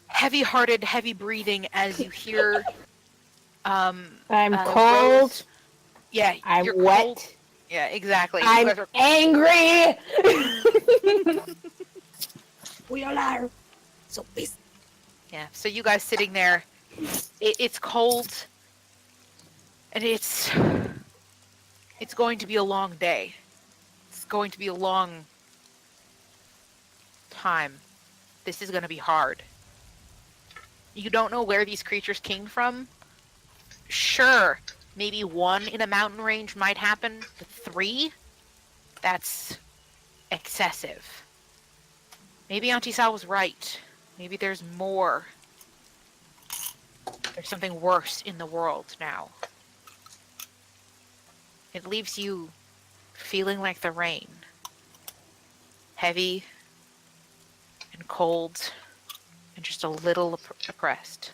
Speaker 1: heavy-hearted, heavy breathing as you hear...
Speaker 6: I'm
Speaker 1: Rose-
Speaker 6: cold.
Speaker 1: Yeah,
Speaker 6: I'm
Speaker 1: you're
Speaker 6: wet.
Speaker 1: cold. Yeah, exactly. You
Speaker 6: I'm
Speaker 1: guys are-
Speaker 6: angry.
Speaker 9: We all are so pissed.
Speaker 1: Yeah, so you guys sitting there, it's cold, and it's going to be a long day. It's going to be a long time. This is going to be hard. You don't know where these creatures came from. Sure, maybe 1 in a mountain range might happen, but 3? That's excessive. Maybe Auntie Sal was right. Maybe there's more. There's something worse in the world now. It leaves you feeling like the rain. Heavy and cold and just a little oppressed.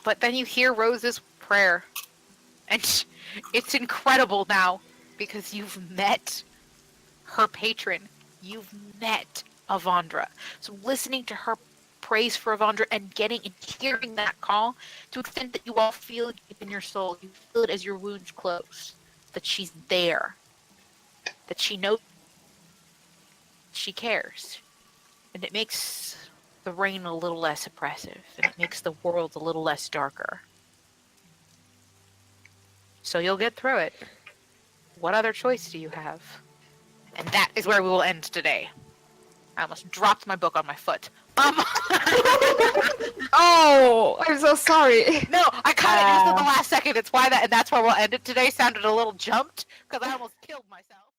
Speaker 1: But then you hear Rose's prayer. And it's incredible now because you've met her patron. You've met Avandra. So listening to her praise for Avandra and getting and hearing that call, to the extent that you all feel it deep in your soul, you feel it as your wounds close, that she's there, that she knows, she cares, and it makes the rain a little less oppressive, and it makes the world a little less darker. So you'll get through it. What other choice do you have? And that is where we will end today. I almost dropped my book on my foot.
Speaker 7: Oh, I'm so sorry.
Speaker 1: No, I kind of used it the last second. It's why and that's where we'll end it today. Sounded a little jumped because I almost killed myself.